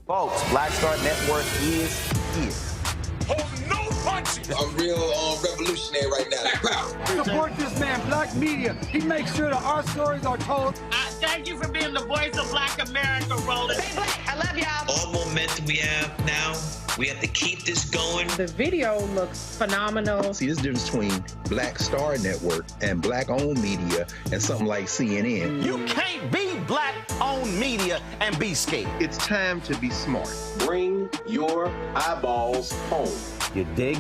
Folks, Black Star Network is here. Hold no punches! I'm real revolutionary right now. Black power. Support this man, Black Media. He makes sure that our stories are told. Thank you for being the voice of Black America, Roland. Stay black. I love y'all. All momentum we have now, we have to keep this going. The video looks phenomenal. See, this difference between Black Star Network and Black-owned media and something like CNN. You can't be Black-owned media and be scared. It's time to be smart. Bring your eyeballs home. You dig?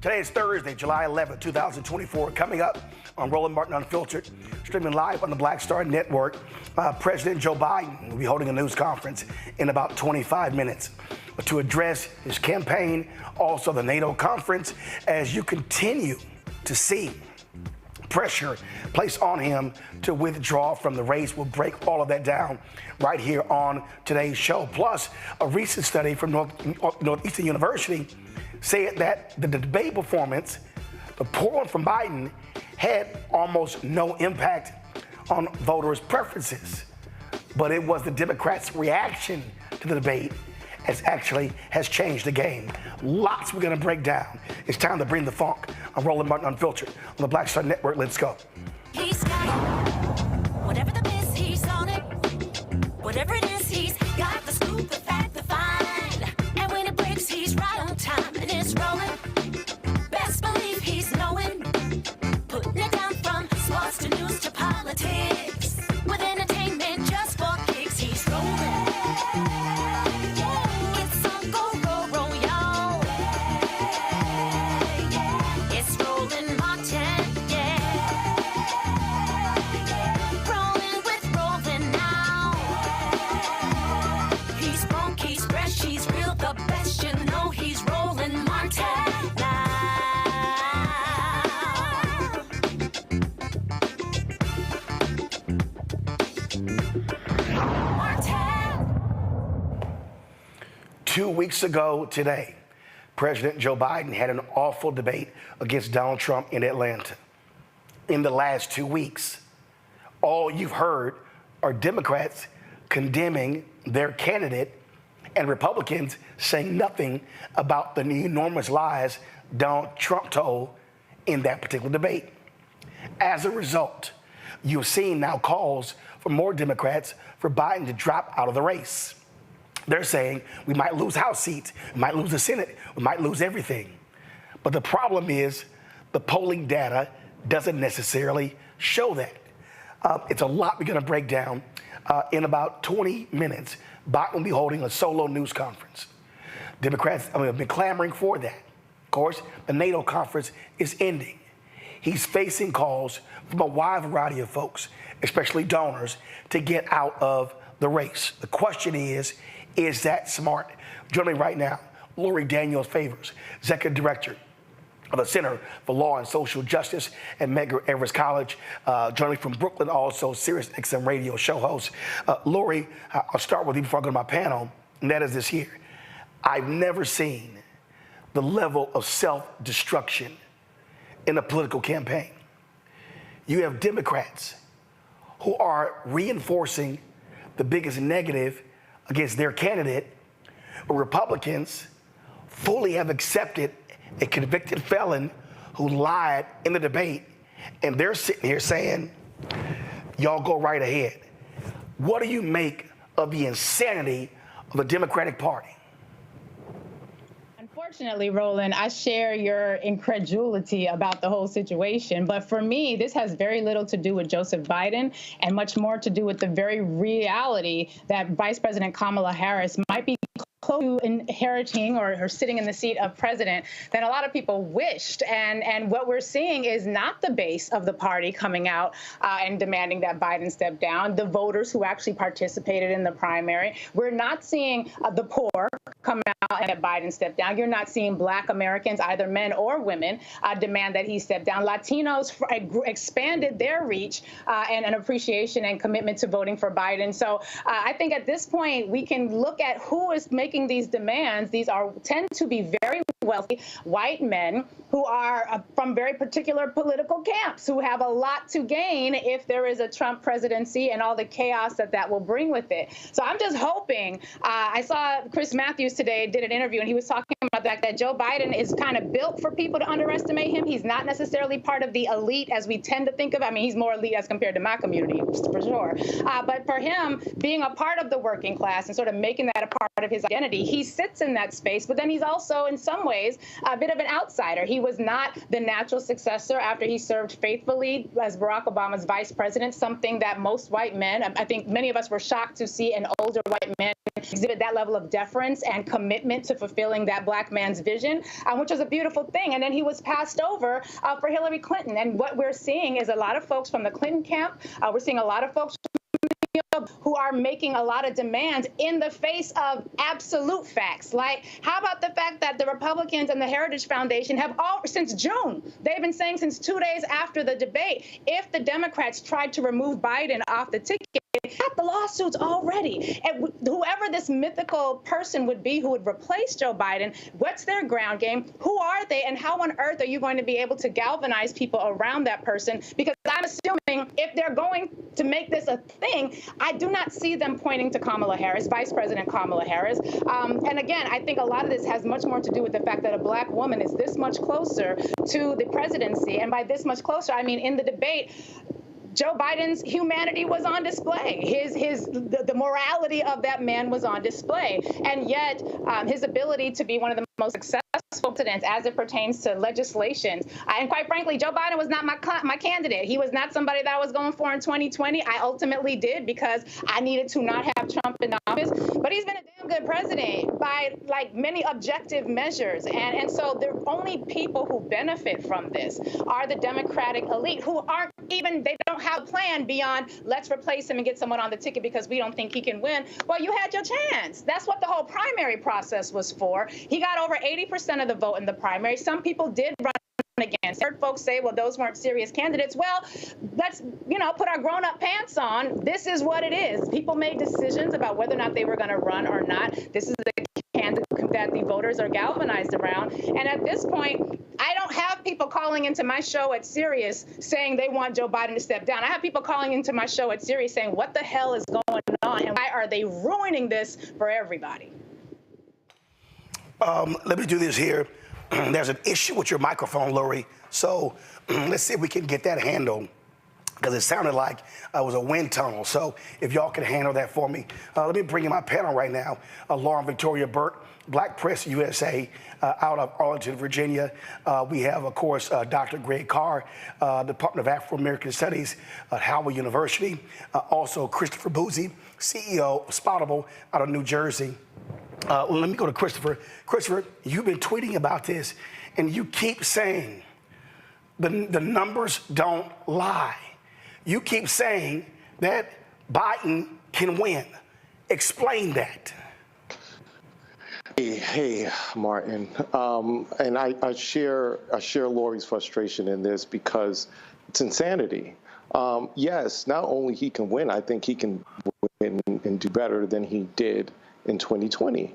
Today is Thursday, July 11, 2024. Coming up on Roland Martin Unfiltered, streaming live on the Black Star Network, President Joe Biden will be holding a news conference in about 25 minutes to address his campaign, also the NATO conference, as you continue to see pressure placed on him to withdraw from the race. We'll break all of that down right here on today's show. Plus, a recent study from Northeastern University said that the debate performance, the poor one from Biden, had almost no impact on voters' preferences. But it was the Democrats' reaction to the debate has changed the game. Lots we're gonna break down. It's time to bring the funk on Roland Martin Unfiltered on the Black Star Network. Let's go. He's got it. Whatever the miss, he's on it. Whatever it is, he's got the scoop, the fact, the find. And when it breaks, he's right on time and it's rolling. Best believe he's knowing. Putting it down from sports to news to politics. With entertainment just for kicks, he's rolling. Two weeks ago today, President Joe Biden had an awful debate against Donald Trump in Atlanta. In the last 2 weeks, all you've heard are Democrats condemning their candidate and Republicans saying nothing about the enormous lies Donald Trump told in that particular debate. As a result, you've seen now calls for more Democrats for Biden to drop out of the race. They're saying we might lose House seats, we might lose the Senate, we might lose everything. But the problem is the polling data doesn't necessarily show that. It's a lot we're going to break down. In about 20 minutes, Biden will be holding a solo news conference. Democrats have been clamoring for that. Of course, the NATO conference is ending. He's facing calls from a wide variety of folks, especially donors, to get out of the race. The question is that smart? Joining me right now, Lori Daniels Favors, Executive Director of the Center for Law and Social Justice at Medgar Evers College. Joining me from Brooklyn, also Sirius XM radio show host. Lori, I'll start with you before I go to my panel, and that is this here. I've never seen the level of self-destruction in a political campaign. You have Democrats who are reinforcing the biggest negative against their candidate, or Republicans fully have accepted a convicted felon who lied in the debate, and they're sitting here saying, y'all go right ahead. What do you make of the insanity of the Democratic Party? Unfortunately, Roland, I share your incredulity about the whole situation. But for me, this has very little to do with Joseph Biden and much more to do with the very reality that Vice President Kamala Harris might be close to inheriting or sitting in the seat of president than a lot of people wished. And what we're seeing is not the base of the party coming out and demanding that Biden step down, the voters who actually participated in the primary. We're not seeing the poor come out and that Biden step down. You're not seeing Black Americans, either men or women, demand that he step down. Latinos expanded their reach and an appreciation and commitment to voting for Biden. So I think at this point, we can look at who is making making these demands, tend to be very wealthy white men who are from very particular political camps, who have a lot to gain if there is a Trump presidency and all the chaos that will bring with it. So I'm just hoping. I saw Chris Matthews today did an interview, and he was talking about the fact that Joe Biden is kind of built for people to underestimate him. He's not necessarily part of the elite as we tend to think of. I mean, he's more elite as compared to my community, for sure. But for him, being a part of the working class and sort of making that a part of his identity, he sits in that space, but then he's also, in some ways, a bit of an outsider. He was not the natural successor after he served faithfully as Barack Obama's vice president, something that most white men, I think many of us were shocked to see an older white man exhibit that level of deference and commitment to fulfilling that black man's vision, which was a beautiful thing. And then he was passed over for Hillary Clinton. And what we're seeing is a lot of folks from the Clinton camp. We're seeing a lot of folks who are making a lot of demands in the face of absolute facts. Like, how about the fact that the Republicans and the Heritage Foundation have all, since June, they've been saying since 2 days after the debate, if the Democrats tried to remove Biden off the ticket, got the lawsuits already. And whoever this mythical person would be who would replace Joe Biden, what's their ground game? Who are they? And how on earth are you going to be able to galvanize people around that person? Because I'm assuming if they're going to make this a thing, I do not see them pointing to Kamala Harris, Vice President Kamala Harris. And again, I think a lot of this has much more to do with the fact that a black woman is this much closer to the presidency. And by this much closer, I mean in the debate, Joe Biden's humanity was on display. The morality of that man was on display. And yet his ability to be one of the most successful presidents as it pertains to legislation. And quite frankly, Joe Biden was not my candidate. He was not somebody that I was going for in 2020. I ultimately did because I needed to not have Trump in office. But he's been a damn good president by like many objective measures. And so the only people who benefit from this are the Democratic elite who aren't even, they don't have a plan beyond let's replace him and get someone on the ticket because we don't think he can win. Well, you had your chance. That's what the whole primary process was for. He got over 80% of the vote in the primary. Some people did run against. I heard folks say, well, those weren't serious candidates. Well, let's, put our grown-up pants on. This is what it is. People made decisions about whether or not they were going to run or not. This is the candidate that the voters are galvanized around. And at this point, I don't have people calling into my show at Sirius saying they want Joe Biden to step down. I have people calling into my show at Sirius saying, what the hell is going on? And why are they ruining this for everybody? Let me do this here. There's an issue with your microphone, Lori. So let's see if we can get that handled, because it sounded like it was a wind tunnel. So if y'all can handle that for me. Let me bring in my panel right now. Lauren Victoria Burt, Black Press USA, out of Arlington, Virginia. We have, of course, Dr. Greg Carr, Department of Afro-American Studies at Howard University. Also, Christopher Boozy, CEO of Spoutable out of New Jersey. Let me go to Christopher. Christopher, you've been tweeting about this, and you keep saying the numbers don't lie. You keep saying that Biden can win. Explain that. Hey, Martin. And I share Lori's frustration in this because it's insanity. Yes, not only he can win, I think he can win and do better than he did in 2020.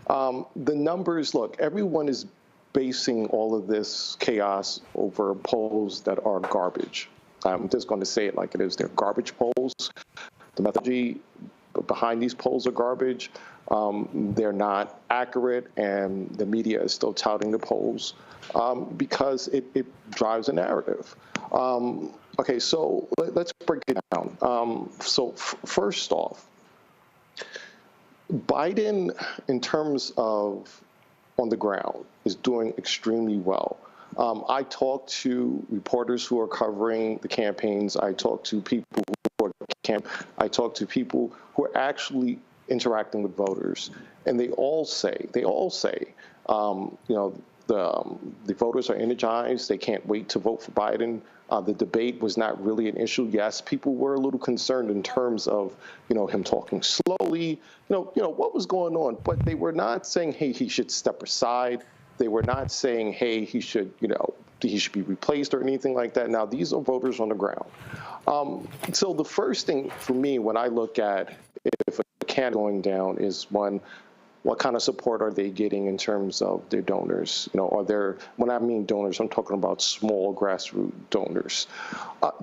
The numbers, look, everyone is basing all of this chaos over polls that are garbage. I'm just going to say it like it is. They're garbage polls. The methodology behind these polls are garbage. They're not accurate, and the media is still touting the polls because it drives a narrative. Okay, so let's break it down. First off, Biden, in terms of on the ground, is doing extremely well. I talk to reporters who are covering the campaigns. I talk to people who are I talk to people who are actually interacting with voters, and they all say, the voters are energized. They can't wait to vote for Biden. The debate was not really an issue. Yes, people were a little concerned in terms of, him talking slowly, what was going on. But they were not saying, hey, he should step aside. They were not saying, hey, he should be replaced or anything like that. Now, these are voters on the ground. So the first thing for me when I look at if a candidate going down is one, What kind of support are they getting in terms of their donors? Are there, when I mean donors, I'm talking about small grassroots donors.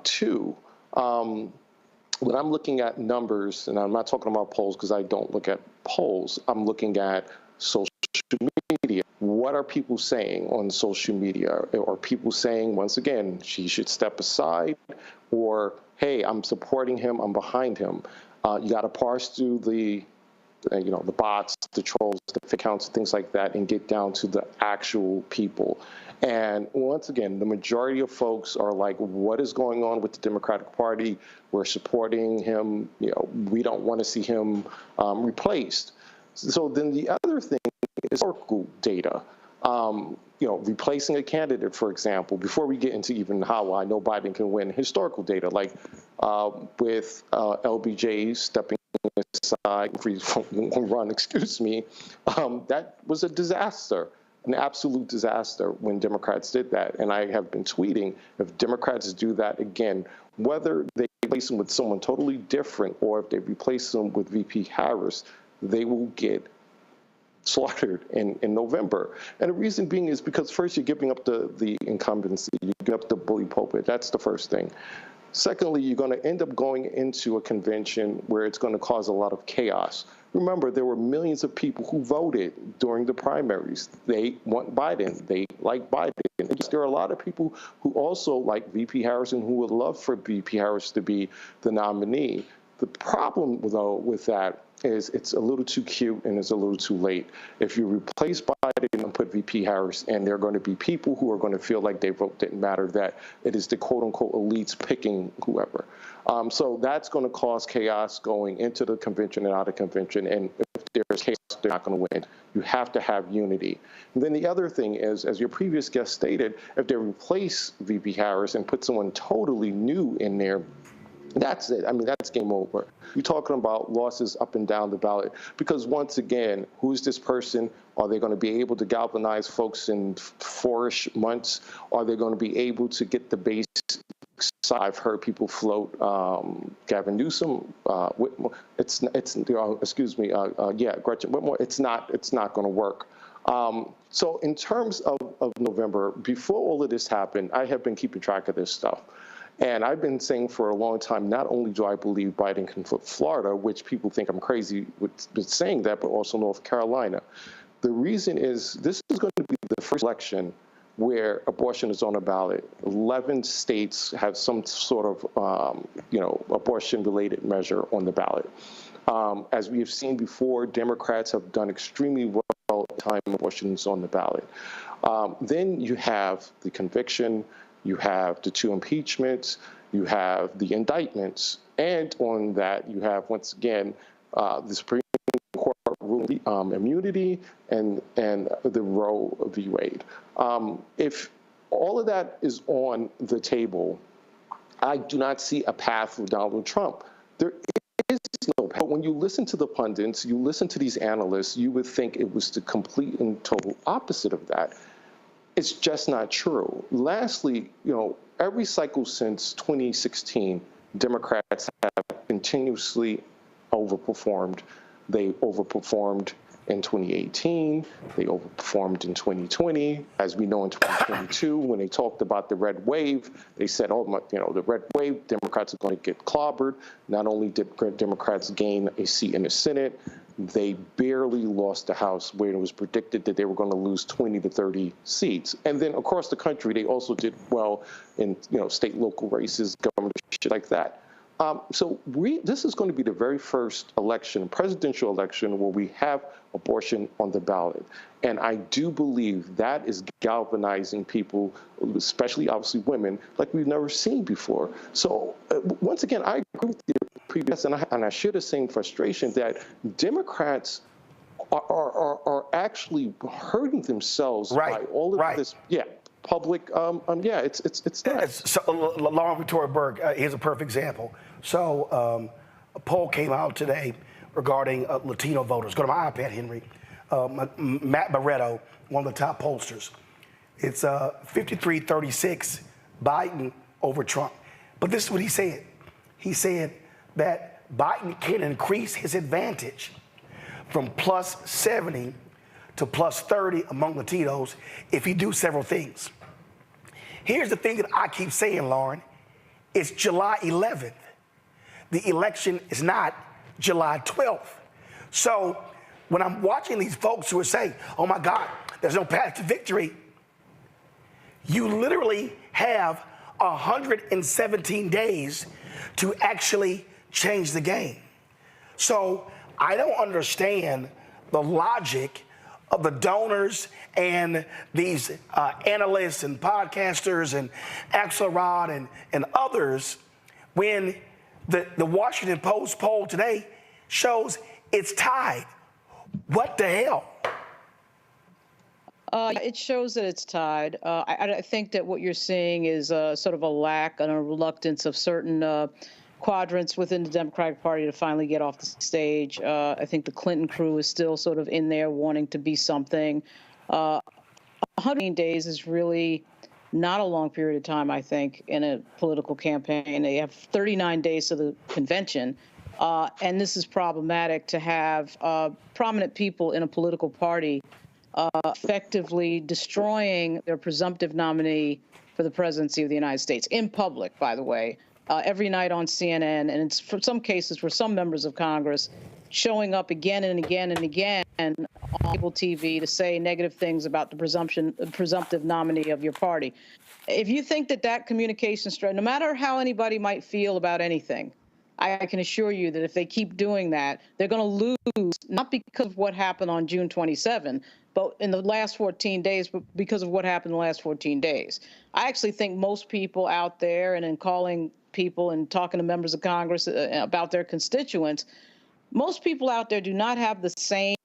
Two, when I'm looking at numbers, and I'm not talking about polls because I don't look at polls, I'm looking at social media. What are people saying on social media? Are people saying, once again, she should step aside, or, hey, I'm supporting him, I'm behind him? You got to parse through the bots, the trolls, the fake accounts, things like that, and get down to the actual people. And once again, the majority of folks are like, what is going on with the Democratic Party? We're supporting him. We don't want to see him replaced. So then the other thing is historical data. Replacing a candidate, for example, before we get into even how I know Biden can win, historical data, like with LBJ stepping aside, run, that was a disaster, an absolute disaster when Democrats did that. And I have been tweeting, if Democrats do that again, whether they replace them with someone totally different or if they replace them with VP Harris, they will get slaughtered in November. And the reason being is because first you're giving up the incumbency, you give up the bully pulpit. That's the first thing. Secondly, you're going to end up going into a convention where it's going to cause a lot of chaos. Remember, there were millions of people who voted during the primaries. They want Biden. They like Biden. And there are a lot of people who also like VP Harris and who would love for VP Harris to be the nominee. The problem, though, with that is it's a little too cute and it's a little too late. If you replace Biden and put VP Harris, and there are going to be people who are going to feel like their vote didn't matter, that it is the quote-unquote elites picking whoever. So that's going to cause chaos going into the convention and out of convention. And if there's chaos, they're not going to win. You have to have unity. And then the other thing is, as your previous guest stated, if they replace VP Harris and put someone totally new in there, that's it. I mean, that's game over. You're talking about losses up and down the ballot because, once again, who's this person? Are they going to be able to galvanize folks in 4-ish months? Are they going to be able to get the base? I've heard people float Gavin Newsom, Whitmore. Gretchen Whitmore. It's not going to work. So in terms of November, before all of this happened, I have been keeping track of this stuff. And I've been saying for a long time, not only do I believe Biden can flip Florida, which people think I'm crazy with saying that, but also North Carolina. The reason is this is going to be the first election where abortion is on a ballot. 11 states have some sort of, abortion-related measure on the ballot. As we have seen before, Democrats have done extremely well at the time abortions on the ballot. Then you have the conviction. You have the 2 impeachments, you have the indictments, and on that you have, once again, the Supreme Court ruling immunity and the Roe v. Wade. If all of that is on the table, I do not see a path for Donald Trump. There is no path. But when you listen to the pundits, you listen to these analysts, you would think it was the complete and total opposite of that. It's just not true. Lastly, every cycle since 2016, Democrats have continuously overperformed. They overperformed in 2018. They overperformed in 2020. As we know, in 2022, when they talked about the red wave, they said, the red wave, Democrats are going to get clobbered. Not only did Democrats gain a seat in the Senate, they barely lost the House, where it was predicted that they were going to lose 20 to 30 seats. And then across the country, they also did well in state, local races, government, shit like that. So this is going to be the very first election, presidential election, where we have abortion on the ballot. And I do believe that is galvanizing people, especially obviously women, like we've never seen before. So once again, I agree with your previous, and I share the same frustration that Democrats are actually hurting themselves by all of this. Yeah. Public, it's not. So, Lauren Victoria Berg, here's a perfect example. So, a poll came out today regarding Latino voters. Go to my iPad, Henry. Matt Barreto, one of the top pollsters. It's 53-36, Biden over Trump. But this is what he said. He said that Biden can increase his advantage from plus 70 to plus 30 among Latinos if he do several things. Here's the thing that I keep saying, Lauren. It's July 11th. The election is not July 12th. So when I'm watching these folks who are saying, oh my God, there's no path to victory, you literally have 117 days to actually change the game. So I don't understand the logic of the donors and these analysts and podcasters and Axelrod and others when the Washington Post poll today shows it's tied. What the hell? It shows that it's tied. I think that what you're seeing is sort of a lack and a reluctance of certain quadrants within the Democratic Party to finally get off the stage. I think the Clinton crew is still sort of in there wanting to be something. 100 days is really not a long period of time, I think, in a political campaign. They have 39 days to the convention. And this is problematic to have prominent people in a political party effectively destroying their presumptive nominee for the presidency of the United States, in public, by the way, every night on CNN, and it's for some cases for some members of Congress showing up again and again and again on cable TV to say negative things about the presumptive nominee of your party. If you think that communication strategy, no matter how anybody might feel about anything, I can assure you that if they keep doing that, they're going to lose, not because of what happened on June 27, but in the last 14 days, but because of what happened in the last 14 days. I actually think most people out there, and in calling people and talking to members of Congress about their constituents, most people out there do not have the same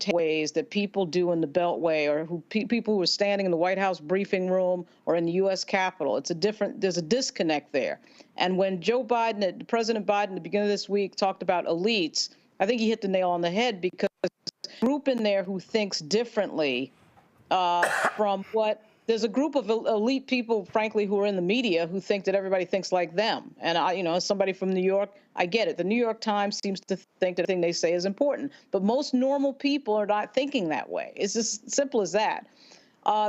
ways that people do in the Beltway, or people who are standing in the White House briefing room or in the U.S. Capitol. There's a disconnect there. And when President Biden at the beginning of this week talked about elites, I think he hit the nail on the head, because there's a group in there who thinks differently from what there's a group of elite people, frankly, who are in the media who think that everybody thinks like them. And as somebody from New York, I get it. The New York Times seems to think that everything they say is important, but most normal people are not thinking that way. It's as simple as that.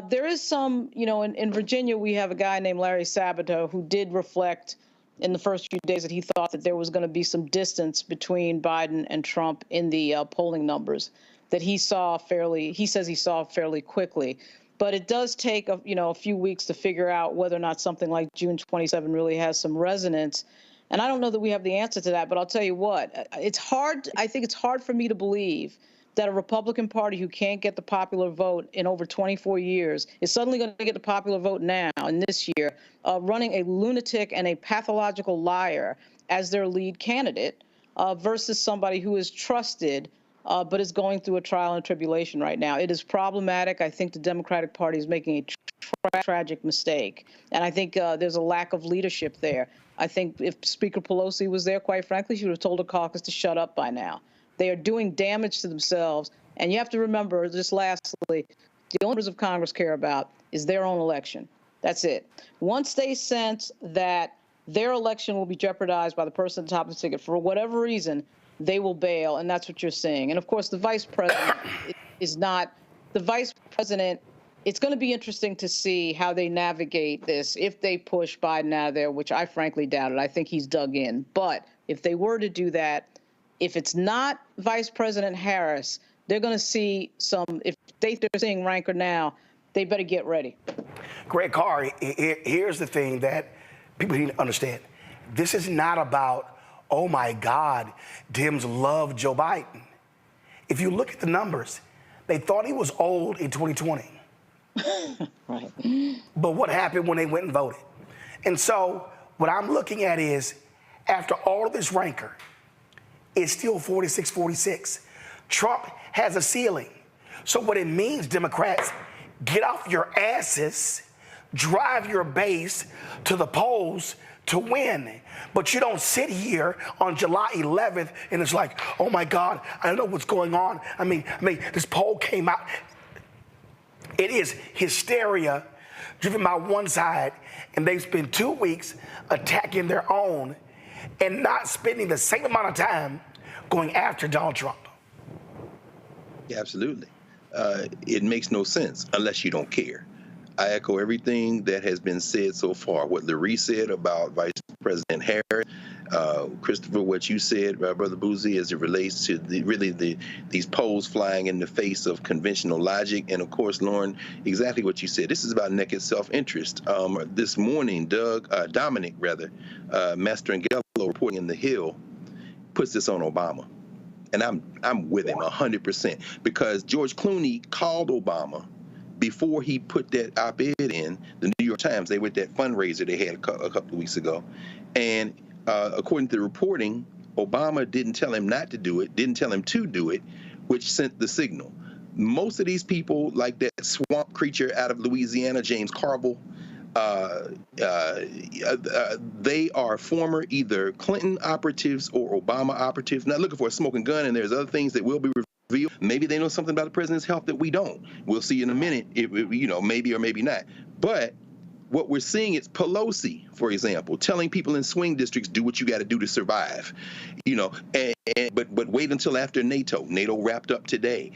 There is some, in Virginia, we have a guy named Larry Sabato who did reflect in the first few days that he thought that there was going to be some distance between Biden and Trump in the polling numbers that he says he saw fairly quickly. But it does take a few weeks to figure out whether or not something like June 27 really has some resonance. And I don't know that we have the answer to that, but I'll tell you what, it's hard. I think it's hard for me to believe that a Republican Party who can't get the popular vote in over 24 years is suddenly going to get the popular vote now in this year, running a lunatic and a pathological liar as their lead candidate versus somebody who is trusted but is going through a trial and tribulation right now. It is problematic. I think the Democratic Party is making a tragic mistake, and I think there's a lack of leadership there. I think if Speaker Pelosi was there, quite frankly, she would have told the caucus to shut up by now. They are doing damage to themselves, and you have to remember, just lastly, the only members of Congress care about is their own election. That's it. Once they sense that their election will be jeopardized by the person at the top of the ticket for whatever reason, they will bail, and that's what you're seeing. And of course, the vice president is not the vice president. It's going to be interesting to see how they navigate this if they push Biden out of there, which I frankly doubt it. I think he's dug in. But if they were to do that, if it's not Vice President Harris, they're going to see if they're seeing rancor now, they better get ready. Greg Carr, here's the thing that people need to understand. This is not about, oh my God, Dems love Joe Biden. If you look at the numbers, they thought he was old in 2020. Right. But what happened when they went and voted? And so what I'm looking at is, after all of this rancor, it's still 46-46. Trump has a ceiling. So what it means, Democrats, get off your asses, drive your base to the polls to win. But you don't sit here on July 11th and it's like, oh my God, I don't know what's going on. I mean, this poll came out. It is hysteria driven by one side, and they've spent 2 weeks attacking their own and not spending the same amount of time going after Donald Trump. Yeah, absolutely. It makes no sense unless you don't care. I echo everything that has been said so far. What Larry said about Vice President Harris, Christopher, what you said, Brother Boozy, as it relates to these polls flying in the face of conventional logic, and of course, Lauren, exactly what you said. This is about naked self-interest. This morning, Dominic, Mastrangelo, reporting in The Hill, puts this on Obama. And I'm with him 100%, because George Clooney called Obama before he put that op-ed in the New York Times. They were at that fundraiser they had a couple of weeks ago. And according to the reporting, Obama didn't tell him not to do it, didn't tell him to do it, which sent the signal. Most of these people, like that swamp creature out of Louisiana, James Carville, they are former either Clinton operatives or Obama operatives, not looking for a smoking gun, and there's other things that will be revealed. Maybe they know something about the president's health that we don't. We'll see in a minute, maybe or maybe not. But what we're seeing is Pelosi, for example, telling people in swing districts, do what you got to do to survive, but wait until after NATO. NATO wrapped up today.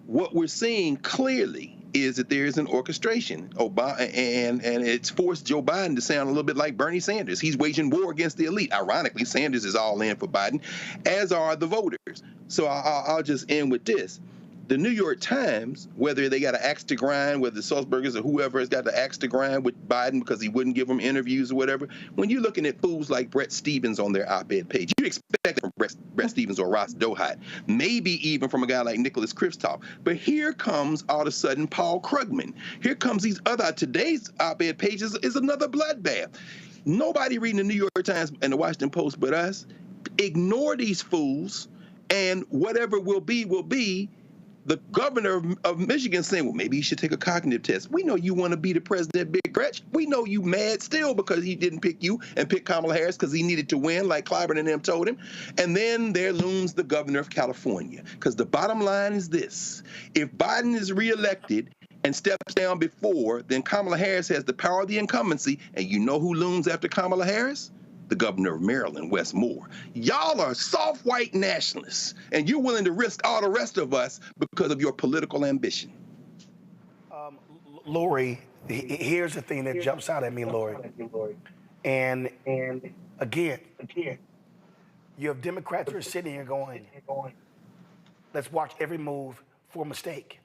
What we're seeing clearly is that there is an orchestration. Obama, and it's forced Joe Biden to sound a little bit like Bernie Sanders. He's waging war against the elite. Ironically, Sanders is all in for Biden, as are the voters. So I'll just end with this. The New York Times, whether they got an axe to grind, whether the Sulzbergers or whoever has got the axe to grind with Biden because he wouldn't give them interviews or whatever, when you're looking at fools like Brett Stevens on their op-ed page, you expect it from Brett Stevens or Ross Dohart, maybe even from a guy like Nicholas Kristof. But here comes, all of a sudden, Paul Krugman. Here comes these other, today's op-ed pages is another bloodbath. Nobody reading the New York Times and the Washington Post but us. Ignore these fools, and whatever will be. The governor of Michigan saying, well, maybe you should take a cognitive test. We know you want to be the president, Big Gretch. We know you mad still because he didn't pick you and pick Kamala Harris because he needed to win, like Clyburn and them told him. And then there looms the governor of California, because the bottom line is this. If Biden is reelected and steps down before, then Kamala Harris has the power of the incumbency. And you know who looms after Kamala Harris? The governor of Maryland, Wes Moore. Y'all are soft white nationalists, and you're willing to risk all the rest of us because of your political ambition. Lori, here's the thing that jumps out at me, Lori. And again, you have Democrats who are sitting here going, let's watch every move for mistake.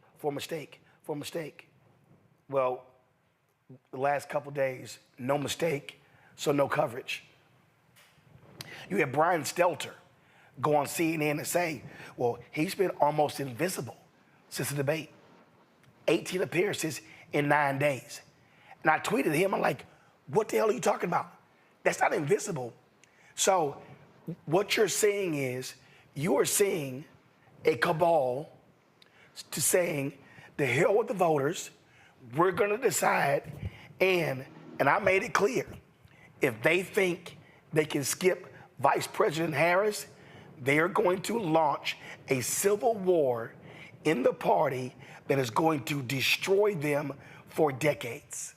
Well, the last couple days, no mistake, so no coverage. You had Brian Stelter go on CNN and say, well, he's been almost invisible since the debate. 18 appearances in 9 days. And I tweeted him, I'm like, what the hell are you talking about? That's not invisible. So what you're seeing is, you are seeing a cabal to saying, the hell with the voters, we're gonna decide, and I made it clear, if they think they can skip Vice President Harris, they are going to launch a civil war in the party that is going to destroy them for decades.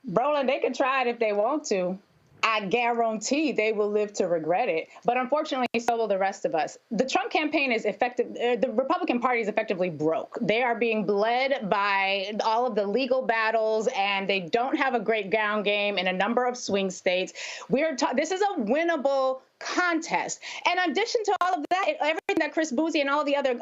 Roland, they can try it if they want to. I guarantee they will live to regret it. But unfortunately, so will the rest of us. The Trump campaign is effective. The Republican Party is effectively broke. They are being bled by all of the legal battles, and they don't have a great ground game in a number of swing states. This is a winnable contest. And in addition to all of that, everything that Chris Boozy and all the other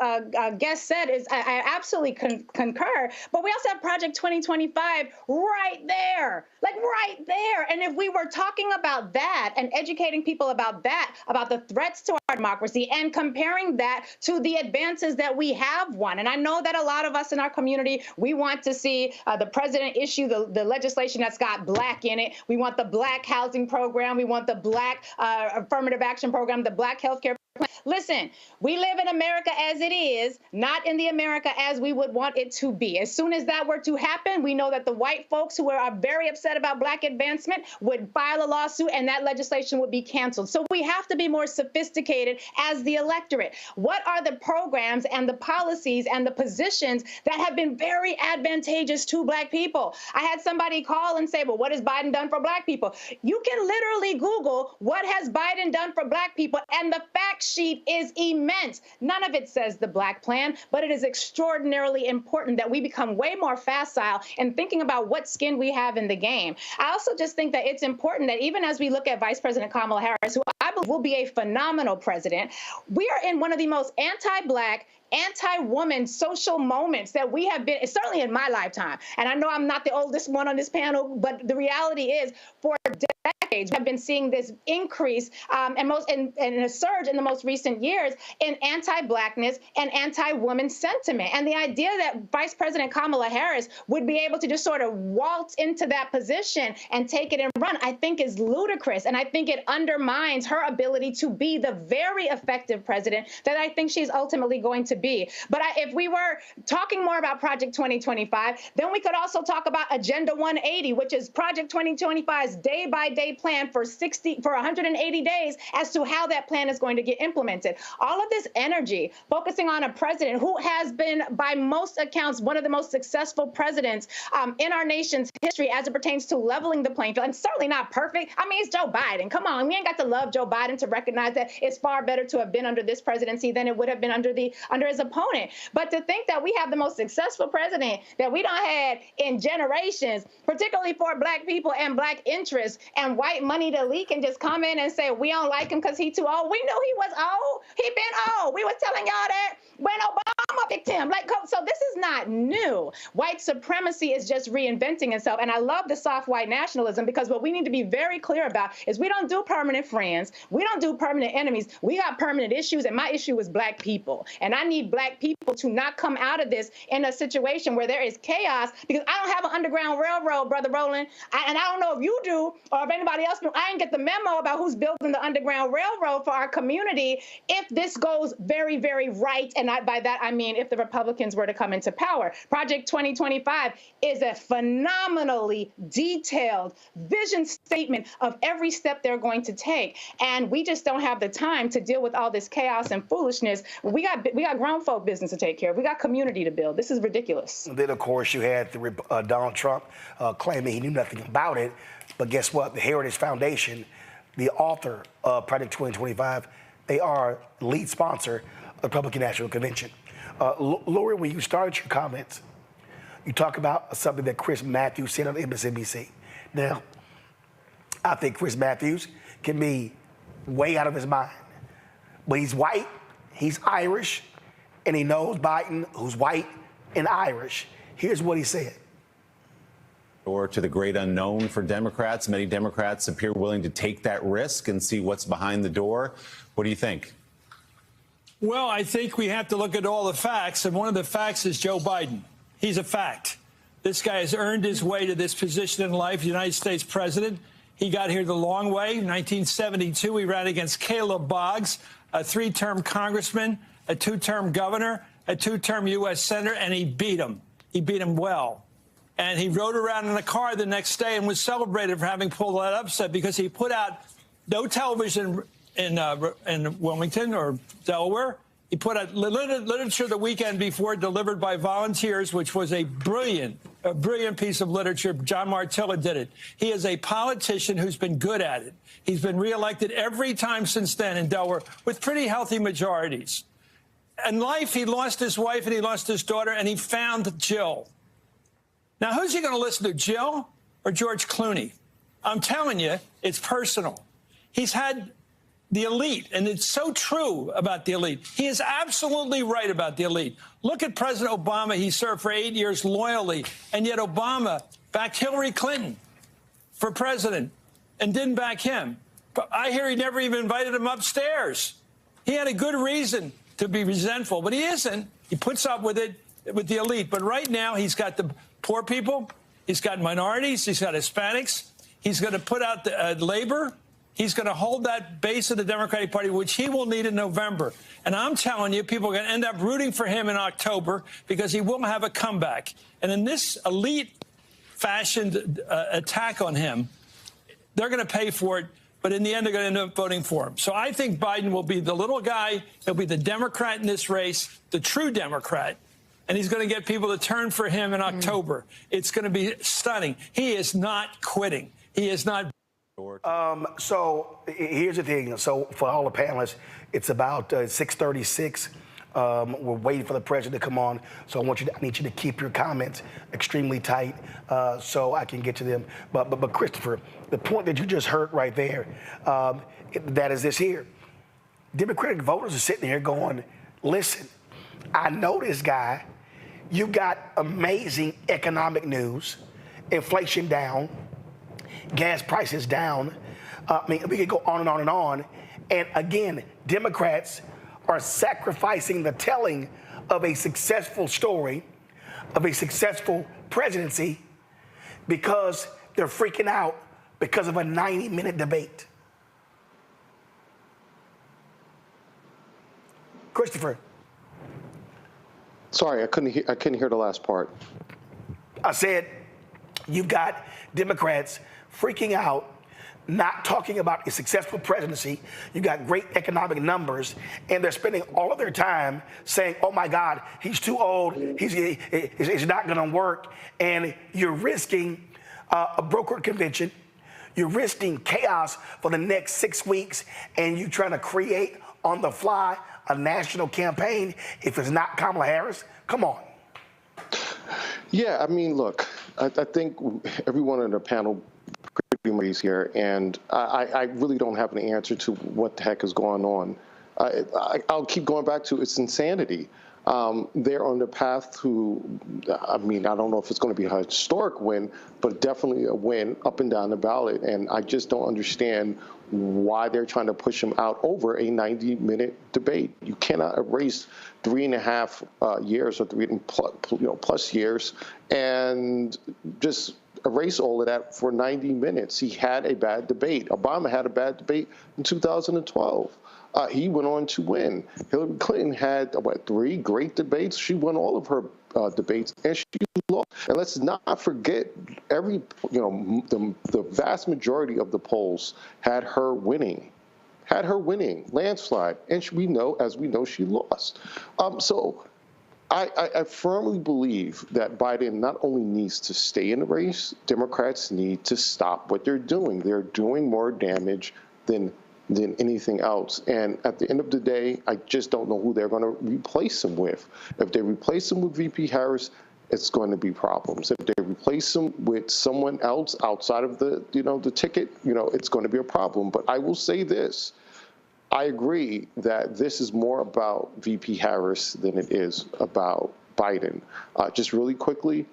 guests said is I absolutely concur. But we also have Project 2025 right there, like right there. And if we were talking about that and educating people about that, about the threats to our democracy, and comparing that to the advances that we have won. And I know that a lot of us in our community, we want to see the president issue the legislation that's got black in it. We want the black housing program. We want the black affirmative action program, the black healthcare plan. Listen, we live in America as it is, not in the America as we would want it to be. As soon as that were to happen, we know that the white folks who are very upset about black advancement would file a lawsuit, and that legislation would be canceled. So we have to be more sophisticated as the electorate. What are the programs and the policies and the positions that have been very advantageous to black people? I had somebody call and say, well, what has Biden done for black people? You can literally Google what has Biden done for black people, and the facts sheet is immense. None of it says the Black plan, but it is extraordinarily important that we become way more facile in thinking about what skin we have in the game. I also just think that it's important that even as we look at Vice President Kamala Harris, who I believe will be a phenomenal president, we are in one of the most anti-Black, anti-woman social moments that we have been, certainly in my lifetime. And I know I'm not the oldest one on this panel, but the reality is for decades, we have been seeing this increase and a surge in the most recent years in anti-Blackness and anti-woman sentiment. And the idea that Vice President Kamala Harris would be able to just sort of waltz into that position and take it and run, I think is ludicrous. And I think it undermines her ability to be the very effective president that I think she's ultimately going to be. But if we were talking more about Project 2025, then we could also talk about Agenda 180, which is Project 2025's day-by-day plan for 180 days as to how that plan is going to get implemented. All of this energy focusing on a president who has been, by most accounts, one of the most successful presidents in our nation's history as it pertains to leveling the playing field, and certainly not perfect. I mean, it's Joe Biden. Come on, we ain't got to love Joe Biden to recognize that it's far better to have been under this presidency than it would have been under his opponent. But to think that we have the most successful president that we don't had in generations, particularly for Black people and Black interests, and white moneyed elite can just come in and say we don't like him because he's too old. We knew he was old. He been old. We were telling y'all that when Obama picked him. So this is not new. White supremacy is just reinventing itself. And I love the soft white nationalism, because what we need to be very clear about is we don't do permanent friends. We don't do permanent enemies. We got permanent issues. And my issue is Black people. And I need Black people to not come out of this in a situation where there is chaos, because I don't have an underground railroad, Brother Roland. And I don't know if you do or if anybody else do. I didn't get the memo about who's building the underground railroad for our community if this goes very, very right. And by that, I mean if the Republicans were to come into power. Project 2025 is a phenomenally detailed vision statement of every step they're going to take. And we just don't have the time to deal with all this chaos and foolishness. We got grown folk business to take care of. We got community to build. This is ridiculous. And then, of course, you had Donald Trump claiming he knew nothing about it. But guess what? The Heritage Foundation, the author of Project 2025, they are lead sponsor of the Republican National Convention. Lori, when you started your comments, you talk about something that Chris Matthews said on MSNBC. Now, I think Chris Matthews can be way out of his mind. But he's white, he's Irish, and he knows Biden, who's white and Irish. Here's what he said. Or to the great unknown for Democrats. Many Democrats appear willing to take that risk and see what's behind the door. What do you think? Well, I think we have to look at all the facts, and one of the facts is Joe Biden. He's a fact. This guy has earned his way to this position in life, United States president. He got here the long way. In 1972, he ran against Caleb Boggs, a 3-term congressman, a 2-term governor, a 2-term U.S. senator, and he beat him. He beat him well. And he rode around in a car the next day and was celebrated for having pulled that upset, because he put out no television in Wilmington or Delaware. He put out literature the weekend before, delivered by volunteers, which was a brilliant piece of literature. John Martilla did it. He is a politician who's been good at it. He's been reelected every time since then in Delaware with pretty healthy majorities. In life, he lost his wife and he lost his daughter, and he found Jill. Now, who's he going to listen to, Jill or George Clooney? I'm telling you, it's personal. He's had the elite, and it's so true about the elite. He is absolutely right about the elite. Look at President Obama. He served for 8 years loyally, and yet Obama backed Hillary Clinton for president and didn't back him. But I hear he never even invited him upstairs. He had a good reason to be resentful, but he isn't. He puts up with it with the elite. But right now, he's got the poor people, he's got minorities, he's got Hispanics, he's going to put out the labor, he's going to hold that base of the Democratic Party, which he will need in November. And I'm telling you, people are going to end up rooting for him in October, because he will have a comeback. And in this elite-fashioned attack on him, they're going to pay for it, but in the end, they're going to end up voting for him. So I think Biden will be the little guy, he'll be the Democrat in this race, the true Democrat, and he's going to get people to turn for him in October. It's going to be stunning. He is not quitting. He is not So here's the thing. So for all the panelists, it's about 6:36. We're waiting for the president to come on. So I need you to keep your comments extremely tight so I can get to them. But Christopher, the point that you just heard right there, that is this here. Democratic voters are sitting here going, listen, I know this guy. You got amazing economic news, inflation down, gas prices down. I mean, we could go on and on and on. And again, Democrats are sacrificing the telling of a successful story, of a successful presidency, because they're freaking out because of a 90-minute debate. Christopher. Sorry, I couldn't hear the last part. I said, you've got Democrats freaking out, not talking about a successful presidency. You've got great economic numbers, and they're spending all of their time saying, oh my God, he's too old, he's not gonna work, and you're risking a brokered convention, you're risking chaos for the next 6 weeks, and you're trying to create on the fly a national campaign if it's not Kamala Harris? Come on. Yeah, I mean, look, I think everyone on the panel pretty much is here, and I really don't have an answer to what the heck is going on. I'll keep going back to it's insanity. They're on the path to, I mean, I don't know if it's going to be a historic win, but definitely a win up and down the ballot. And I just don't understand why they're trying to push him out over a 90-minute debate. You cannot erase 3.5 years or plus years and just erase all of that for 90 minutes. He had a bad debate. Obama had a bad debate in 2012. He went on to win. Hillary Clinton had, 3 great debates. She won all of her debates, and she lost. And let's not forget, the vast majority of the polls had her winning, landslide. And as we know, she lost. So I firmly believe that Biden not only needs to stay in the race, Democrats need to stop what they're doing. They're doing more damage than anything else. And at the end of the day, I just don't know who they're going to replace him with. If they replace him with VP Harris, it's going to be problems. If they replace him with someone else outside of the ticket, it's going to be a problem. But I will say this. I agree that this is more about VP Harris than it is about Biden. Just really quickly,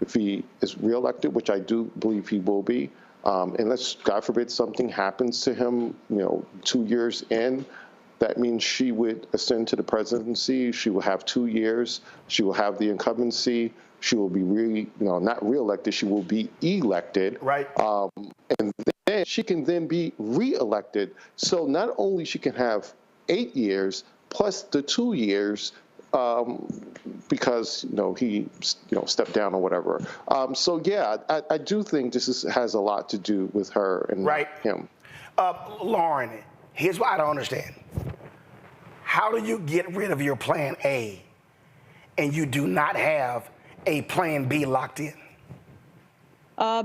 if he is reelected, which I do believe he will be, unless, God forbid, something happens to him, 2 years in, that means she would ascend to the presidency. She will have 2 years. She will have the incumbency. She will be not reelected. She will be elected. Right. And then she can then be reelected. So not only she can have 8 years plus the 2 years because he stepped down or whatever. So yeah, I do think this has a lot to do with her and him. Lauren, here's what I don't understand. How do you get rid of your plan A and you do not have a plan B locked in?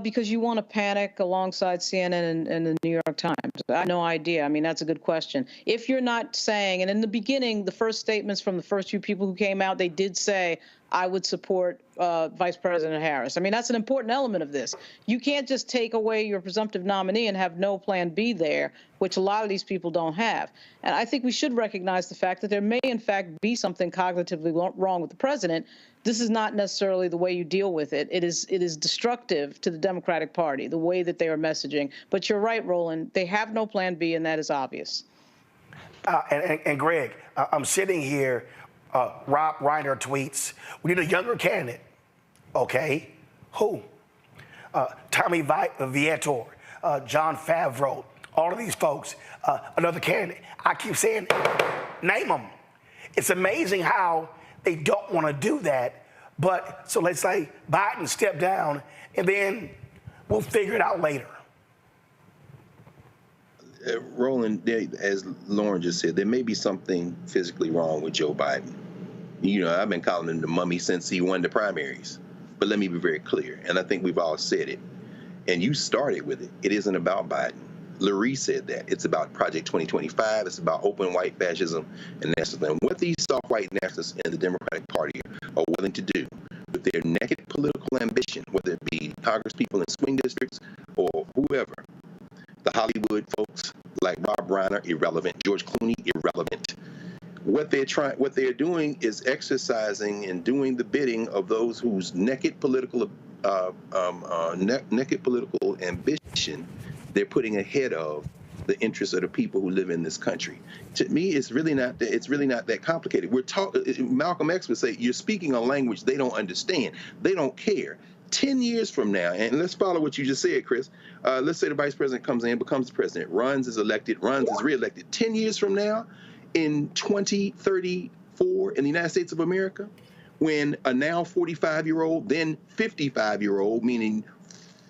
Because you want to panic alongside CNN and the New York Times. I have no idea. I mean, that's a good question. If you're not saying, and in the beginning, the first statements from the first few people who came out, they did say, I would support Vice President Harris. I mean, that's an important element of this. You can't just take away your presumptive nominee and have no plan B there, which a lot of these people don't have. And I think we should recognize the fact that there may, in fact, be something cognitively wrong with the president. This is not necessarily the way you deal with it. It is destructive to the Democratic Party, the way that they are messaging. But you're right, Roland. They have no plan B, and that is obvious. And Greg, I'm sitting here. Rob Reiner tweets, we need a younger candidate. Okay, who? Tommy Vietor, John Favreau, all of these folks, another candidate. I keep saying, name them. It's amazing how they don't want to do that. But so let's say Biden stepped down, and then we'll figure it out later. Roland, as Lauren just said, there may be something physically wrong with Joe Biden. I've been calling him the mummy since he won the primaries. But let me be very clear, and I think we've all said it. and you started with it. It isn't about Biden. Lurie said that. It's about Project 2025. It's about open white fascism and nationalism. What these soft white nationalists in the Democratic Party are willing to do with their naked political ambition, whether it be Congress people in swing districts or whoever, the Hollywood folks like Rob Reiner, irrelevant. George Clooney, irrelevant. What they're doing is exercising and doing the bidding of those whose naked political ambition they're putting ahead of the interests of the people who live in this country. To me, it's really not that complicated. Malcolm X would say, you're speaking a language they don't understand. They don't care. 10 years from now, and let's follow what you just said, Chris. Let's say the vice president comes in, becomes the president, runs, is elected, runs, is reelected. 10 years from now, in 2034 in the United States of America, when a now 45-year-old, then 55-year-old, meaning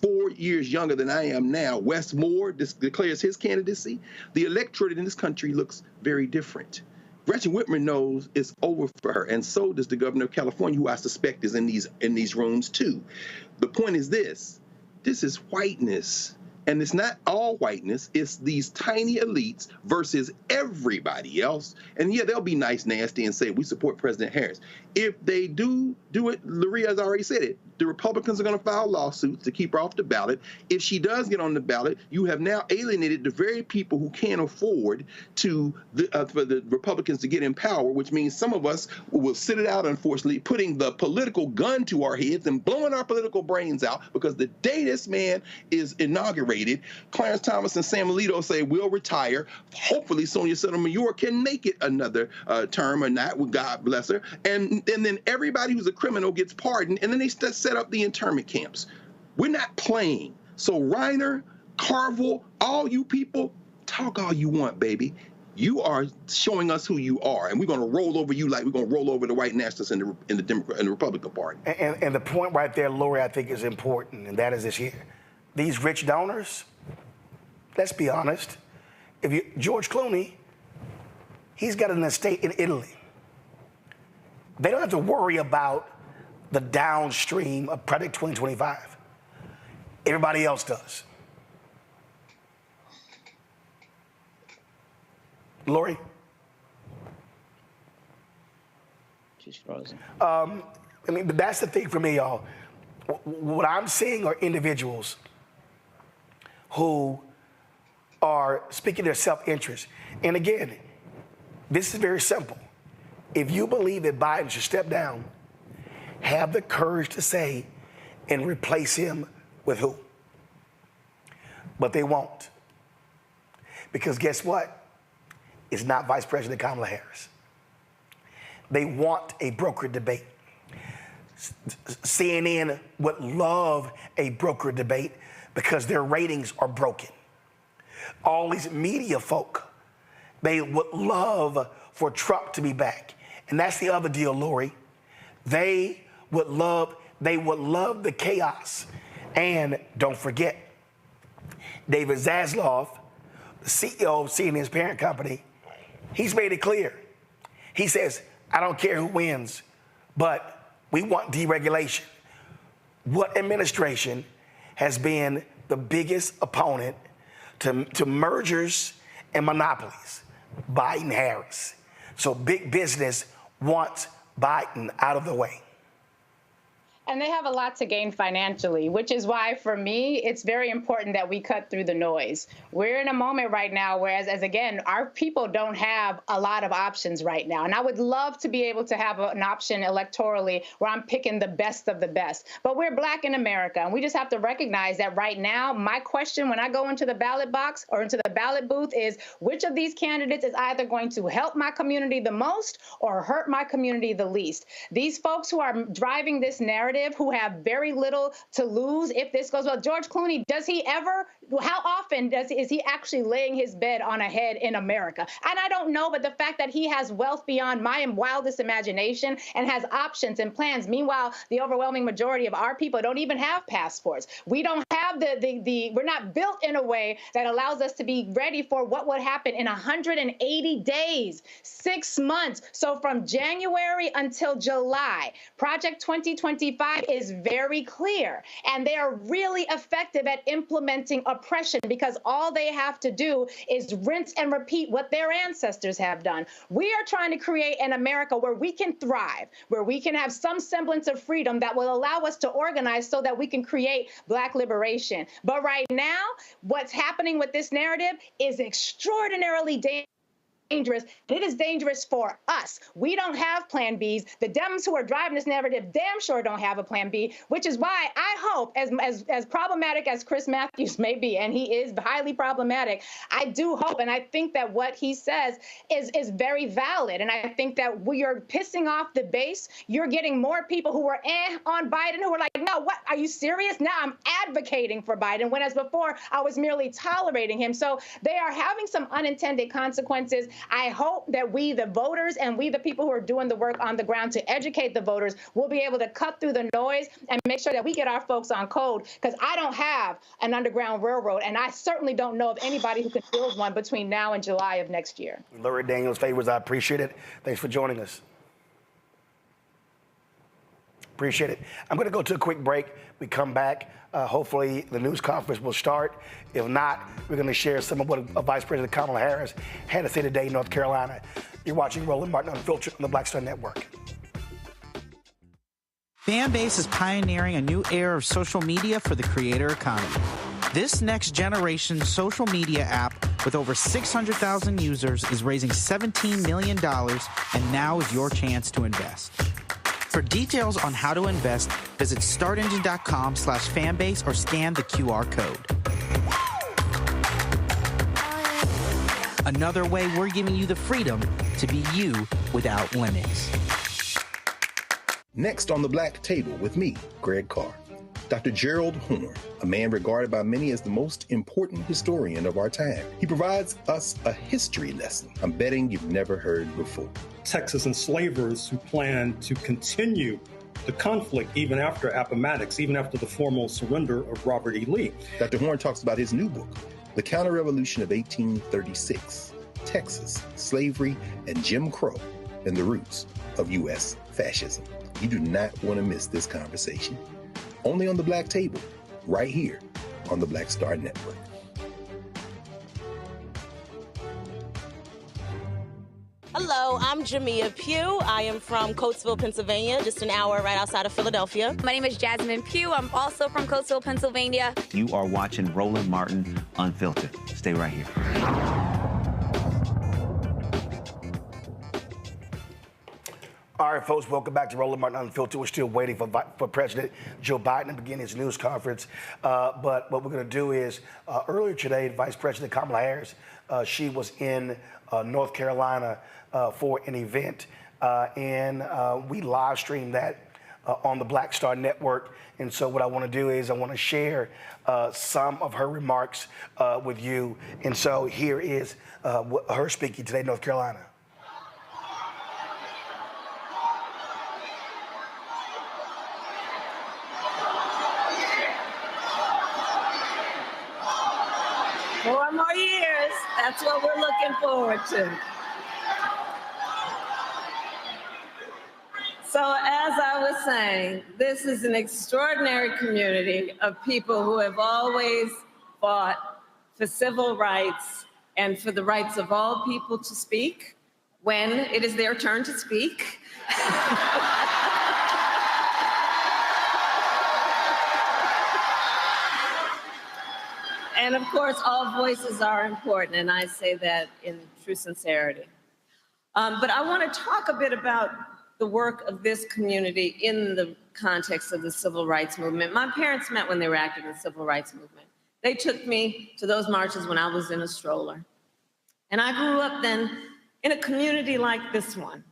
4 years younger than I am now, Wes Moore declares his candidacy, the electorate in this country looks very different. Gretchen Whitmer knows it's over for her, and so does the governor of California, who I suspect is in these rooms too. The point is this is whiteness. And it's not all whiteness, it's these tiny elites versus everybody else. And yeah, they'll be nice, nasty, and say, we support President Harris. If they do it, Lurie has already said it, the Republicans are going to file lawsuits to keep her off the ballot. If she does get on the ballot, you have now alienated the very people who can't afford for the Republicans to get in power, which means some of us will sit it out, unfortunately, putting the political gun to our heads and blowing our political brains out, because the day this man is inaugurated, Clarence Thomas and Sam Alito say we'll retire. Hopefully Sonia Sotomayor can make it another term or not, God bless her. And then everybody who's a criminal gets pardoned, and then they set up the internment camps. We're not playing. So Reiner, Carville, all you people, talk all you want, baby. You are showing us who you are, and we're going to roll over you like we're going to roll over the white nationalists in the Republican Party. And the point right there, Lori, I think is important, and that is this here. These rich donors, let's be honest, George Clooney, he's got an estate in Italy. They don't have to worry about the downstream of Project 2025. Everybody else does. Lori? She's frozen. But that's the thing for me, y'all. What I'm seeing are individuals who are speaking their self-interest. And again, this is very simple. If you believe that Biden should step down, have the courage to say and replace him with who? But they won't. Because guess what? It's not Vice President Kamala Harris. They want a brokered debate. CNN would love a brokered debate because their ratings are broken. All these media folk, they would love for Trump to be back. And that's the other deal, Lori. They would love the chaos. And don't forget, David Zaslav, the CEO of CNN's parent company, he's made it clear. He says, I don't care who wins, but we want deregulation. What administration has been the biggest opponent to mergers and monopolies? Biden-Harris. So big business wants Biden out of the way. And they have a lot to gain financially, which is why, for me, it's very important that we cut through the noise. We're in a moment right now where, as again, our people don't have a lot of options right now. And I would love to be able to have an option electorally where I'm picking the best of the best. But we're Black in America, and we just have to recognize that right now, my question when I go into the ballot box or into the ballot booth is, which of these candidates is either going to help my community the most or hurt my community the least? These folks who are driving this narrative, who have very little to lose if this goes well. George Clooney, how often is he actually laying his bed on a head in America? And I don't know, but the fact that he has wealth beyond my wildest imagination and has options and plans. Meanwhile, the overwhelming majority of our people don't even have passports. We don't have we're not built in a way that allows us to be ready for what would happen in 180 days, 6 months. So from January until July, Project 2025 5 is very clear, and they are really effective at implementing oppression because all they have to do is rinse and repeat what their ancestors have done. We are trying to create an America where we can thrive, where we can have some semblance of freedom that will allow us to organize so that we can create Black liberation. But right now, what's happening with this narrative is extraordinarily dangerous. It is dangerous for us. We don't have plan Bs. The Dems who are driving this narrative damn sure don't have a plan B, which is why I hope, as problematic as Chris Matthews may be, and he is highly problematic, I do hope, and I think that what he says is very valid. And I think that we are pissing off the base. You're getting more people who were on Biden who are like, no, what, are you serious? Now I'm advocating for Biden, when as before I was merely tolerating him. So they are having some unintended consequences. I hope that we, the voters, and we, the people who are doing the work on the ground to educate the voters, will be able to cut through the noise and make sure that we get our folks on code, because I don't have an underground railroad, and I certainly don't know of anybody who can build one between now and July of next year. Laura Daniels Favors, I appreciate it. Thanks for joining us. Appreciate it. I'm going to go to a quick break. We come back. Hopefully the news conference will start. If not, we're going to share some of what Vice President Kamala Harris had to say today in North Carolina. You're watching Roland Martin Unfiltered on the Black Star Network. Fanbase is pioneering a new era of social media for the creator economy. This next generation social media app with over 600,000 users is raising $17 million, and now is your chance to invest. For details on how to invest, visit startengine.com/fanbase or scan the QR code. Another way we're giving you the freedom to be you without limits. Next on the Black Table with me, Greg Carr. Dr. Gerald Horne, a man regarded by many as the most important historian of our time. He provides us a history lesson I'm betting you've never heard before. Texas enslavers who planned to continue the conflict even after Appomattox, even after the formal surrender of Robert E. Lee. Dr. Horne talks about his new book, The Counter-Revolution of 1836, Texas, Slavery, and Jim Crow, and the Roots of U.S. Fascism. You do not want to miss this conversation. Only on the Black Table, right here on the Black Star Network. Hello, I'm Jamia Pugh. I am from Coatesville, Pennsylvania, just an hour right outside of Philadelphia. My name is Jasmine Pugh. I'm also from Coatesville, Pennsylvania. You are watching Roland Martin Unfiltered. Stay right here. All right, folks, welcome back to Roland Martin Unfiltered. We're still waiting for President Joe Biden to begin his news conference. But what we're going to do is, earlier today, Vice President Kamala Harris, she was in North Carolina for an event, and we live streamed that on the Black Star Network. And so what I want to do is I want to share some of her remarks with you. And so here is her speaking today in North Carolina. Four more years. That's what we're looking forward to. So as I was saying, this is an extraordinary community of people who have always fought for civil rights and for the rights of all people to speak when it is their turn to speak. And of course, all voices are important, and I say that in true sincerity. But I want to talk a bit about the work of this community in the context of the civil rights movement. My parents met when they were active in the civil rights movement. They took me to those marches when I was in a stroller. And I grew up then in a community like this one,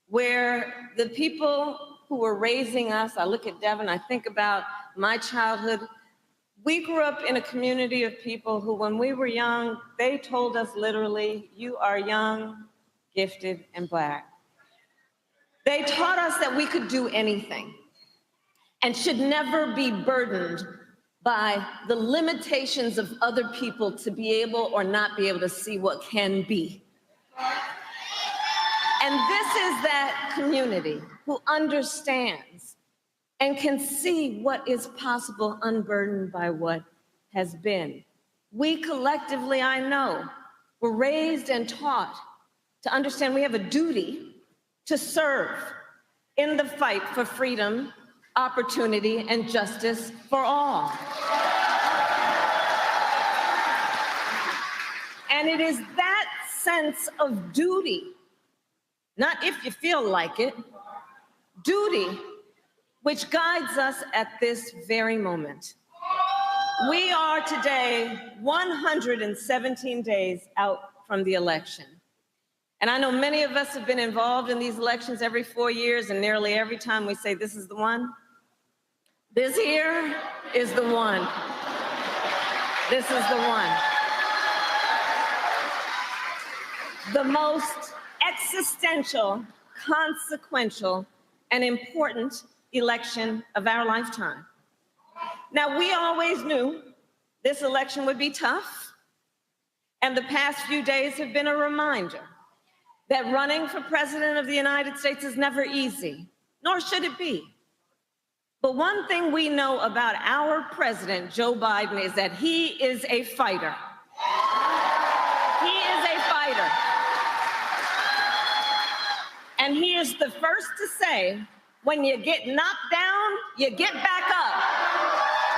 where the people who were raising us, I look at Devin, I think about my childhood. We grew up in a community of people who, when we were young, they told us literally, you are young, gifted, and Black. They taught us that we could do anything and should never be burdened by the limitations of other people to be able or not be able to see what can be. And this is that community who understands and can see what is possible unburdened by what has been. We collectively, I know, were raised and taught to understand we have a duty to serve in the fight for freedom, opportunity, and justice for all. And it is that sense of duty, not if you feel like it, duty, which guides us at this very moment. We are today 117 days out from the election. And I know many of us have been involved in these elections every 4 years, and nearly every time we say, this is the one. This here is the one. This is the one. The most existential, consequential, and important election of our lifetime. Now, we always knew this election would be tough, and the past few days have been a reminder that running for president of the United States is never easy, nor should it be. But one thing we know about our president, Joe Biden, is that he is a fighter. He is a fighter. And he is the first to say, when you get knocked down, you get back up.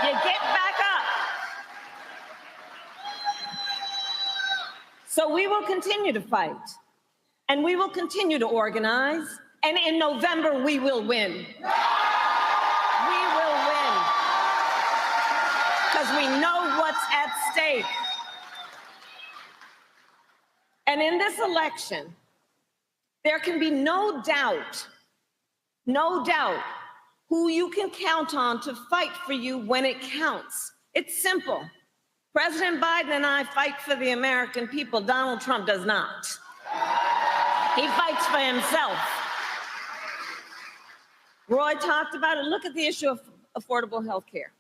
You get back up. So we will continue to fight, and we will continue to organize, and in November we will win. We will win, because we know what's at stake. And in this election, there can be no doubt who you can count on to fight for you when it counts. It's simple. President Biden and I fight for the American people. Donald Trump does not. He fights for himself. Roy talked about it. Look at the issue of affordable health care.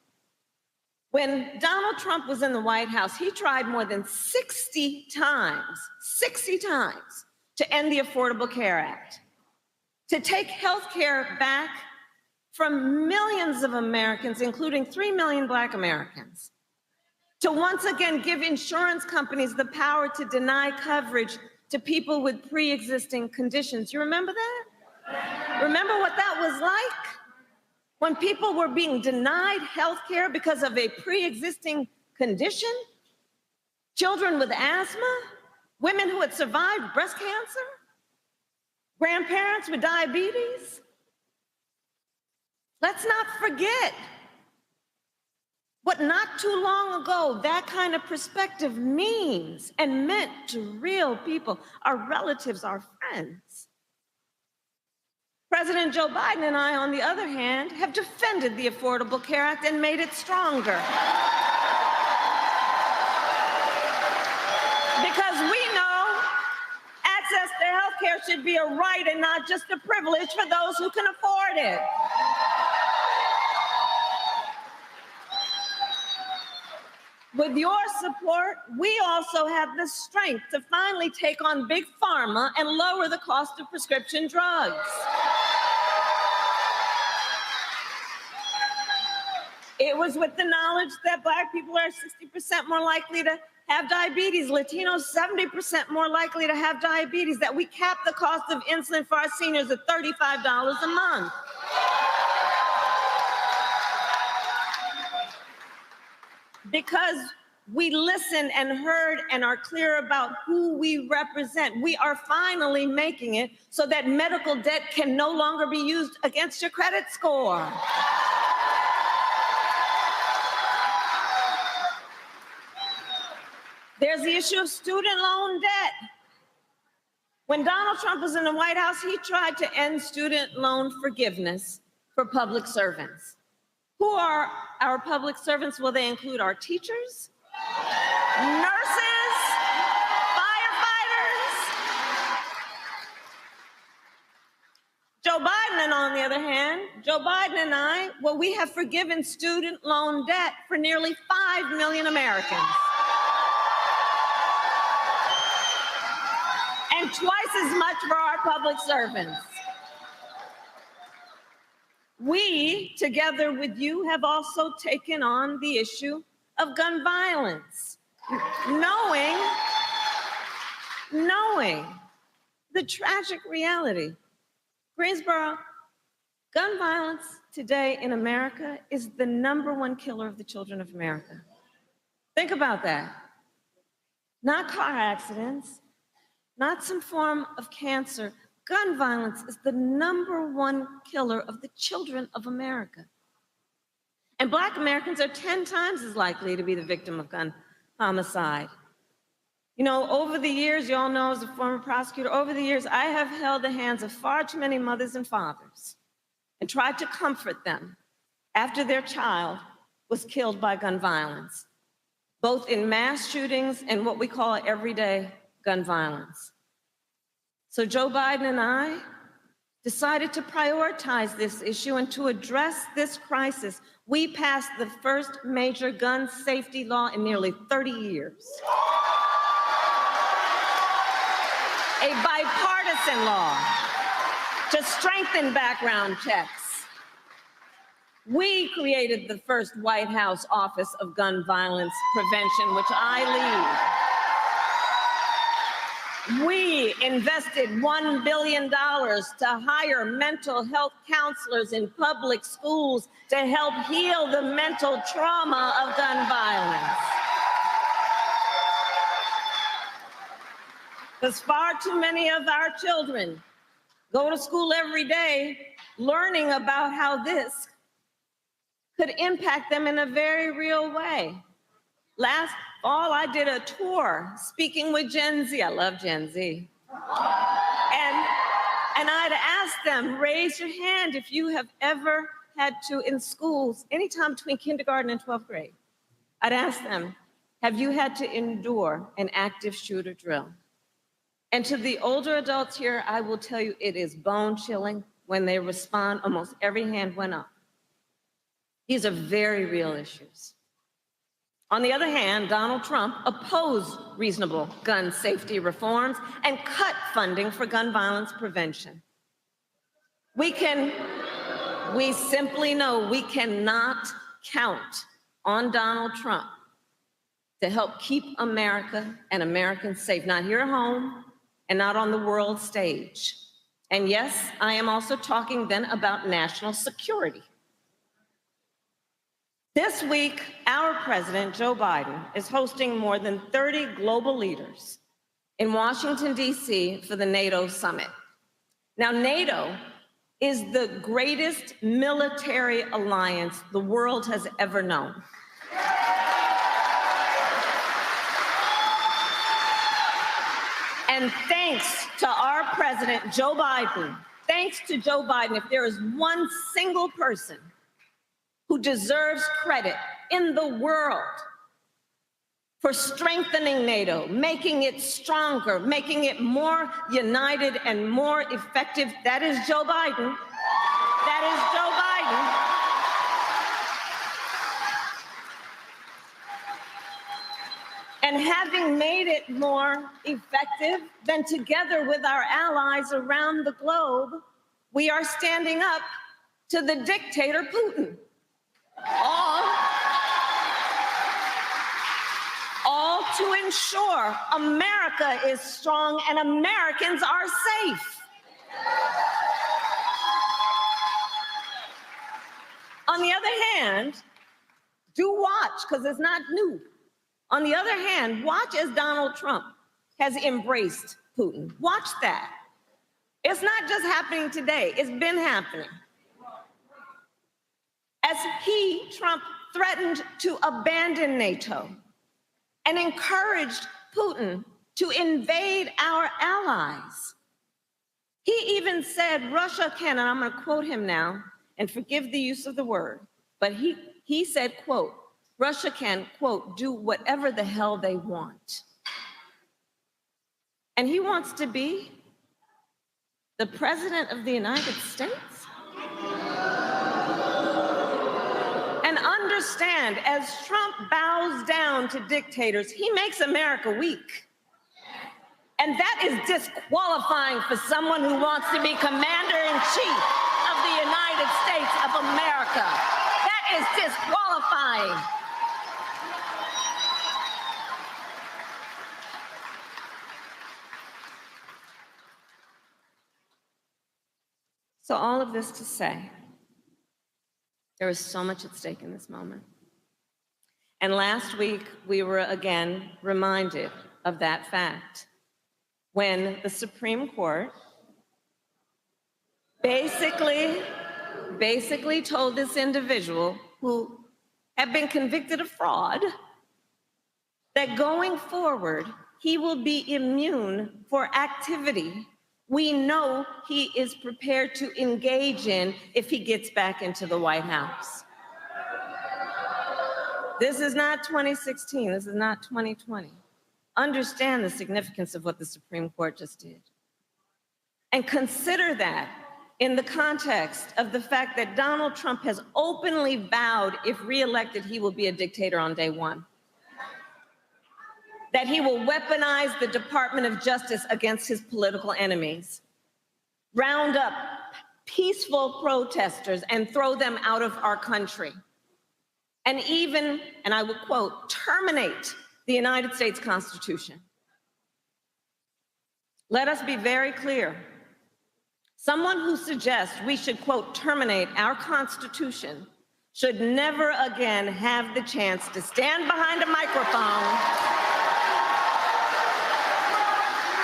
When Donald Trump was in the White House, he tried more than 60 times, to end the Affordable Care Act, to take health care back from millions of Americans, including 3 million Black Americans, to once again give insurance companies the power to deny coverage to people with pre-existing conditions. You remember that? Remember what that was like? When people were being denied health care because of a pre-existing condition? Children with asthma? Women who had survived breast cancer? Grandparents with diabetes? Let's not forget what not too long ago that kind of perspective means and meant to real people, our relatives, our friends. President Joe Biden and I, on the other hand, have defended the Affordable Care Act and made it stronger. Because we know access to health care should be a right and not just a privilege for those who can afford it. With your support, we also have the strength to finally take on Big Pharma and lower the cost of prescription drugs. It was with the knowledge that Black people are 60% more likely to have diabetes, Latinos 70% more likely to have diabetes, that we capped the cost of insulin for our seniors at $35 a month. Because we listen and heard and are clear about who we represent. We are finally making it so that medical debt can no longer be used against your credit score. There's the issue of student loan debt. When Donald Trump was in the White House, he tried to end student loan forgiveness for public servants. Who are our public servants? Well, they include our teachers, nurses, firefighters. Joe Biden, and on the other hand, Joe Biden and I, well, we have forgiven student loan debt for nearly 5 million Americans. And twice as much for our public servants. We, together with you, have also taken on the issue of gun violence, knowing the tragic reality. Greensboro, gun violence today in America is the #1 killer of the children of America. Think about that. Not car accidents, not some form of cancer. Gun violence is the #1 killer of the children of America. And Black Americans are 10 times as likely to be the victim of gun homicide. You know, over the years, you all know as a former prosecutor, over the years, I have held the hands of far too many mothers and fathers and tried to comfort them after their child was killed by gun violence, both in mass shootings and what we call everyday gun violence. So Joe Biden and I decided to prioritize this issue, and to address this crisis, we passed the first major gun safety law in nearly 30 years. A bipartisan law to strengthen background checks. We created the first White House Office of Gun Violence Prevention, which I lead. We invested $1 billion to hire mental health counselors in public schools to help heal the mental trauma of gun violence. Because far too many of our children go to school every day learning about how this could impact them in a very real way. Last fall, I did a tour speaking with Gen Z. I love Gen Z. And I'd ask them, raise your hand if you have ever had to, in schools, anytime between kindergarten and 12th grade, I'd ask them, have you had to endure an active shooter drill? And to the older adults here, I will tell you it is bone chilling when they respond. Almost every hand went up. These are very real issues. On the other hand, Donald Trump opposed reasonable gun safety reforms and cut funding for gun violence prevention. We simply know we cannot count on Donald Trump to help keep America and Americans safe, not here at home and not on the world stage. And yes, I am also talking then about national security. This week, our president, Joe Biden, is hosting more than 30 global leaders in Washington, D.C. for the NATO summit. Now, NATO is the greatest military alliance the world has ever known. And thanks to our president, Joe Biden, thanks to Joe Biden, if there is one single person who deserves credit in the world for strengthening NATO, making it stronger, making it more united and more effective, that is Joe Biden. That is Joe Biden. And having made it more effective, then together with our allies around the globe, we are standing up to the dictator Putin. All to ensure America is strong and Americans are safe. On the other hand, do watch, because it's not new. On the other hand, watch as Donald Trump has embraced Putin. Watch that. It's not just happening today, it's been happening. As Trump, threatened to abandon NATO and encouraged Putin to invade our allies. He even said Russia can, and I'm going to quote him now, and forgive the use of the word, but he said, quote, Russia can, quote, do whatever the hell they want. And he wants to be the president of the United States? And understand, as Trump bows down to dictators, he makes America weak. And that is disqualifying for someone who wants to be commander-in-chief of the United United States of America. That is disqualifying. So all of this to say, there is so much at stake in this moment. And last week, we were again reminded of that fact when the Supreme Court basically told this individual who had been convicted of fraud that going forward, he will be immune for activity we know he is prepared to engage in if he gets back into the White House. This is not 2016, this is not 2020. Understand the significance of what the Supreme Court just did. And consider that in the context of the fact that Donald Trump has openly vowed, if reelected, he will be a dictator on day one. That he will weaponize the Department of Justice against his political enemies, round up peaceful protesters and throw them out of our country, and even, and I will quote, terminate the United States Constitution. Let us be very clear. Someone who suggests we should, quote, terminate our Constitution should never again have the chance to stand behind a microphone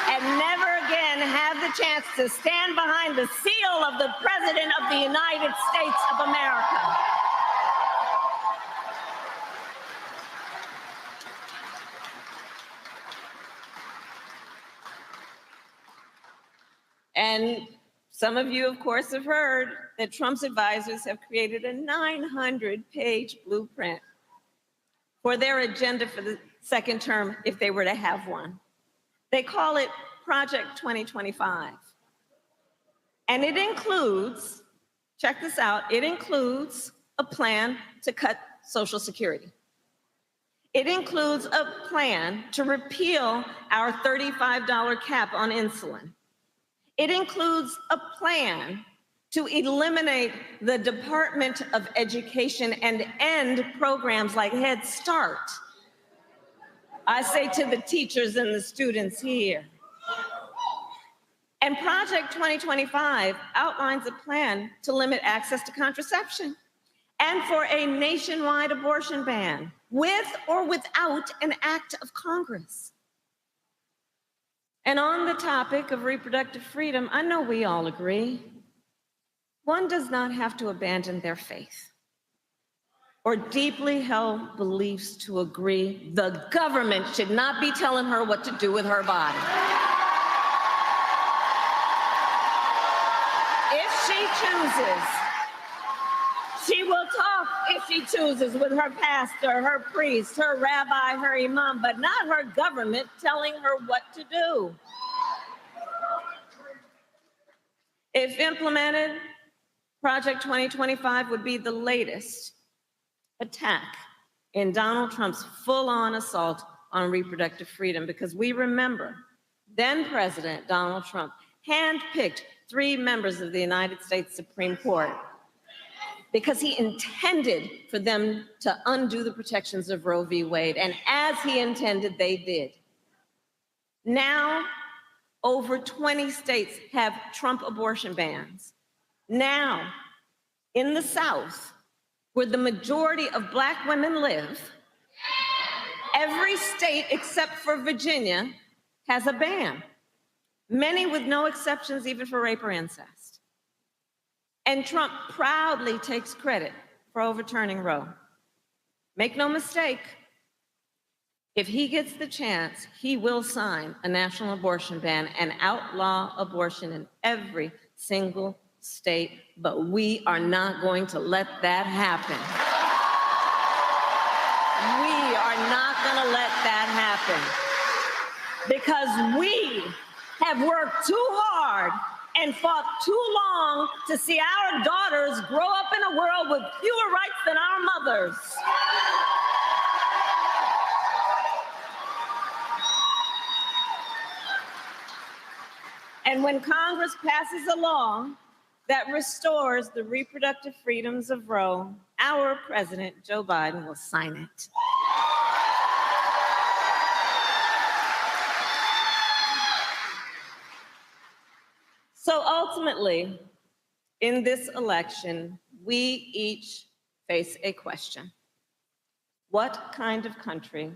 and never again have the chance to stand behind the seal of the President of the United States of America. And some of you, of course, have heard that Trump's advisors have created a 900-page blueprint for their agenda for the second term if they were to have one. They call it Project 2025. And it includes, check this out, it includes a plan to cut Social Security. It includes a plan to repeal our $35 cap on insulin. It includes a plan to eliminate the Department of Education and end programs like Head Start. I say to the teachers and the students here. And Project 2025 outlines a plan to limit access to contraception and for a nationwide abortion ban, with or without an act of Congress. And on the topic of reproductive freedom, I know we all agree, one does not have to abandon their faith or deeply held beliefs to agree the government should not be telling her what to do with her body. If she chooses, she will talk, if she chooses, with her pastor, her priest, her rabbi, her imam, but not her government telling her what to do. If implemented, Project 2025 would be the latest attack in Donald Trump's full-on assault on reproductive freedom, because we remember then President Donald Trump handpicked 3 members of the United States Supreme Court because he intended for them to undo the protections of Roe v. Wade. And as he intended, they did. Now, over 20 states have Trump abortion bans. Now, in the South, where the majority of Black women live, every state except for Virginia has a ban, many with no exceptions even for rape or incest. And Trump proudly takes credit for overturning Roe. Make no mistake, if he gets the chance, he will sign a national abortion ban and outlaw abortion in every single state, but we are not going to let that happen. We are not going to let that happen because we have worked too hard and fought too long to see our daughters grow up in a world with fewer rights than our mothers. And when Congress passes a law that restores the reproductive freedoms of Roe, our President, Joe Biden, will sign it. So ultimately, in this election, we each face a question. What kind of country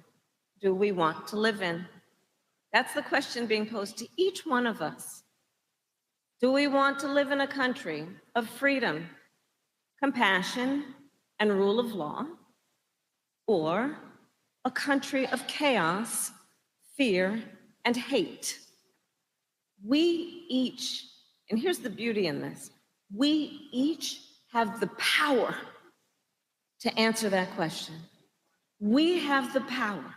do we want to live in? That's the question being posed to each one of us. Do we want to live in a country of freedom, compassion, and rule of law, or a country of chaos, fear, and hate? We each, and here's the beauty in this, we each have the power to answer that question. We have the power.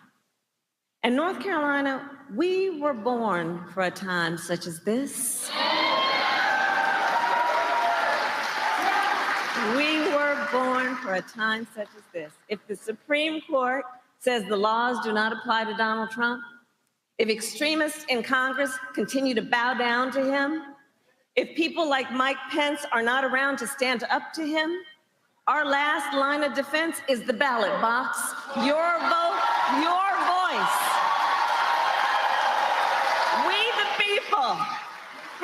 In North Carolina, we were born for a time such as this. We were born for a time such as this. If the Supreme Court says the laws do not apply to Donald Trump, if extremists in Congress continue to bow down to him, if people like Mike Pence are not around to stand up to him, our last line of defense is the ballot box. Your vote, your voice. We, the people,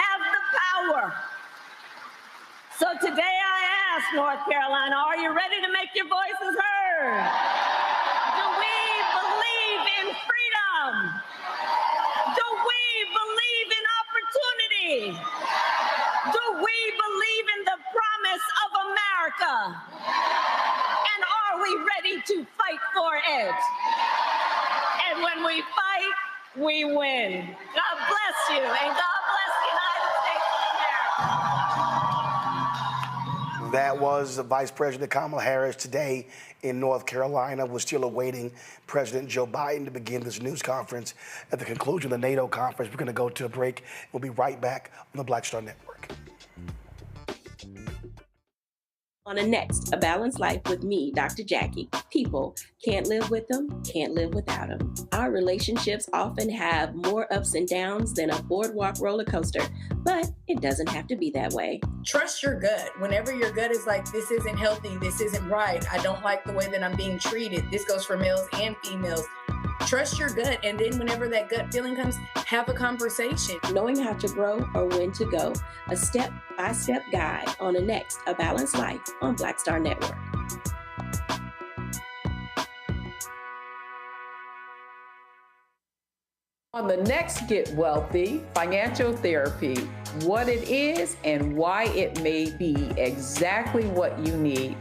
have the power. So today I ask North Carolina, are you ready to make your voices heard? Do we believe in freedom? Do we believe in opportunity? Do we believe in the promise of America? And are we ready to fight for it? And when we fight, we win. God bless you, and God bless the United States of America. That was Vice President Kamala Harris today in North Carolina. We're still awaiting President Joe Biden to begin this news conference. At the conclusion of the NATO conference, we're going to go to a break. We'll be right back on the Black Star Network. On the next, A Balanced Life with me, Dr. Jackie. People can't live with them, can't live without them. Our relationships often have more ups and downs than a boardwalk roller coaster, but it doesn't have to be that way. Trust your gut. Whenever your gut is like, this isn't healthy, this isn't right, I don't like the way that I'm being treated. This goes for males and females. Trust your gut, and then whenever that gut feeling comes, have a conversation. Knowing how to grow or when to go, a step-by-step guide on the next A Balanced Life on Black Star Network. On the next Get Wealthy, financial therapy, what it is and why it may be exactly what you need.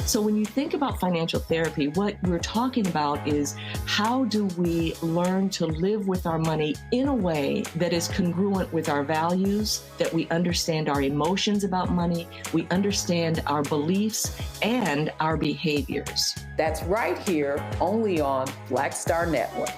So when you think about financial therapy, what we're talking about is how do we learn to live with our money in a way that is congruent with our values, that we understand our emotions about money, we understand our beliefs and our behaviors. That's right here, only on Black Star Network.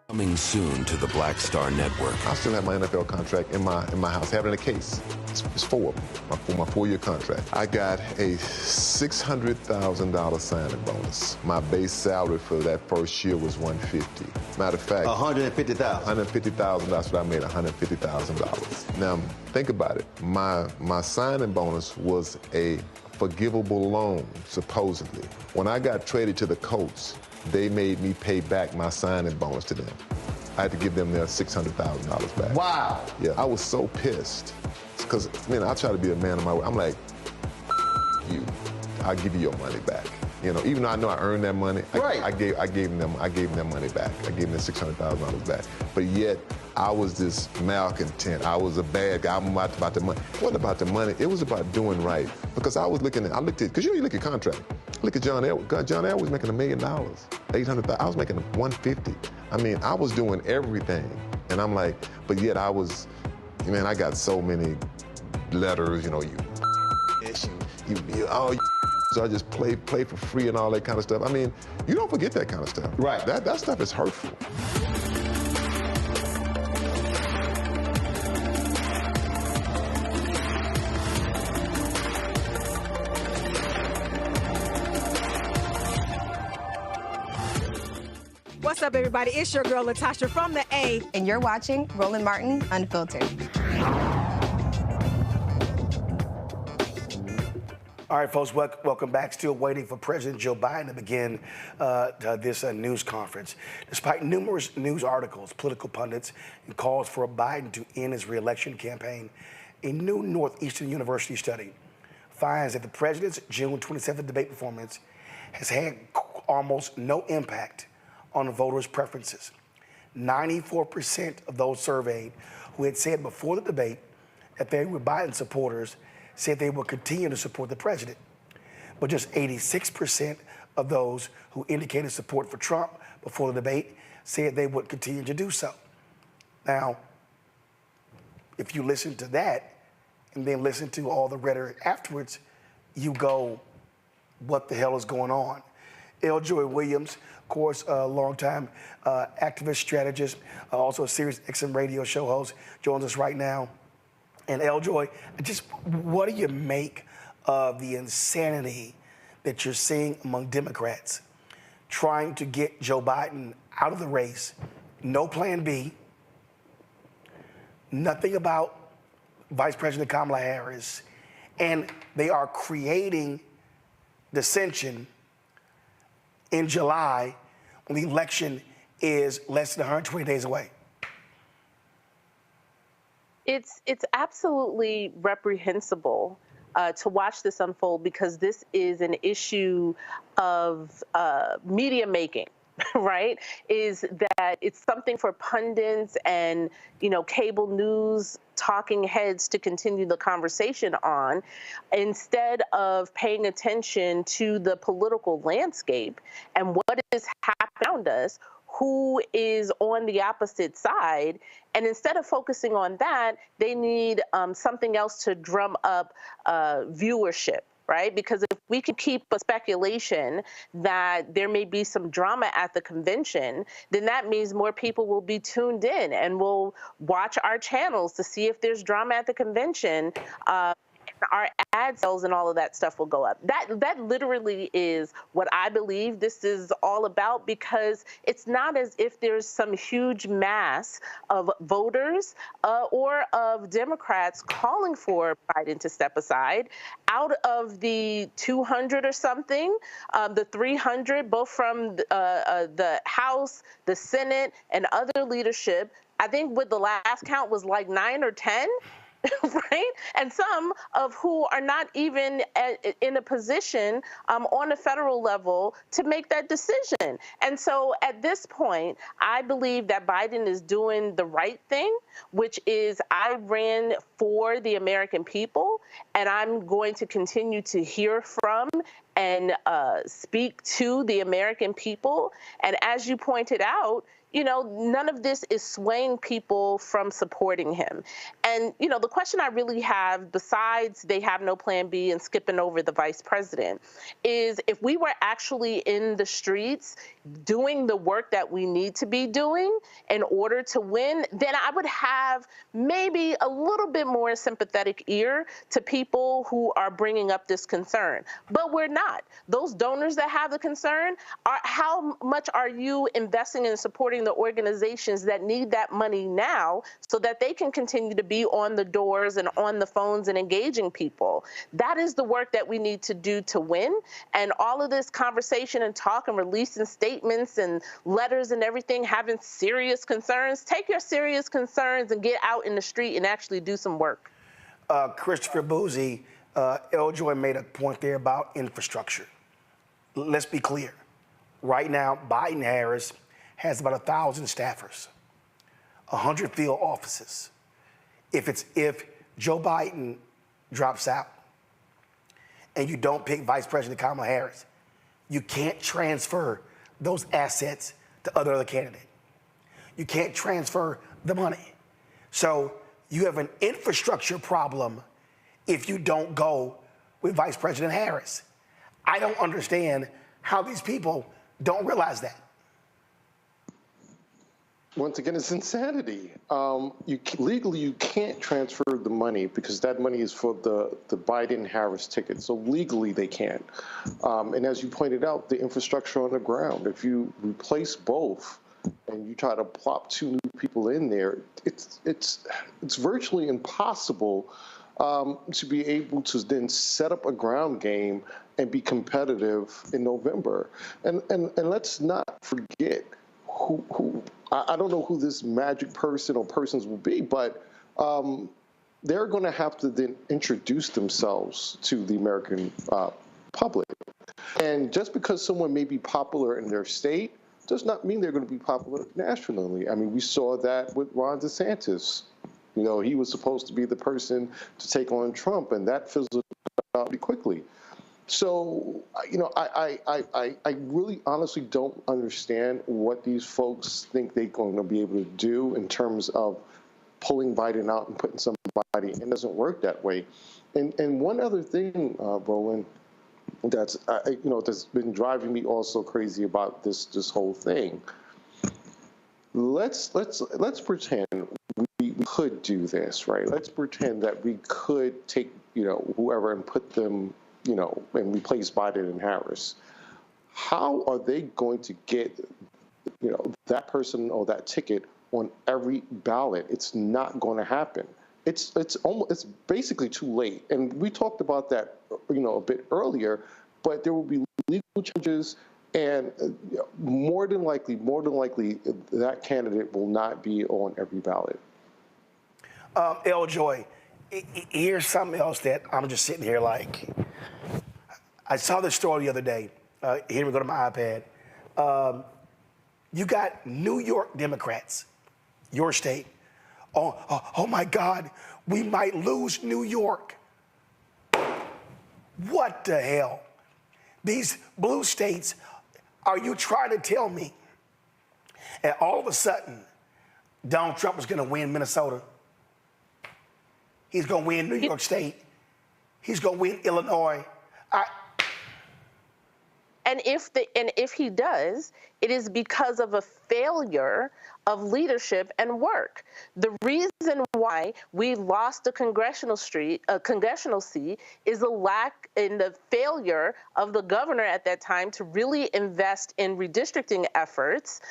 Coming soon to the Black Star Network. I still have my NFL contract in my house. Having a case. It's 4 of them. For my 4-year contract. I got a $600,000 signing bonus. My base salary for that first year was $150,000. Matter of fact, $150,000. $150,000. That's what I made. $150,000. Now think about it. My signing bonus was a forgivable loan, supposedly. When I got traded to the Colts, they made me pay back my signing bonus to them. I had to give them their $600,000 back. Wow. Yeah, I was so pissed. Because, man, I try to be a man of my word. I'm like, you, I'll give you your money back. You know, even though I know I earned that money, I gave them their money back. I gave them their $600,000 back. But yet, I was this malcontent. I was a bad guy. I'm about the money. It wasn't about the money. It was about doing right. Because I looked at, because you look at contract. Look at John Elway. John Elway was making $1 million, $800,000. I was making $150,000. I mean, I was doing everything. And I'm like, but yet I was, man, I got so many letters, you know, so I just play for free and all that kind of stuff. I mean, you don't forget that kind of stuff. Right. That stuff is hurtful. What's What's up, everybody? It's your girl, Latasha from the A. And you're watching Roland Martin Unfiltered. All right, folks, welcome back. Still waiting for President Joe Biden to begin this news conference. Despite numerous news articles, political pundits, and calls for Biden to end his re-election campaign, a new Northeastern University study finds that the president's June 27th debate performance has had almost no impact on the voters' preferences. 94% of those surveyed who had said before the debate that they were Biden supporters said they will continue to support the president. But just 86% of those who indicated support for Trump before the debate said they would continue to do so. Now, if you listen to that and then listen to all the rhetoric afterwards, you go, what the hell is going on? L. Joy Williams, of course, a longtime activist strategist, also a Sirius XM radio show host, joins us right now. And L. Joy, just what do you make of the insanity that you're seeing among Democrats trying to get Joe Biden out of the race? No plan B, nothing about Vice President Kamala Harris, and they are creating dissension in July when the election is less than 120 days away. It's absolutely reprehensible to watch this unfold, because this is an issue of media making, right? Is that it's something for pundits and, cable news talking heads to continue the conversation on, instead of paying attention to the political landscape and what is happening around us, who is on the opposite side. And instead of focusing on that, they need something else to drum up viewership, right? Because if we can keep a speculation that there may be some drama at the convention, then that means more people will be tuned in and will watch our channels to see if there's drama at the convention. Our ad sales and all of that stuff will go up. That literally is what I believe this is all about, because it's not as if there's some huge mass of voters or of Democrats calling for Biden to step aside. Out of the 200 or something, the 300, both from the House, the Senate, and other leadership, I think with the last count was like 9 or 10. Right? And some of who are not even in a position on a federal level to make that decision. And so at this point, I believe that Biden is doing the right thing, which is I ran for the American people, and I'm going to continue to hear from and speak to the American people. And as you pointed out, none of this is swaying people from supporting him. And, the question I really have, besides they have no plan B and skipping over the vice president, is if we were actually in the streets doing the work that we need to be doing in order to win, then I would have maybe a little bit more sympathetic ear to people who are bringing up this concern. But we're not. Those donors that have the concern, how much are you investing in supporting the organizations that need that money now so that they can continue to be on the doors and on the phones and engaging people? That is the work that we need to do to win. And all of this conversation and talk and releasing statements and letters and everything, having serious concerns, take your serious concerns and get out in the street and actually do some work. Christopher Boozy, L. Joy made a point there about infrastructure. Let's be clear. Right now, Biden-Harris has about 1,000 staffers, 100 field offices. If Joe Biden drops out and you don't pick Vice President Kamala Harris, you can't transfer those assets to other candidates. You can't transfer the money. So you have an infrastructure problem if you don't go with Vice President Harris. I don't understand how these people don't realize that. Once again, it's insanity. Legally, you can't transfer the money because that money is for the Biden-Harris ticket. So legally, they can't. And as you pointed out, the infrastructure on the ground, if you replace both, and you try to plop two new people in there, it's virtually impossible to be able to then set up a ground game and be competitive in November. And let's not forget who I don't know who this magic person or persons will be, but they're going to have to then introduce themselves to the American public. And just because someone may be popular in their state does not mean they're going to be popular nationally. I mean, we saw that with Ron DeSantis. You know, he was supposed to be the person to take on Trump, and that fizzled out pretty quickly. So, you know, I really honestly don't understand what these folks think they're going to be able to do in terms of pulling Biden out and putting somebody in. It doesn't work that way. And one other thing, Roland, that's that's been driving me also crazy about this whole thing. Let's pretend we could do this, right? Let's pretend that we could take whoever and put them and replace Biden and Harris. How are they going to get that person or that ticket on every ballot? It's not going to happen. It's basically too late. And we talked about that a bit earlier, but there will be legal changes, and more than likely that candidate will not be on every ballot. L. Joy, here's something else that I'm just sitting here like. I saw this story the other day. Here we go to my iPad. You got New York Democrats, your state. Oh my God, we might lose New York. What the hell? These blue states, are you trying to tell me? And all of a sudden, Donald Trump is going to win Minnesota. He's going to win New York State. He's going to win Illinois. And if he does, it is because of a failure of leadership and work. The reason why we lost a congressional seat is a lack in the failure of the governor at that time to really invest in redistricting efforts.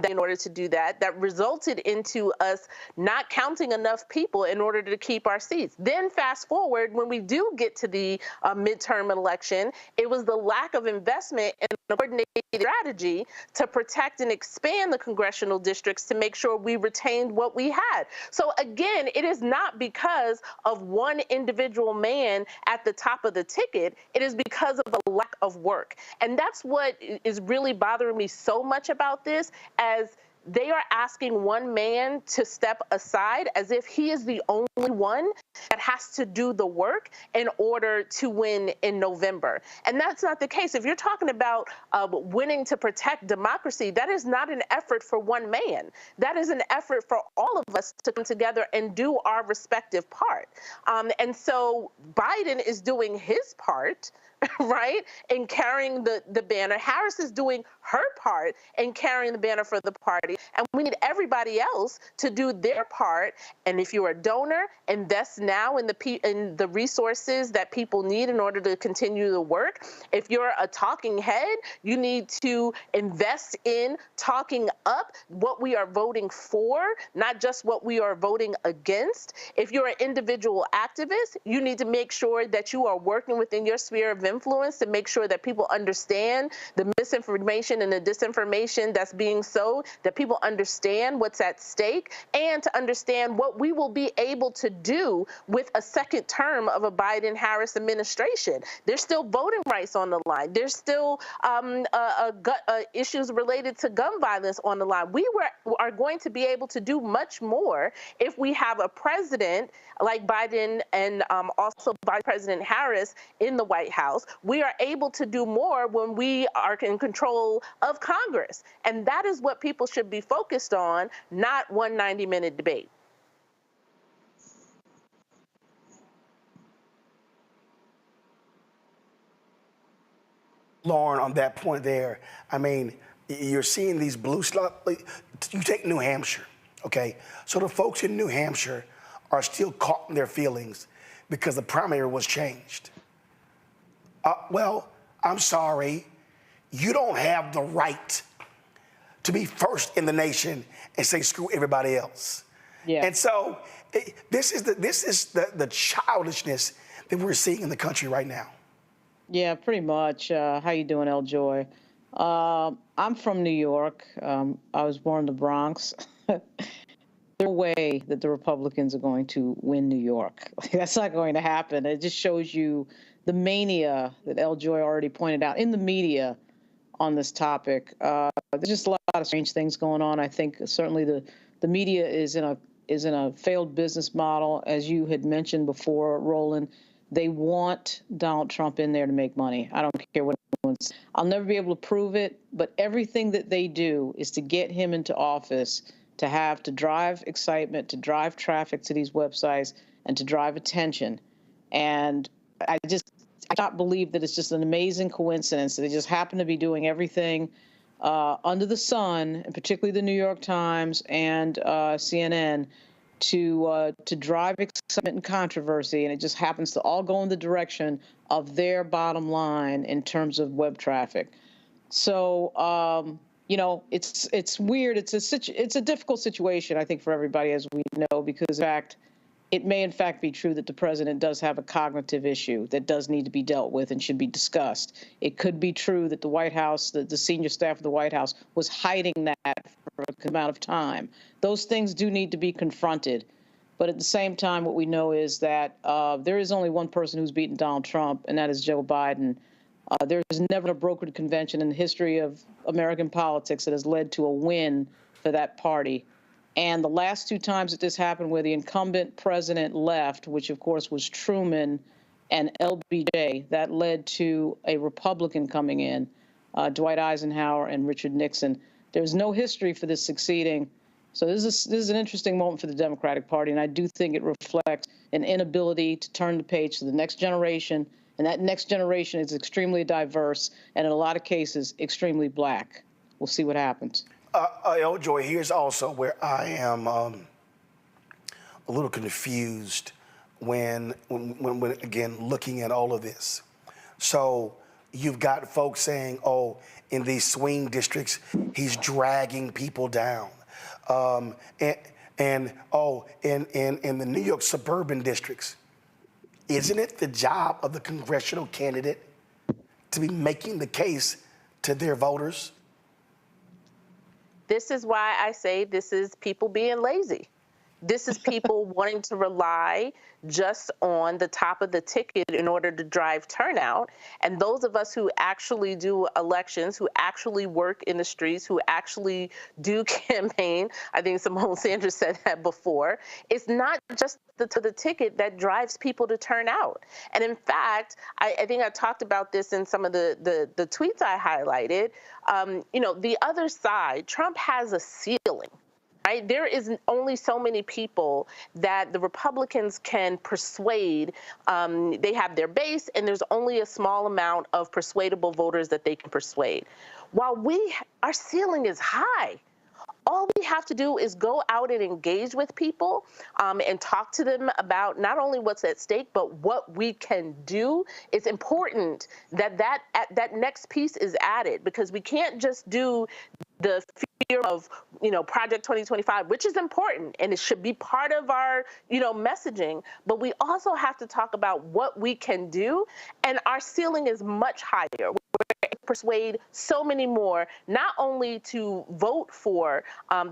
In order to do that resulted into us not counting enough people in order to keep our seats. Then fast forward, when we do get to the midterm election, it was the lack of investment in a coordinated strategy to protect and expand the congressional districts to make sure we retained what we had. So again, it is not because of one individual man at the top of the ticket. It is because of the lack of work. And that's what is really bothering me so much about this, as they are asking one man to step aside as if he is the only one that has to do the work in order to win in November. And that's not the case. If you're talking about winning to protect democracy, that is not an effort for one man. That is an effort for all of us to come together and do our respective part. And so Biden is doing his part, right, in carrying the banner. Harris is doing her part in carrying the banner for the party. And we need everybody else to do their part. And if you're a donor, invest now in the resources that people need in order to continue the work. If you're a talking head, you need to invest in talking up what we are voting for, not just what we are voting against. If you're an individual activist, you need to make sure that you are working within your sphere of influence to make sure that people understand the misinformation and the disinformation that's being sowed, that people understand what's at stake, and to understand what we will be able to do with a second term of a Biden-Harris administration. There's still voting rights on the line. There's still issues related to gun violence on the line. We are going to be able to do much more if we have a president like Biden and also Vice President Harris in the White House. We are able to do more when we are in control of Congress. And that is what people should be focused on, not one 90-minute debate. Lauren, on that point there, I mean, you're seeing these blue stuff. You take New Hampshire, okay? So the folks in New Hampshire are still caught in their feelings because the primary was changed. Well, I'm sorry. You don't have the right to be first in the nation and say screw everybody else. Yeah. And so this is the childishness that we're seeing in the country right now. Yeah, pretty much. How you doing, El Joy? I'm from New York. I was born in the Bronx. There's no way that the Republicans are going to win New York. That's not going to happen. It just shows you the mania that El Joy already pointed out in the media on this topic. There's just a lot of strange things going on. I think certainly the media is in a failed business model, as you had mentioned before, Roland. They want Donald Trump in there to make money. I don't care what anyone says. I'll never be able to prove it, but everything that they do is to get him into office, to drive excitement, to drive traffic to these websites, and to drive attention. And I cannot believe that it's just an amazing coincidence that they just happen to be doing everything under the sun, and particularly the New York Times and CNN, to drive excitement and controversy, and it just happens to all go in the direction of their bottom line in terms of web traffic. So, you know, it's weird. It's a difficult situation, I think, for everybody, as we know, because in fact, it may in fact be true that the president does have a cognitive issue that does need to be dealt with and should be discussed. It could be true that the White House, the senior staff of the White House, was hiding that for an amount of time. Those things do need to be confronted. But at the same time, what we know is that there is only one person who's beaten Donald Trump, and that is Joe Biden. There's never a brokered convention in the history of American politics that has led to a win for that party. And the last two times that this happened, where the incumbent president left, which of course was Truman and LBJ, that led to a Republican coming in, Dwight Eisenhower and Richard Nixon. There's no history for this succeeding. So this is an interesting moment for the Democratic Party, and I do think it reflects an inability to turn the page to the next generation, and that next generation is extremely diverse and in a lot of cases extremely black. We'll see what happens. Joy, here's also where I am a little confused when again looking at all of this. So you've got folks saying, oh, in these swing districts, he's dragging people down. In the New York suburban districts, isn't it the job of the congressional candidate to be making the case to their voters? This is why I say this is people being lazy. This is people wanting to rely just on the top of the ticket in order to drive turnout. And those of us who actually do elections, who actually work in the streets, who actually do campaign, I think Simone Sanders said that before, it's not just the ticket that drives people to turn out. And in fact, I think I talked about this in some of the tweets I highlighted. The other side, Trump has a ceiling. Right? There is only so many people that the Republicans can persuade. They have their base, and there's only a small amount of persuadable voters that they can persuade. While our ceiling is high. All we have to do is go out and engage with people and talk to them about not only what's at stake, but what we can do. It's important that next piece is added, because we can't just do the fear of, Project 2025, which is important, and it should be part of our, messaging. But we also have to talk about what we can do, and our ceiling is much higher. We're persuade so many more, not only to vote for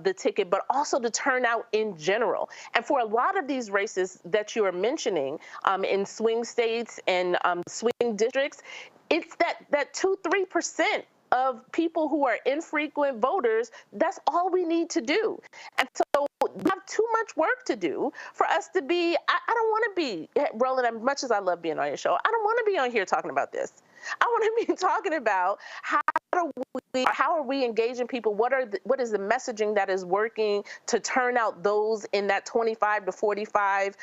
the ticket, but also to turn out in general. And for a lot of these races that you are mentioning in swing states and swing districts, it's that 2-3% of people who are infrequent voters. That's all we need to do. And so we have too much work to do for us to be, I don't want to be, Roland, as much as I love being on your show, I don't want to be on here talking about this. I want to be talking about how are we engaging people? What is the messaging that is working to turn out those in that 25 to 45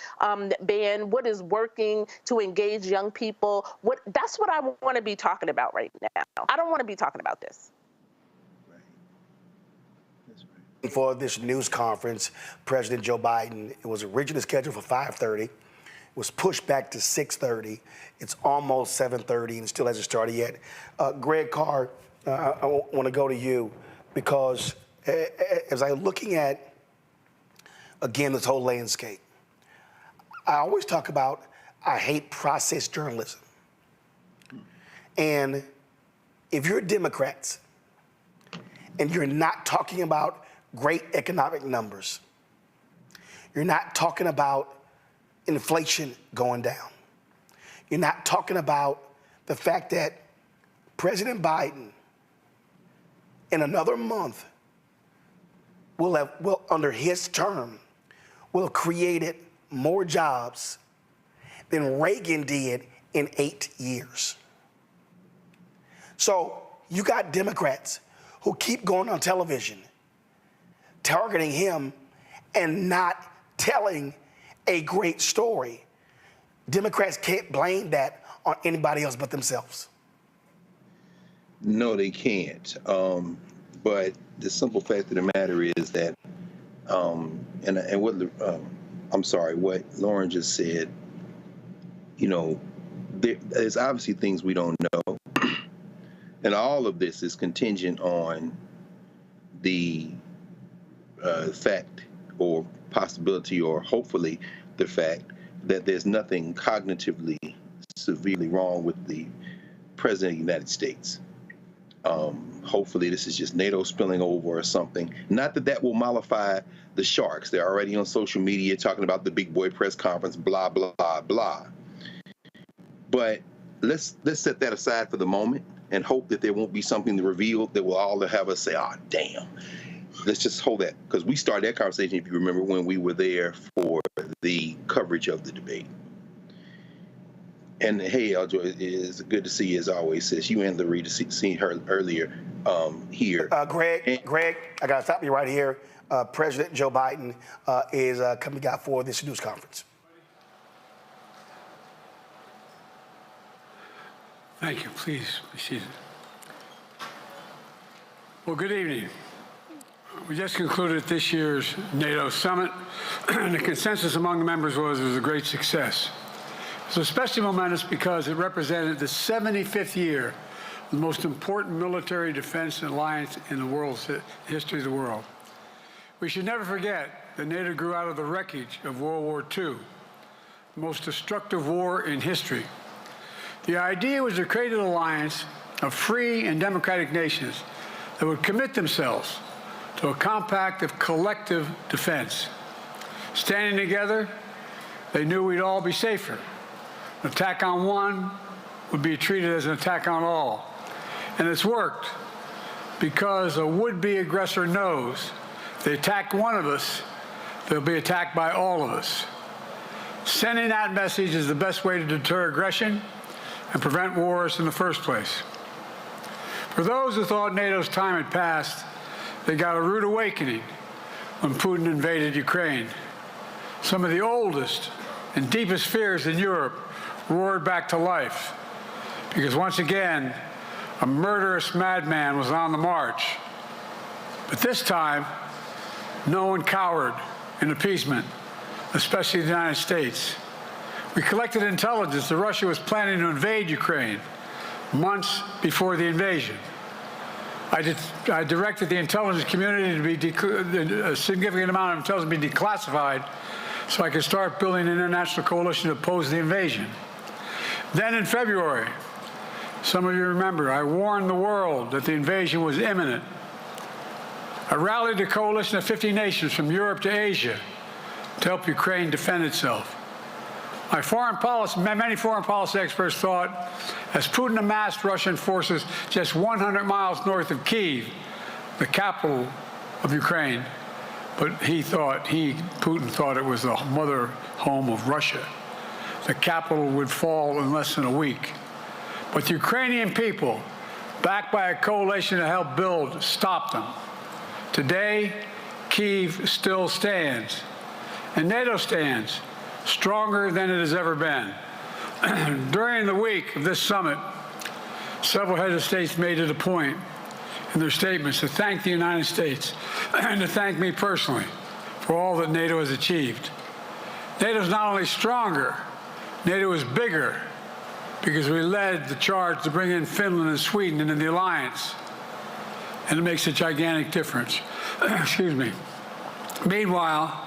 band? What is working to engage young people? That's what I want to be talking about right now. I don't want to be talking about this. For this news conference, President Joe Biden, it was originally scheduled for 5:30. Was pushed back to 6:30. It's almost 7:30 and still hasn't started yet. Greg Carr, I want to go to you. because as I'm looking at, again, this whole landscape, I always talk about I hate process journalism. And if you're Democrats and you're not talking about great economic numbers, you're not talking about inflation going down, you're not talking about the fact that President Biden in another month will under his term will have created more jobs than Reagan did in 8 years. So you got Democrats who keep going on television, targeting him and not telling a great story. Democrats can't blame that on anybody else but themselves. No, they can't. But the simple fact of the matter is that, and what what Lauren just said, you know, there's obviously things we don't know. And all of this is contingent on the fact or possibility or hopefully the fact that there's nothing cognitively severely wrong with the President of the United States. Hopefully this is just NATO spilling over or something. Not that that will mollify the sharks. They're already on social media talking about the big boy press conference, blah, blah, blah. But let's set that aside for the moment and hope that there won't be something revealed that will all have us say, oh, damn. Let's just hold that, because we started that conversation, if you remember, when we were there for the coverage of the debate. And hey, Eljo, it's good to see you as always, sis. You and Larita seen her earlier here. Greg, I got to stop you right here. President Joe Biden is coming out for this news conference. Thank you. Please be seated. Well, good evening. We just concluded this year's NATO summit, and the consensus among the members was it was a great success. It was especially momentous because it represented the 75th year of the most important military defense alliance in the world's history of the world. We should never forget that NATO grew out of the wreckage of World War II, the most destructive war in history. The idea was to create an alliance of free and democratic nations that would commit themselves to a compact of collective defense. Standing together, they knew we'd all be safer. An attack on one would be treated as an attack on all. And it's worked because a would-be aggressor knows if they attack one of us, they'll be attacked by all of us. Sending that message is the best way to deter aggression and prevent wars in the first place. For those who thought NATO's time had passed, they got a rude awakening when Putin invaded Ukraine. Some of the oldest and deepest fears in Europe roared back to life because once again, a murderous madman was on the march. But this time, no one cowered in appeasement, especially the United States. We collected intelligence that Russia was planning to invade Ukraine months before the invasion. I directed the intelligence community to be a significant amount of intelligence be declassified so I could start building an international coalition to oppose the invasion. Then in February, some of you remember, I warned the world that the invasion was imminent. I rallied a coalition of 50 nations from Europe to Asia to help Ukraine defend itself. Many foreign policy experts thought, as Putin amassed Russian forces just 100 miles north of Kyiv, the capital of Ukraine, but Putin thought it was the mother home of Russia. The capital would fall in less than a week. But the Ukrainian people, backed by a coalition to help build, stopped them. Today, Kyiv still stands, and NATO stands stronger than it has ever been. During the week of this summit, several heads of states made it a point in their statements to thank the United States and to thank me personally for all that NATO has achieved. NATO is not only stronger, NATO is bigger because we led the charge to bring in Finland and Sweden into the alliance. and it makes a gigantic difference. Excuse me. Meanwhile,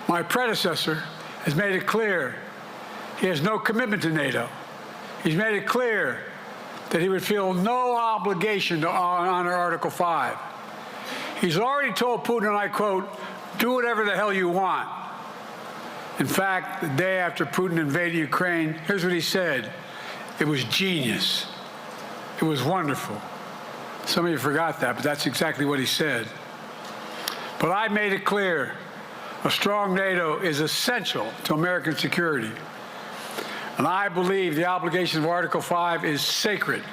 my predecessor has made it clear he has no commitment to NATO. He's made it clear that he would feel no obligation to honor Article 5. He's already told Putin, and I quote, "Do whatever the hell you want." In fact, the day after Putin invaded Ukraine, here's what he said. It was genius. It was wonderful. Some of you forgot that, but that's exactly what he said. But I made it clear, a strong NATO is essential to American security. And I believe the obligation of Article 5 is sacred.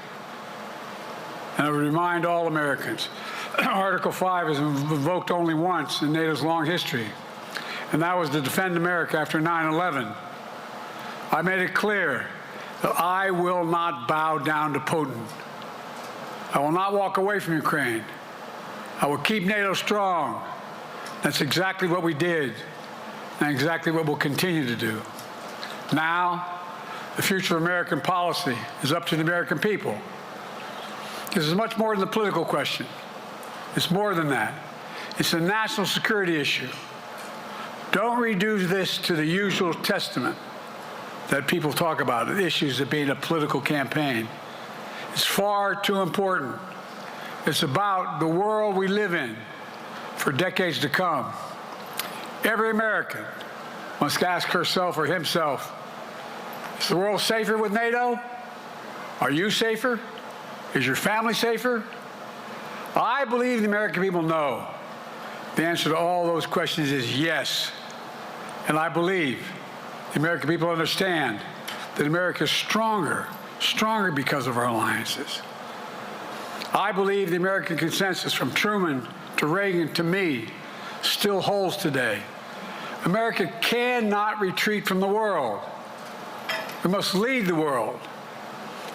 And I would remind all Americans, Article 5 is invoked only once in NATO's long history, and that was to defend America after 9/11. I made it clear that I will not bow down to Putin. I will not walk away from Ukraine. I will keep NATO strong. That's exactly what we did, and exactly what we'll continue to do. Now, the future of American policy is up to the American people. This is much more than a political question. It's more than that. It's a national security issue. Don't reduce this to the usual testament that people talk about, the issues of being a political campaign. It's far too important. It's about the world we live in for decades to come. Every American must ask herself or himself, is the world safer with NATO? Are you safer? Is your family safer? I believe the American people know. The answer to all those questions is yes. And I believe the American people understand that America is stronger because of our alliances. I believe the American consensus from Truman to Reagan to me still holds today. America cannot retreat from the world. We must lead the world.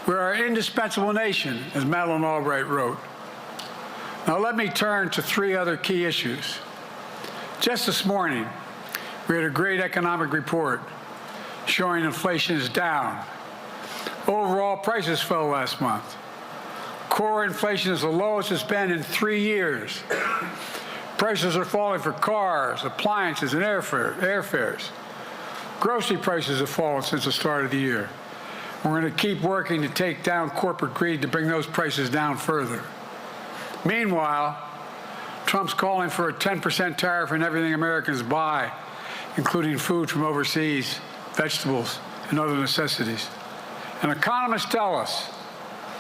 We're an indispensable nation, as Madeleine Albright wrote. Now let me turn to three other key issues. Just this morning, we had a great economic report showing inflation is down. Overall prices fell last month. Core inflation is the lowest it's been in 3 years. Prices are falling for cars, appliances, and airfares. Grocery prices have fallen since the start of the year. We're going to keep working to take down corporate greed to bring those prices down further. Meanwhile, Trump's calling for a 10% tariff on everything Americans buy, including food from overseas, vegetables, and other necessities. And economists tell us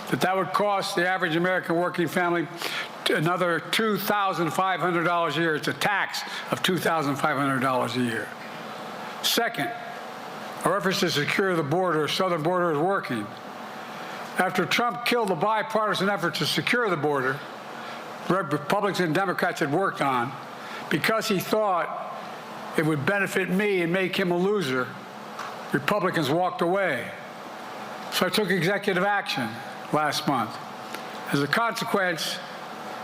that that would cost the average American working family another $2,500 a year. It's a tax of $2,500 a year. Second, our efforts to secure the border, southern border, is working. After Trump killed the bipartisan effort to secure the border, Republicans and Democrats had worked on, because he thought it would benefit me and make him a loser, Republicans walked away. So I took executive action last month. As a consequence,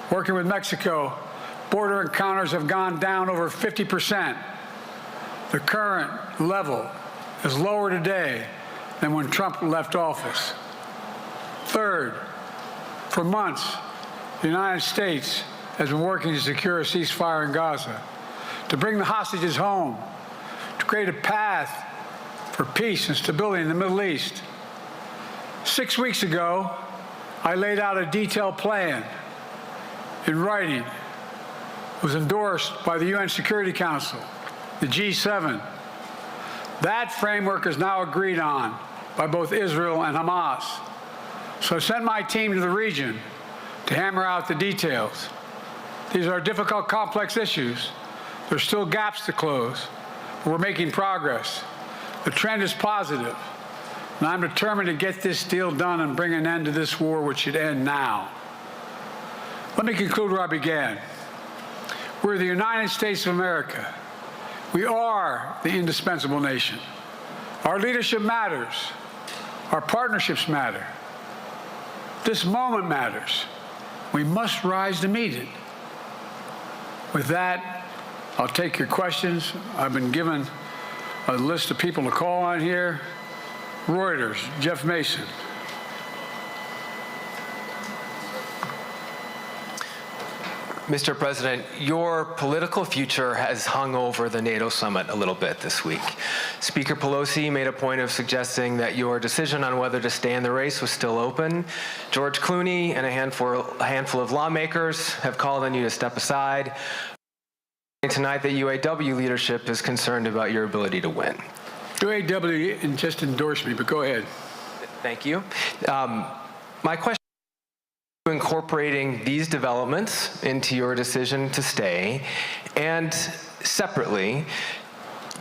working with Mexico, border encounters have gone down over 50%. The current level is lower today than when Trump left office. Third, for months, the United States has been working to secure a ceasefire in Gaza, to bring the hostages home, to create a path for peace and stability in the Middle East. 6 weeks ago, I laid out a detailed plan in writing. It was endorsed by the UN Security Council, the G7. That framework is now agreed on by both Israel and Hamas. So I sent my team to the region to hammer out the details. These are difficult, complex issues. There's still gaps to close, but we're making progress. The trend is positive, and I'm determined to get this deal done and bring an end to this war, which should end now. Let me conclude where I began. We're the United States of America. We are the indispensable nation. Our leadership matters. Our partnerships matter. This moment matters. We must rise to meet it. With that, I'll take your questions. I've been given a list of people to call on here. Reuters, Jeff Mason. Mr. President, your political future has hung over the NATO summit a little bit this week. Speaker Pelosi made a point of suggesting that your decision on whether to stay in the race was still open. George Clooney and a handful of lawmakers have called on you to step aside. Tonight, the UAW leadership is concerned about your ability to win. UAW just endorsed me, but go ahead. Thank you. My question is incorporating these developments into your decision to stay, and separately,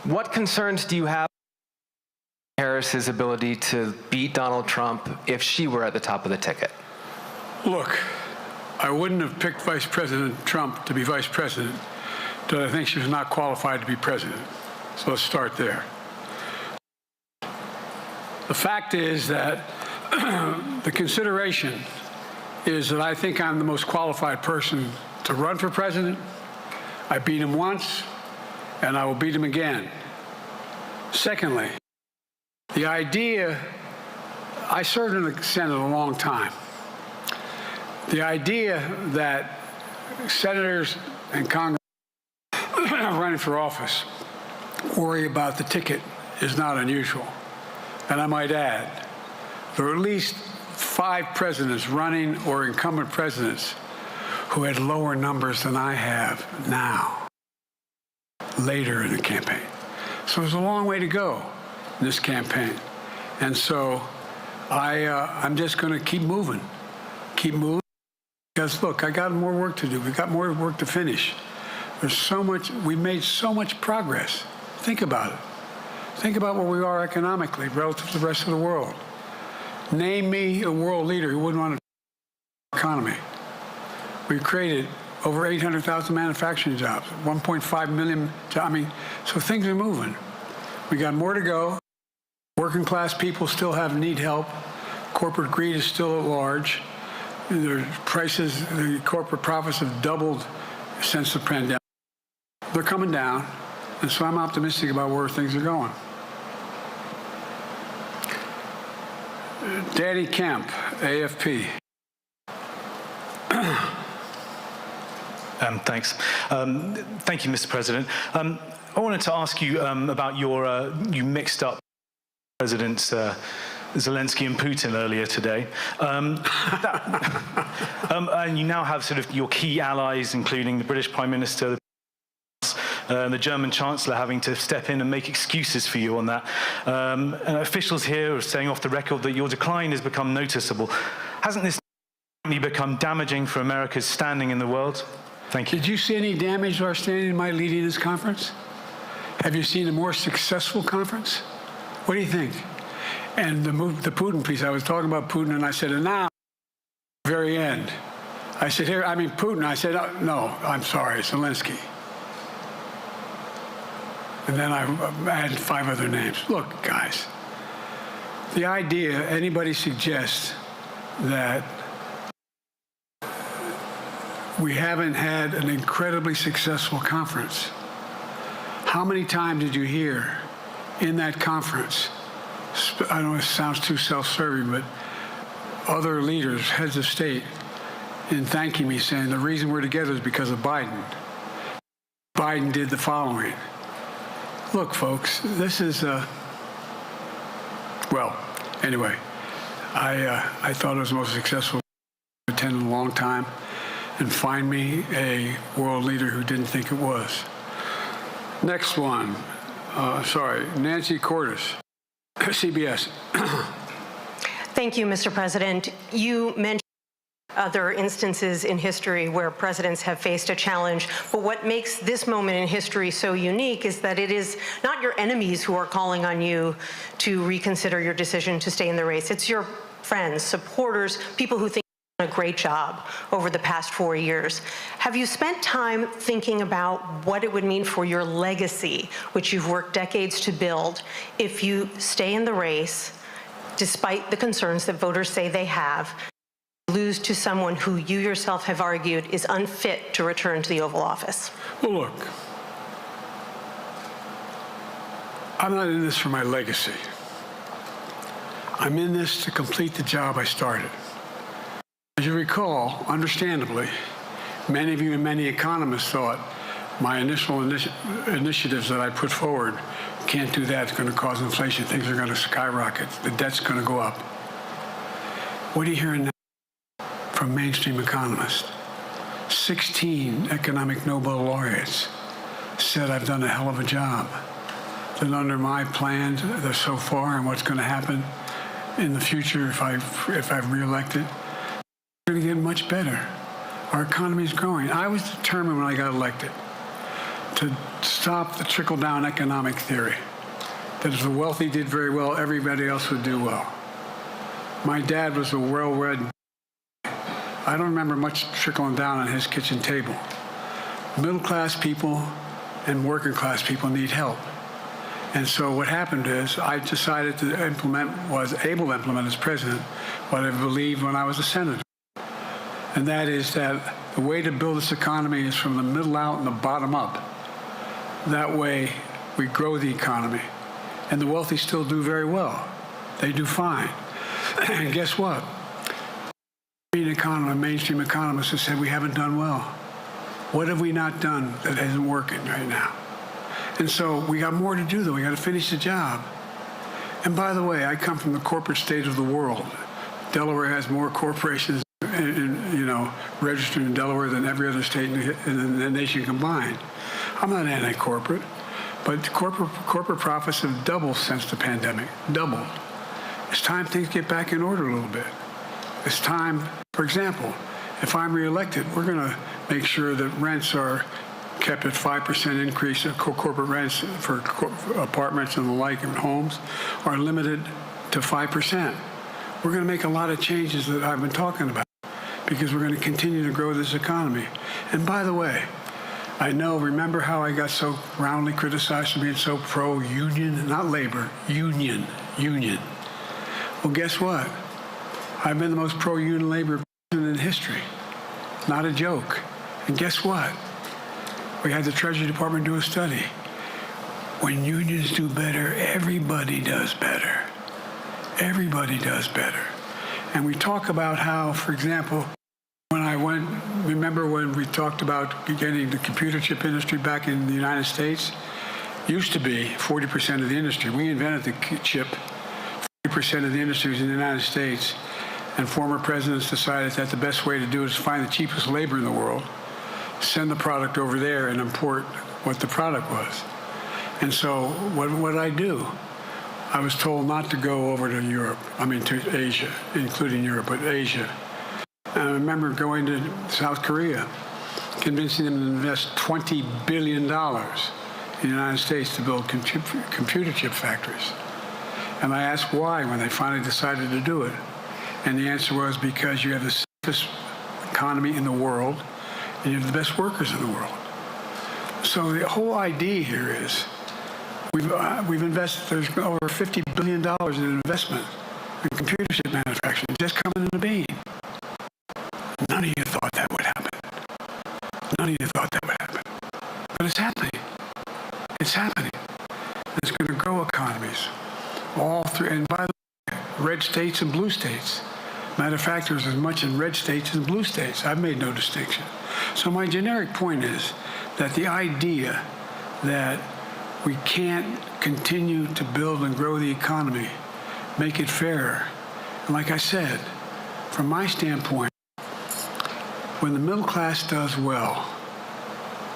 what concerns do you have about Harris's ability to beat Donald Trump if she were at the top of the ticket? Look, I wouldn't have picked Vice President Trump to be vice president, but I think she was not qualified to be president. So let's start there. The fact is that the consideration is that I think I'm the most qualified person to run for president. I beat him once, and I will beat him again. Secondly, the idea, I served in the Senate a long time. The idea that senators and Congress running for office worry about the ticket is not unusual. And I might add, there are at least 5 presidents running or incumbent presidents who had lower numbers than I have now, later in the campaign. So there's a long way to go in this campaign. And so I'm just going to keep moving. Because, look, I got more work to do. We've got more work to finish. There's so much, we made so much progress. Think about it. Think about where we are economically relative to the rest of the world. Name me a world leader who wouldn't want to economy. We've created over 800,000 manufacturing jobs, 1.5 million jobs. I mean, so things are moving. We got more to go. Working class people still need help. Corporate greed is still at large. Their prices, the corporate profits have doubled since the pandemic. They're coming down, and so I'm optimistic about where things are going. Danny Kemp, AFP. Thanks. Thank you, Mr. President. I wanted to ask you about your, you mixed up Presidents Zelensky and Putin earlier today. And you now have sort of your key allies, including the British Prime Minister, the German Chancellor having to step in and make excuses for you on that. And officials here are saying off the record that your decline has become noticeable. Hasn't this become damaging for America's standing in the world? Thank you. Did you see any damage to our standing in my leading this conference? Have you seen a more successful conference? What do you think? And the Putin piece, I was talking about Putin, and I said, and now, at the very end, I said, here, I mean, Putin, I said, no, I'm sorry, Zelensky. And then I added 5 other names. Look, guys, the idea anybody suggests that we haven't had an incredibly successful conference. How many times did you hear in that conference, I don't know if it sounds too self-serving, but other leaders, heads of state, in thanking me, saying the reason we're together is because of Biden. Biden did the following. Look, folks, this is, well, anyway, I thought it was the most successful attend in a long time, and find me a world leader who didn't think it was. Next one, Nancy Cordes, CBS. Thank you, Mr. President. You mentioned other instances in history where presidents have faced a challenge, but what makes this moment in history so unique is that it is not your enemies who are calling on you to reconsider your decision to stay in the race. It's your friends, supporters, people who think you've done a great job over the past 4 years. Have you spent time thinking about what it would mean for your legacy, which you've worked decades to build, if you stay in the race, despite the concerns that voters say they have, lose to someone who you yourself have argued is unfit to return to the Oval Office? Well, look, I'm not in this for my legacy. I'm in this to complete the job I started. As you recall, understandably, Many of you and many economists thought my initial initiatives that I put forward, can't do that, it's going to cause inflation, things are going to skyrocket, the debt's going to go up. What are you hearing now from mainstream economists? 16 economic Nobel laureates said I've done a hell of a job. That under my plan so far and what's going to happen in the future if I'm reelected, it's going to get much better. Our economy is growing. I was determined when I got elected to stop the trickle-down economic theory, that if the wealthy did very well, everybody else would do well. My dad was a well-read. I don't remember much trickling down on his kitchen table. Middle-class people and working-class people need help. And so what happened is I decided to was able to implement as president what I believed when I was a senator. And that is that the way to build this economy is from the middle out and the bottom up. That way we grow the economy. And the wealthy still do very well. They do fine. And guess what? Mainstream economists have said we haven't done well. What have we not done that isn't working right now? And so we got more to do, though. We got to finish the job. And by the way, I come from the corporate state of the world. Delaware has more corporations, registered in Delaware than every other state in the nation combined. I'm not anti-corporate, but corporate profits have doubled since the pandemic. Doubled. It's time things get back in order a little bit. It's time, for example, if I'm reelected, we're going to make sure that rents are kept at 5% increase in corporate rents for apartments and the like and homes are limited to 5%. We're going to make a lot of changes that I've been talking about because we're going to continue to grow this economy. And by the way, remember how I got so roundly criticized for being so pro-union, not labor, union. Well, guess what? I've been the most pro-union labor president in history. Not a joke. And guess what? We had the Treasury Department do a study. When unions do better, everybody does better. Everybody does better. And we talk about how, for example, remember when we talked about getting the computer chip industry back in the United States? Used to be 40% of the industry. We invented the chip. 40% of the industry was in the United States. And former presidents decided that the best way to do it is find the cheapest labor in the world, send the product over there and import what the product was. And so what did I do? I was told not to go over to Asia, including Europe, but Asia. And I remember going to South Korea, convincing them to invest $20 billion in the United States to build computer chip factories. And I asked why when they finally decided to do it. And the answer was because you have the safest economy in the world and you have the best workers in the world. So the whole idea here is we've invested, there's over $50 billion in investment in computer chip manufacturing just coming into being. None of you thought that would happen. None of you thought that would happen. But it's happening. It's happening. It's going to grow economies. All through, and by the way, red states and blue states. Matter of fact, there's as much in red states as blue states. I've made no distinction. So my generic point is that the idea that we can't continue to build and grow the economy, make it fairer. And like I said, from my standpoint, when the middle class does well,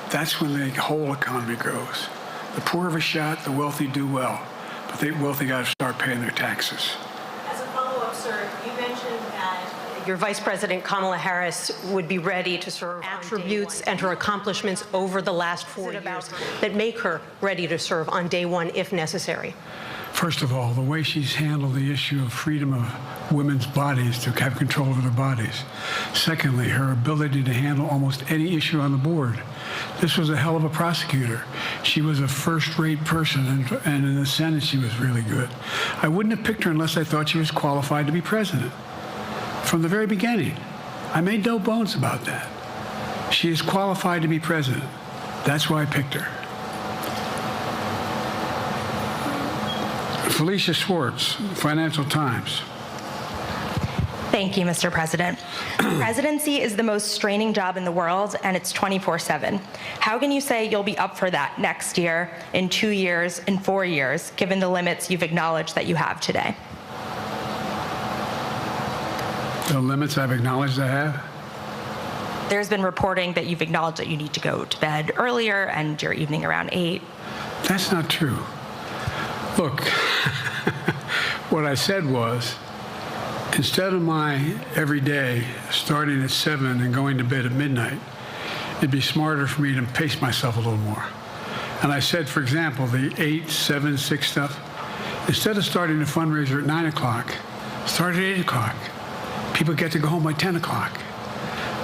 that's when the whole economy grows. The poor have a shot, the wealthy do well. But the wealthy got to start paying their taxes. As a follow-up, sir, you mentioned that your Vice President Kamala Harris would be ready to serve attributes and her accomplishments over the last 4 years that make her ready to serve on day one if necessary. First of all, the way she's handled the issue of freedom of women's bodies to have control over their bodies. Secondly, her ability to handle almost any issue on the board. This was a hell of a prosecutor. She was a first-rate person, and in the Senate, she was really good. I wouldn't have picked her unless I thought she was qualified to be president. From the very beginning, I made no bones about that. She is qualified to be president. That's why I picked her. Felicia Schwartz, Financial Times. Thank you, Mr. President. Presidency is the most straining job in the world, and it's 24/7. How can you say you'll be up for that next year, in 2 years, in 4 years, given the limits you've acknowledged that you have today? The limits I've acknowledged I have? There's been reporting that you've acknowledged that you need to go to bed earlier and your evening around 8. That's not true. Look, what I said was, instead of my every day starting at 7 and going to bed at midnight, it'd be smarter for me to pace myself a little more. And I said, for example, the 8, 7, 6 stuff, instead of starting a fundraiser at 9 o'clock, start at 8 o'clock. People get to go home by 10 o'clock.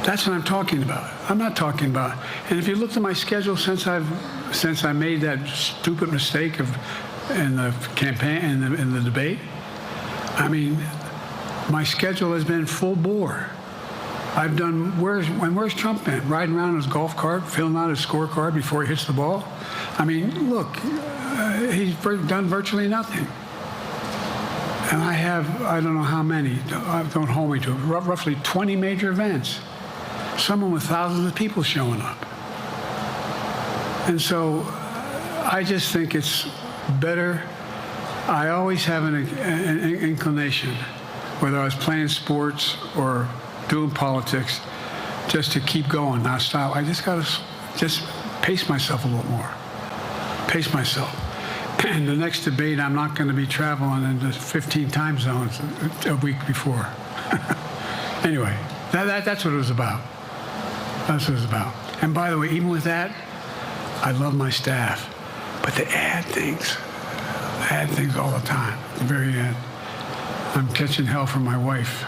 That's what I'm talking about. I'm not talking about, and if you looked at my schedule since I made that stupid mistake in the campaign, in the debate, I mean, my schedule has been full bore. I've done, where's Trump been? Riding around in his golf cart, filling out his scorecard before he hits the ball? I mean, look, he's done virtually nothing. And I have, I don't know how many, don't hold me to it, roughly 20 major events. Some of them with thousands of people showing up. And so I just think it's better. I always have an inclination, whether I was playing sports or doing politics, just to keep going, not stop. I just got to pace myself a little more. Pace myself. And the next debate, I'm not going to be traveling into 15 time zones a week before. Anyway, that's what it was about. That's what it was about. And by the way, even with that, I love my staff, but they add things all the time. At the very end, I'm catching hell from my wife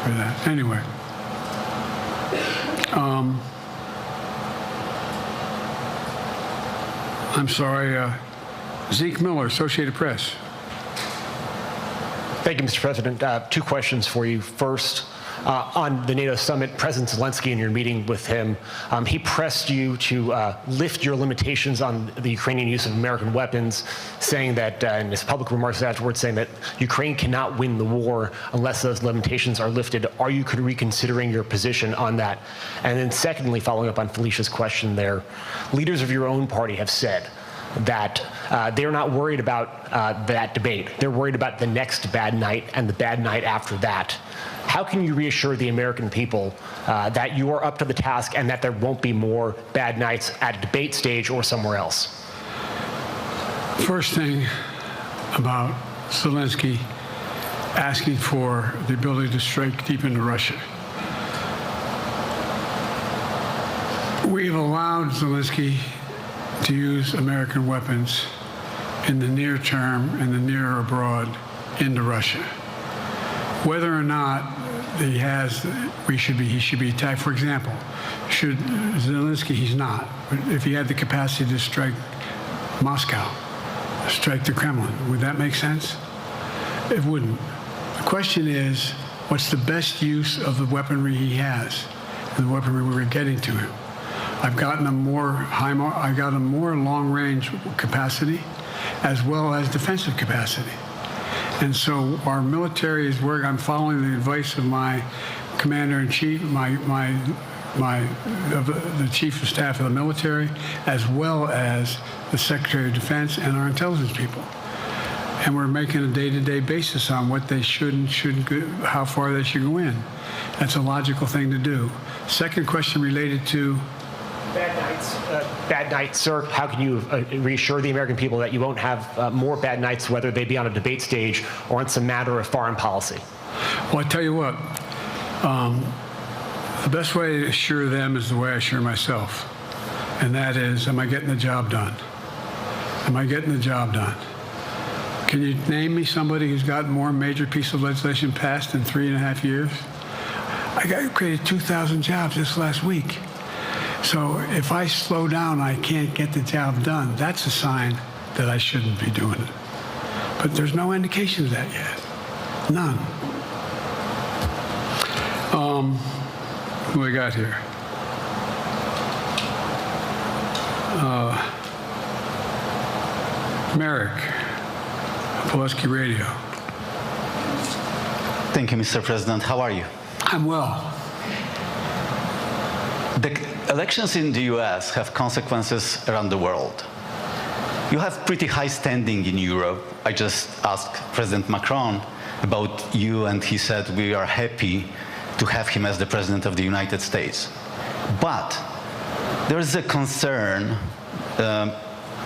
for that. Anyway, I'm sorry. Zeke Miller, Associated Press. Thank you, Mr. President. 2 questions for you. First, on the NATO summit, President Zelensky, in your meeting with him, he pressed you to lift your limitations on the Ukrainian use of American weapons, saying that, in his public remarks afterwards, saying that Ukraine cannot win the war unless those limitations are lifted. Are you reconsidering your position on that? And then secondly, following up on Felicia's question there, leaders of your own party have said that they're not worried about that debate. They're worried about the next bad night and the bad night after that. How can you reassure the American people that you are up to the task and that there won't be more bad nights at a debate stage or somewhere else? First thing about Zelensky asking for the ability to strike deep into Russia. We've allowed Zelensky to use American weapons in the near term, in the near or abroad, into Russia. Whether or not he should be attacked. For example, should Zelensky, he's not, but if he had the capacity to strike Moscow, strike the Kremlin, would that make sense? It wouldn't. The question is, what's the best use of the weaponry he has and the weaponry we're getting to him? I've gotten him more long-range capacity as well as defensive capacity. And so our military is working. I'm following the advice of my commander-in-chief, the chief of staff of the military, as well as the Secretary of Defense and our intelligence people. And we're making a day-to-day basis on what they should and shouldn't go, how far they should go in. That's a logical thing to do. Second question related to Bad nights, sir. How can you reassure the American people that you won't have more bad nights, whether they be on a debate stage or on some matter of foreign policy? Well, I tell you what, the best way to assure them is the way I assure myself, and that is, am I getting the job done? Am I getting the job done? Can you name me somebody who's gotten more major piece of legislation passed in 3.5 years? I created 2,000 jobs just last week. So if I slow down, I can't get the job done. That's a sign that I shouldn't be doing it. But there's no indication of that yet. None. Who we got here? Merrick, Pulaski Radio. Thank you, Mr. President. How are you? I'm well. The elections in the US have consequences around the world. You have pretty high standing in Europe. I just asked President Macron about you, and he said we are happy to have him as the President of the United States. But there is a concern.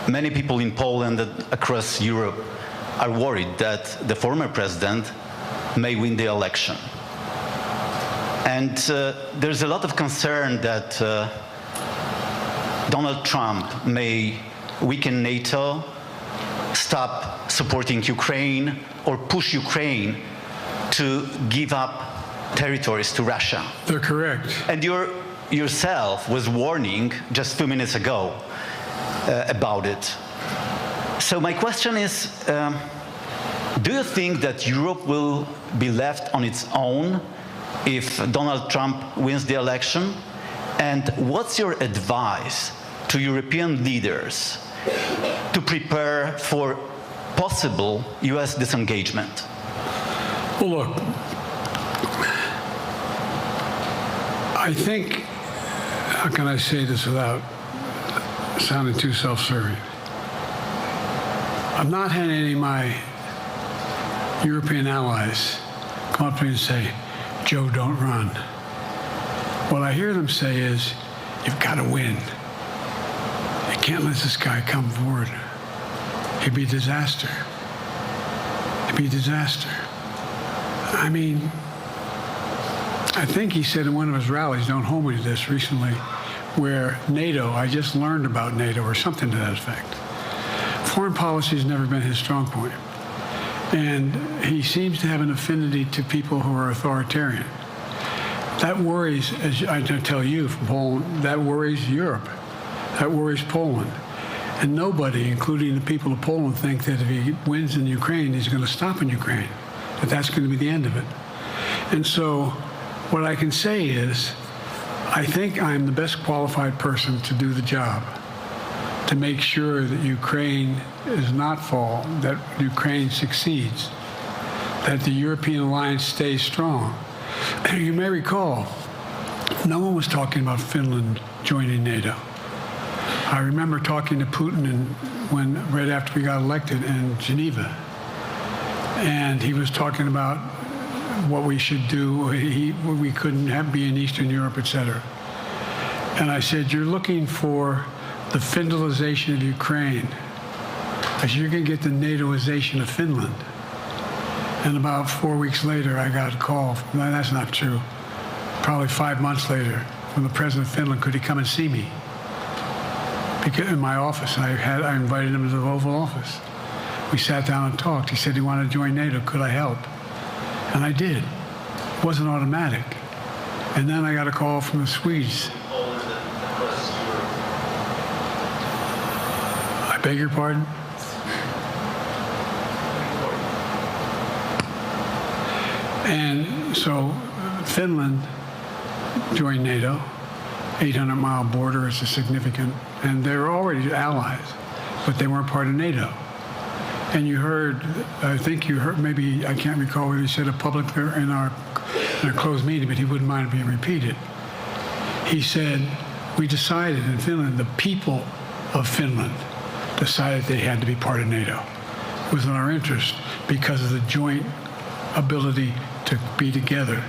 Many people in Poland and across Europe are worried that the former president may win the election. And there's a lot of concern that Donald Trump may weaken NATO, stop supporting Ukraine, or push Ukraine to give up territories to Russia. They're correct. And yourself was warning just a few minutes ago about it. So my question is, do you think that Europe will be left on its own if Donald Trump wins the election? And what's your advice to European leaders to prepare for possible US disengagement? Well, look, I think, how can I say this without sounding too self-serving? I'm not having any of my European allies come up to me and say, Joe, don't run. What I hear them say is, you've got to win. You can't let this guy come forward. It'd be a disaster. It'd be a disaster. I mean, I think he said in one of his rallies, don't hold me to this, recently, where NATO, I just learned about NATO or something to that effect. Foreign policy has never been his strong point. And he seems to have an affinity to people who are authoritarian. That worries, as I tell you from Poland, that worries Europe. That worries Poland. And nobody, including the people of Poland, think that if he wins in Ukraine, he's going to stop in Ukraine, that that's going to be the end of it. And so what I can say is, I think I'm the best qualified person to do the job, to make sure that Ukraine does not fall, that Ukraine succeeds, that the European alliance stays strong. You may recall, no one was talking about Finland joining NATO. I remember talking to Putin right after we got elected in Geneva, and he was talking about what we should do. We couldn't be in Eastern Europe, et cetera. And I said, you're looking for the Finlandization of Ukraine, because you're going to get the NATOization of Finland. And about 4 weeks later, I got a call. No, that's not true. Probably 5 months later, from the president of Finland, could he come and see me? Because in my office, I invited him to the Oval Office. We sat down and talked. He said he wanted to join NATO. Could I help? And I did. It wasn't automatic. And then I got a call from the Swedes. I beg your pardon? And so Finland joined NATO, 800-mile border, it's a significant, and they were already allies, but they weren't part of NATO. And you heard, I think you heard, maybe, I can't recall whether he said it publicly in our closed meeting, but he wouldn't mind being repeated. He said, we decided in Finland, the people of Finland decided they had to be part of NATO. It was in our interest because of the joint ability to be together,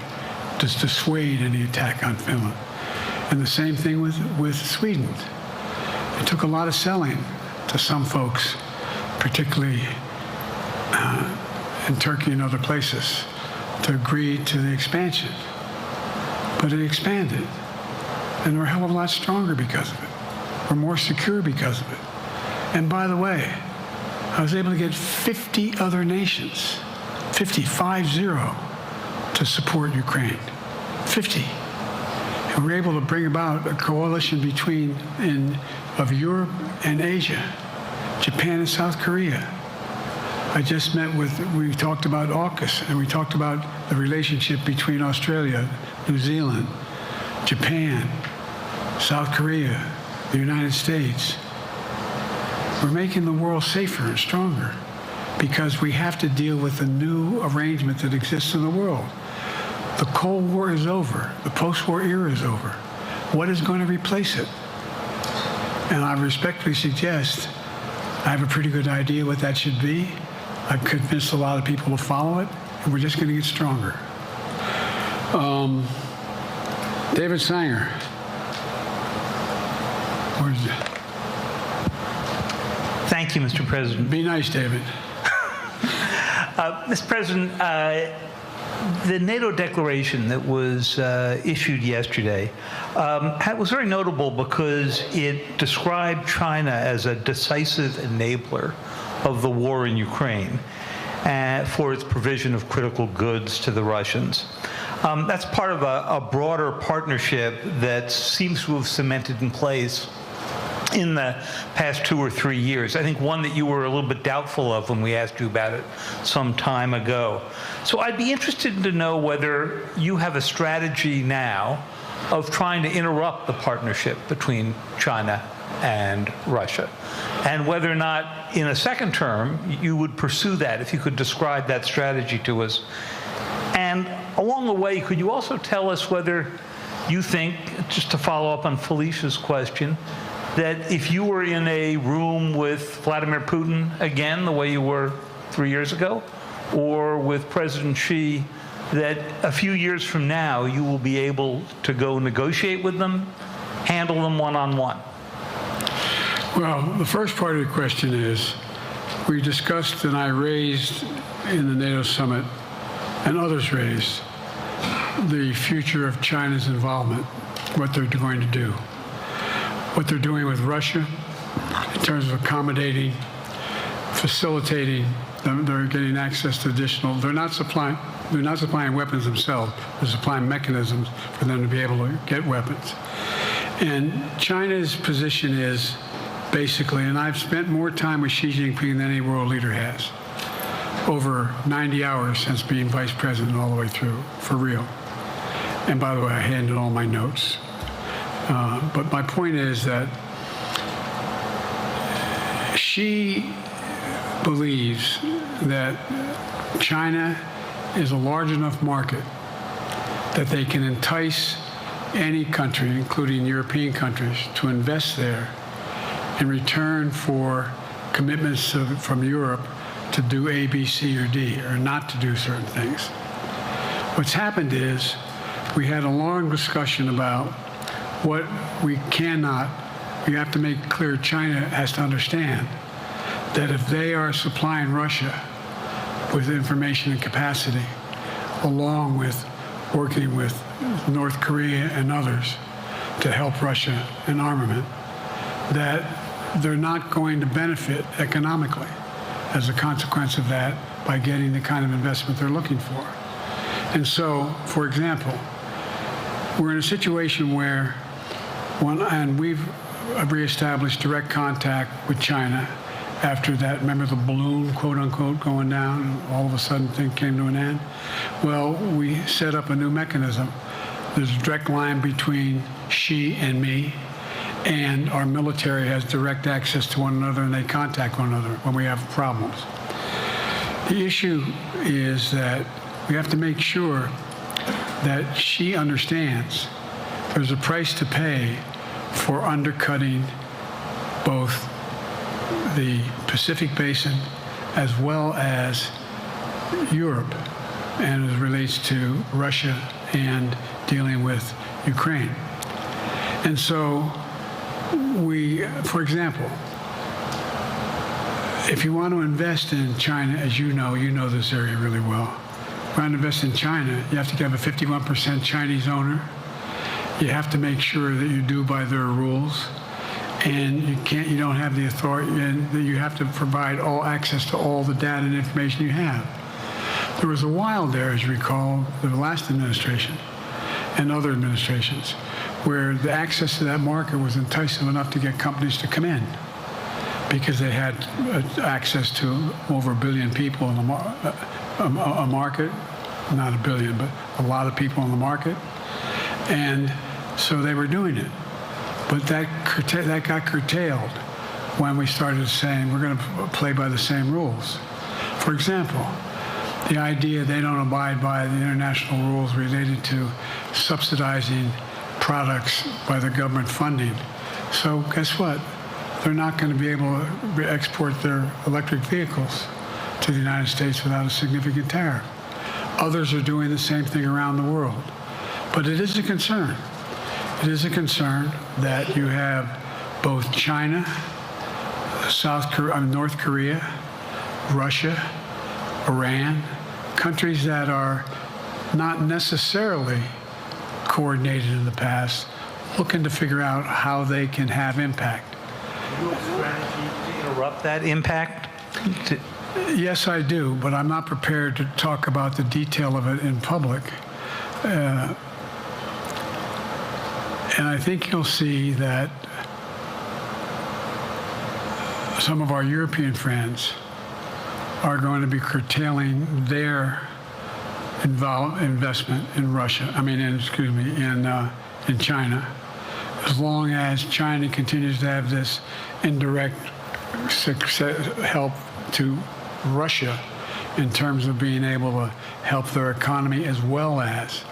to dissuade any attack on Finland. And the same thing with Sweden. It took a lot of selling to some folks, particularly in Turkey and other places, to agree to the expansion. But it expanded. And we're a hell of a lot stronger because of it. We're more secure because of it. And by the way, I was able to get 50 other nations, 50, to support Ukraine. 50. And we're able to bring about a coalition of Europe and Asia, Japan and South Korea. I just met we talked about AUKUS, and we talked about the relationship between Australia, New Zealand, Japan, South Korea, the United States. We're making the world safer and stronger. because we have to deal with the new arrangement that exists in the world. The Cold War is over. The post-war era is over. What is going to replace it? And I respectfully suggest I have a pretty good idea what that should be. I've convinced a lot of people to follow it, and we're just going to get stronger. David Sanger. Where's that? Thank you, Mr. President. Be nice, David. Mr. President, the NATO declaration that was issued yesterday was very notable because it described China as a decisive enabler of the war in Ukraine for its provision of critical goods to the Russians. That's part of a broader partnership that seems to have cemented in place in the past 2 or 3 years. I think one that you were a little bit doubtful of when we asked you about it some time ago. So I'd be interested to know whether you have a strategy now of trying to interrupt the partnership between China and Russia, and whether or not in a second term you would pursue that, if you could describe that strategy to us. And along the way, could you also tell us whether you think, just to follow up on Felicia's question, that if you were in a room with Vladimir Putin again, the way you were 3 years ago, or with President Xi, that a few years from now you will be able to go negotiate with them, handle them one-on-one? Well, the first part of the question is, we discussed and I raised in the NATO summit, and others raised, the future of China's involvement, what they're going to do. What they're doing with Russia in terms of accommodating, facilitating, they're getting access to additional, they're not supplying weapons themselves, they're supplying mechanisms for them to be able to get weapons. And China's position is basically, and I've spent more time with Xi Jinping than any world leader has, over 90 hours since being vice president all the way through, for real. And by the way, I handed all my notes. But my point is that Xi believes that China is a large enough market that they can entice any country, including European countries, to invest there in return for commitments from Europe to do A, B, C, or D, or not to do certain things. What's happened is we had a long discussion about what we have to make clear. China has to understand that if they are supplying Russia with information and capacity, along with working with North Korea and others to help Russia in armament, that they're not going to benefit economically as a consequence of that by getting the kind of investment they're looking for. And so, for example, we're in a situation where we've reestablished direct contact with China after that, remember the balloon, quote unquote, going down, and all of a sudden things came to an end? Well, we set up a new mechanism. There's a direct line between Xi and me, and our military has direct access to one another, and they contact one another when we have problems. The issue is that we have to make sure that Xi understands there's a price to pay for undercutting both the Pacific Basin as well as Europe, and as it relates to Russia and dealing with Ukraine. And so for example, if you want to invest in China, as you know this area really well, if you want to invest in China, you have to have a 51% Chinese owner. You have to make sure that you do by their rules, and you don't have the authority, and that you have to provide all access to all the data and information you have. There was a while there, as you recall, the last administration and other administrations, where the access to that market was enticing enough to get companies to come in because they had access to over 1 billion people in the market, not 1 billion, but a lot of people in the market. And so they were doing it. But that got curtailed when we started saying we're going to play by the same rules. For example, the idea they don't abide by the international rules related to subsidizing products by the government funding. So guess what? They're not going to be able to export their electric vehicles to the United States without a significant tariff. Others are doing the same thing around the world. But it is a concern. It is a concern that you have both China, North Korea, Russia, Iran, countries that are not necessarily coordinated in the past, looking to figure out how they can have impact. Do you have a strategy to interrupt that impact? Yes, I do, but I'm not prepared to talk about the detail of it in public. And I think you'll see that some of our European friends are going to be curtailing their investment in Russia. In China, as long as China continues to have this indirect help to Russia in terms of being able to help their economy as well as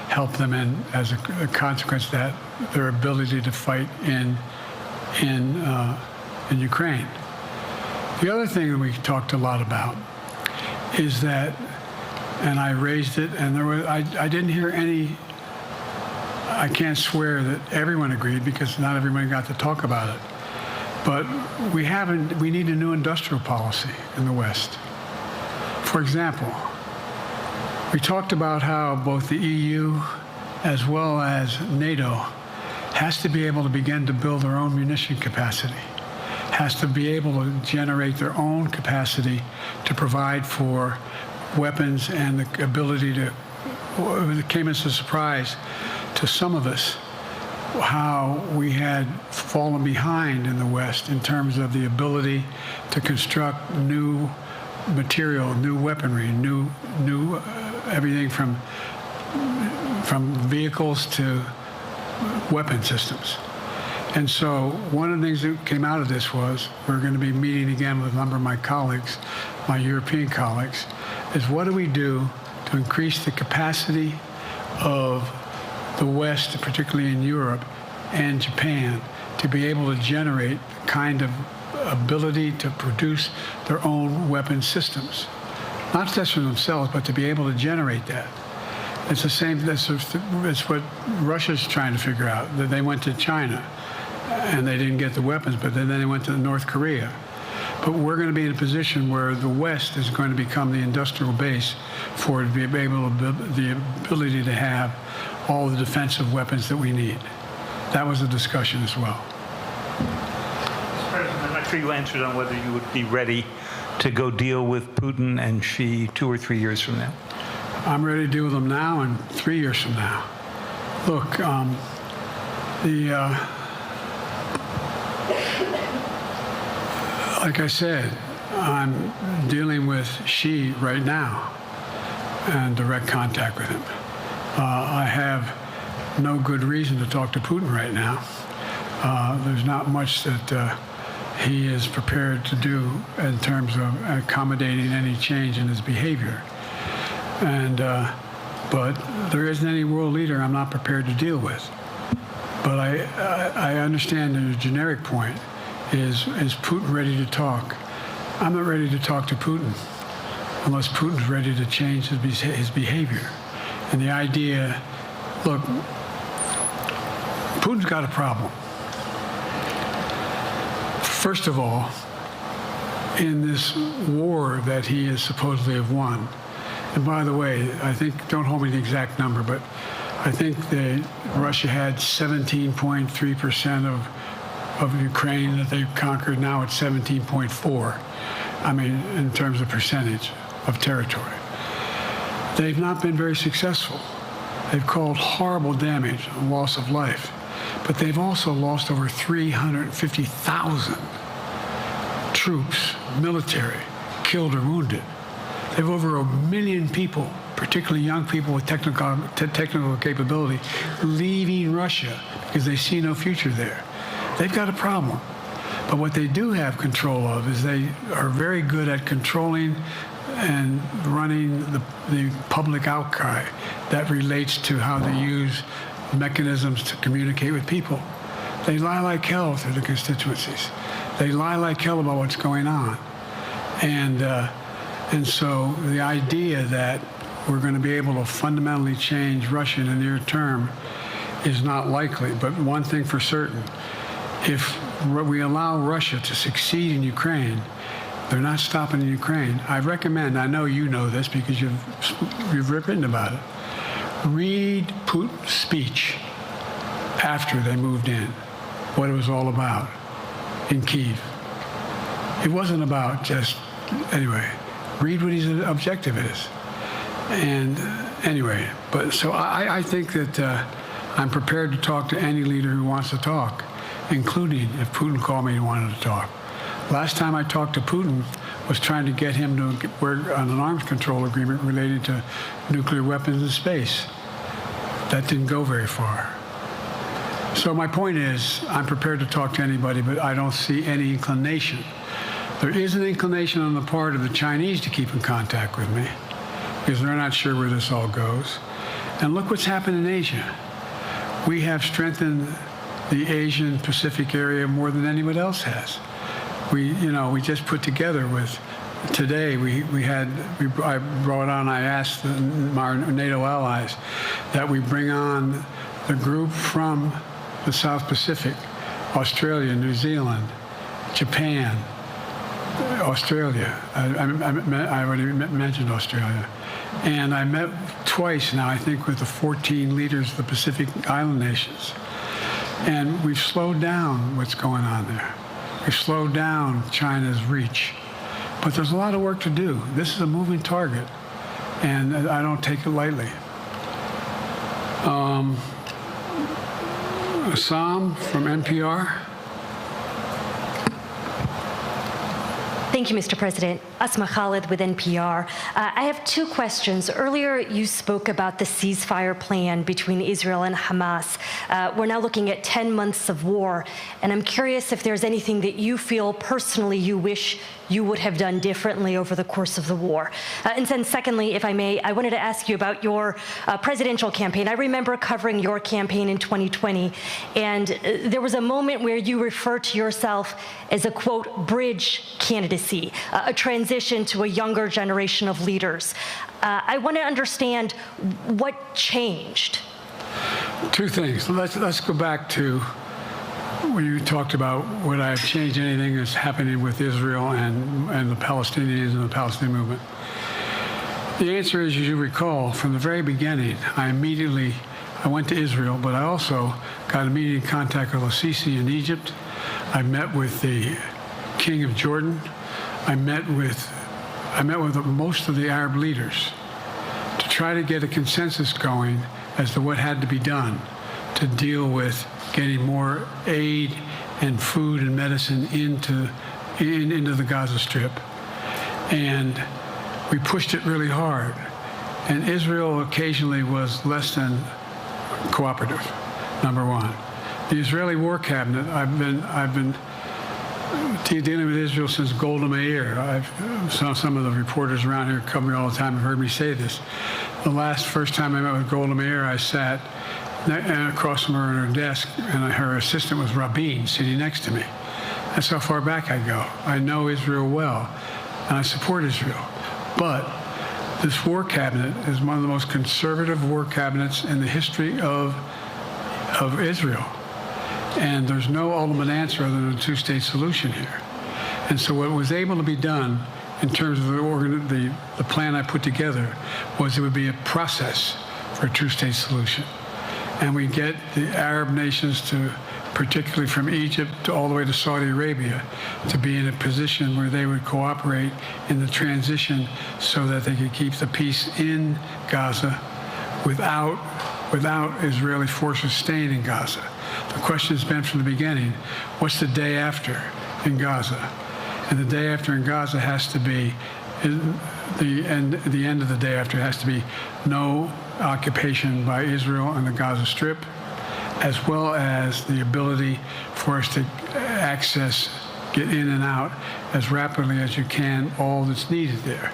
help them as a consequence of that, their ability to fight in Ukraine. The other thing that we talked a lot about is that, and I raised it, and I didn't hear any. I can't swear that everyone agreed because not everyone got to talk about it. But we need a new industrial policy in the West. For example, we talked about how both the EU as well as NATO has to be able to begin to build their own munition capacity, has to be able to generate their own capacity to provide for weapons and the ability to, it came as a surprise to some of us how we had fallen behind in the West in terms of the ability to construct new material, new weaponry, new everything from vehicles to weapon systems. And so one of the things that came out of this was we're going to be meeting again with a number of my colleagues, my European colleagues, is what do we do to increase the capacity of the West, particularly in Europe and Japan, to be able to generate the kind of ability to produce their own weapon systems. Not just for themselves, but to be able to generate that. It's the same, it's what Russia's trying to figure out. That they went to China and they didn't get the weapons, but then they went to North Korea. But we're going to be in a position where the West is going to become the industrial base for the ability to have all the defensive weapons that we need. That was a discussion as well. Mr. President, I'm not sure you answered on whether you would be ready to go deal with Putin and Xi 2 or 3 years from now. I'm ready to deal with them now and 3 years from now. Look, like I said, I'm dealing with Xi right now and direct contact with him. I have no good reason to talk to Putin right now. There's not much that he is prepared to do in terms of accommodating any change in his behavior. But there isn't any world leader I'm not prepared to deal with. But I understand the generic point is Putin ready to talk? I'm not ready to talk to Putin unless Putin's ready to change his behavior. And the idea, look, Putin's got a problem. First of all, in this war that he is supposedly have won, and by the way, I think, don't hold me to the exact number, but I think that Russia had 17.3% of Ukraine that they've conquered. Now it's 17.4. I mean, in terms of percentage of territory. They've not been very successful. They've caused horrible damage and loss of life, but they've also lost over 350,000 troops, military, killed or wounded. They have over 1 million people, particularly young people with technical capability, leaving Russia because they see no future there. They've got a problem. But what they do have control of is they are very good at controlling and running the public outcry that relates to how they use mechanisms to communicate with people. They lie like hell to the constituencies. They lie like hell about what's going on. And so the idea that we're going to be able to fundamentally change Russia in the near term is not likely. But one thing for certain, if we allow Russia to succeed in Ukraine, they're not stopping in Ukraine. I recommend, I know you know this because you've written about it, read Putin's speech after they moved in, what it was all about in Kyiv. It wasn't about just, anyway, read what his objective is. And anyway, but so I think that I'm prepared to talk to any leader who wants to talk, including if Putin called me and wanted to talk. Last time I talked to Putin was trying to get him to work on an arms control agreement related to nuclear weapons in space. That didn't go very far. So my point is, I'm prepared to talk to anybody, but I don't see any inclination. There is an inclination on the part of the Chinese to keep in contact with me, because they're not sure where this all goes. And look what's happened in Asia. We have strengthened the Asian Pacific area more than anyone else has. We just put together with, today I brought on, I asked our NATO allies that we bring on the group from the South Pacific, Australia, New Zealand, Japan, Australia. I already mentioned Australia. And I met twice now, I think, with the 14 leaders of the Pacific Island nations. And we've slowed down what's going on there. We've slowed down China's reach. But there's a lot of work to do. This is a moving target, and I don't take it lightly. Assam from NPR. Thank you, Mr. President. Asma Khalid with NPR. I have two questions. Earlier, you spoke about the ceasefire plan between Israel and Hamas. We're now looking at 10 months of war, and I'm curious if there's anything that you feel personally you wish you would have done differently over the course of the war. And then secondly, if I may, I wanted to ask you about your presidential campaign. I remember covering your campaign in 2020, and there was a moment where you referred to yourself as a, quote, bridge candidacy, a transition to a younger generation of leaders. I want to understand what changed. Two things. Let's go back to when you talked about would I have changed anything that's happening with Israel and the Palestinians and the Palestinian movement. The answer is, as you recall, from the very beginning, I went to Israel, but I also got immediate contact with al-Sisi in Egypt. I met with the King of Jordan. I met with most of the Arab leaders to try to get a consensus going as to what had to be done to deal with getting more aid and food and medicine into the Gaza Strip. And we pushed it really hard. And Israel occasionally was less than cooperative, number one. The Israeli War Cabinet, I've been dealing with Israel since Golda Meir. Some of the reporters around here come here all the time and heard me say this. The first time I met with Golda Meir, I sat across from her at her desk, and her assistant was Rabin sitting next to me. That's how far back I go. I know Israel well, and I support Israel. But this war cabinet is one of the most conservative war cabinets in the history of Israel. And there's no ultimate answer other than a two-state solution here. And so what was able to be done in terms of the plan I put together was it would be a process for a two-state solution. And we get the Arab nations to, particularly from Egypt to all the way to Saudi Arabia, to be in a position where they would cooperate in the transition so that they could keep the peace in Gaza without Israeli forces staying in Gaza. The question has been from the beginning, what's the day after in Gaza? And the day after in Gaza has to be, the end of the day after has to be no occupation by Israel on the Gaza Strip, as well as the ability for us to access get in and out as rapidly as you can all that's needed there.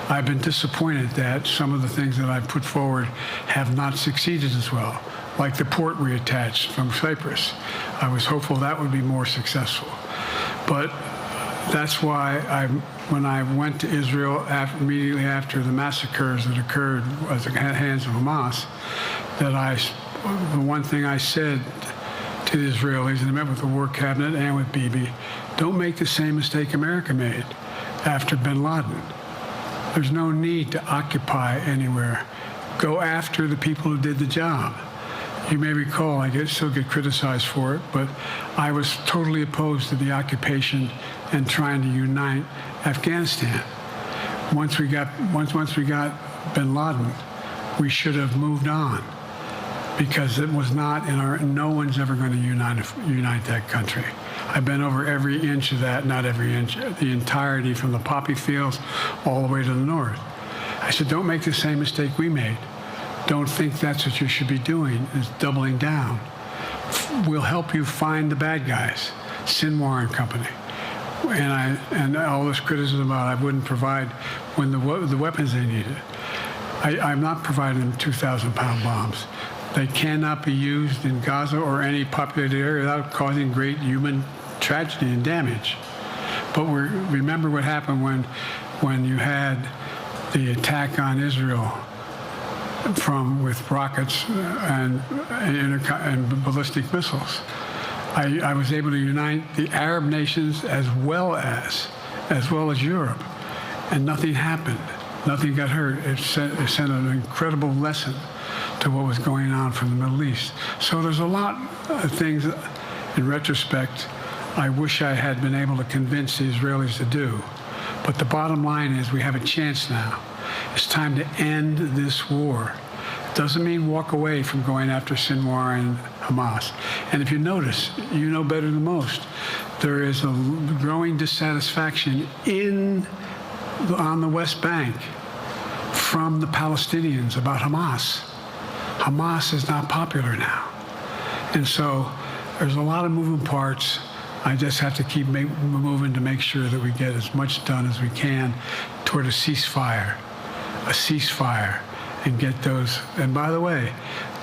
I've been disappointed that some of the things that I've put forward have not succeeded as well, like the port reattached from Cyprus. I was hopeful that would be more successful. But that's why when I went to Israel immediately after the massacres that occurred at the hands of Hamas, the one thing I said to the Israelis, and I met with the War Cabinet and with Bibi, don't make the same mistake America made after bin Laden. There's no need to occupy anywhere. Go after the people who did the job. You may recall, I still get criticized for it, but I was totally opposed to the occupation and trying to unite Afghanistan. Once we got bin Laden, we should have moved on, because it was not no one's ever going to unite that country. I've been over every inch of that, not every inch, the entirety from the poppy fields all the way to the north. I said, don't make the same mistake we made. Don't think that's what you should be doing, is doubling down. We'll help you find the bad guys, Sinwar and company. And all this criticism about I wouldn't provide when the weapons they needed. I'm not providing them 2,000-pound bombs. They cannot be used in Gaza or any populated area without causing great human tragedy and damage. But remember what happened when you had the attack on Israel with rockets and ballistic missiles. I was able to unite the Arab nations as well as Europe, and nothing happened. Nothing got hurt. It sent an incredible lesson to what was going on from the Middle East. So there's a lot of things, in retrospect, I wish I had been able to convince the Israelis to do. But the bottom line is we have a chance now. It's time to end this war. Doesn't mean walk away from going after Sinwar and Hamas. And if you notice, you know better than most, there is a growing dissatisfaction on the West Bank from the Palestinians about Hamas. Hamas is not popular now. And so there's a lot of moving parts. I just have to keep moving to make sure that we get as much done as we can toward a ceasefire, and get those. And by the way,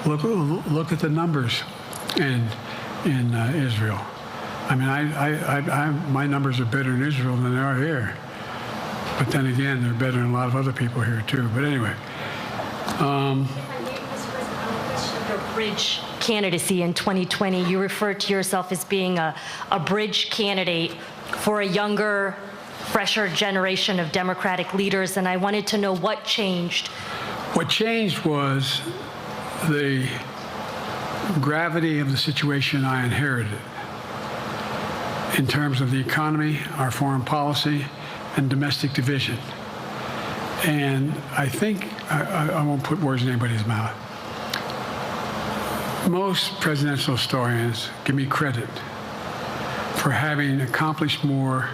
look at the numbers in Israel. I mean, my numbers are better in Israel than they are here. But then again, they're better than a lot of other people here too. But anyway. Your bridge candidacy in 2020, you referred to yourself as being a bridge candidate for a younger, fresher generation of Democratic leaders, and I wanted to know what changed. What changed was the gravity of the situation I inherited in terms of the economy, our foreign policy, and domestic division. And I think, I won't put words in anybody's mouth, most presidential historians give me credit for having accomplished more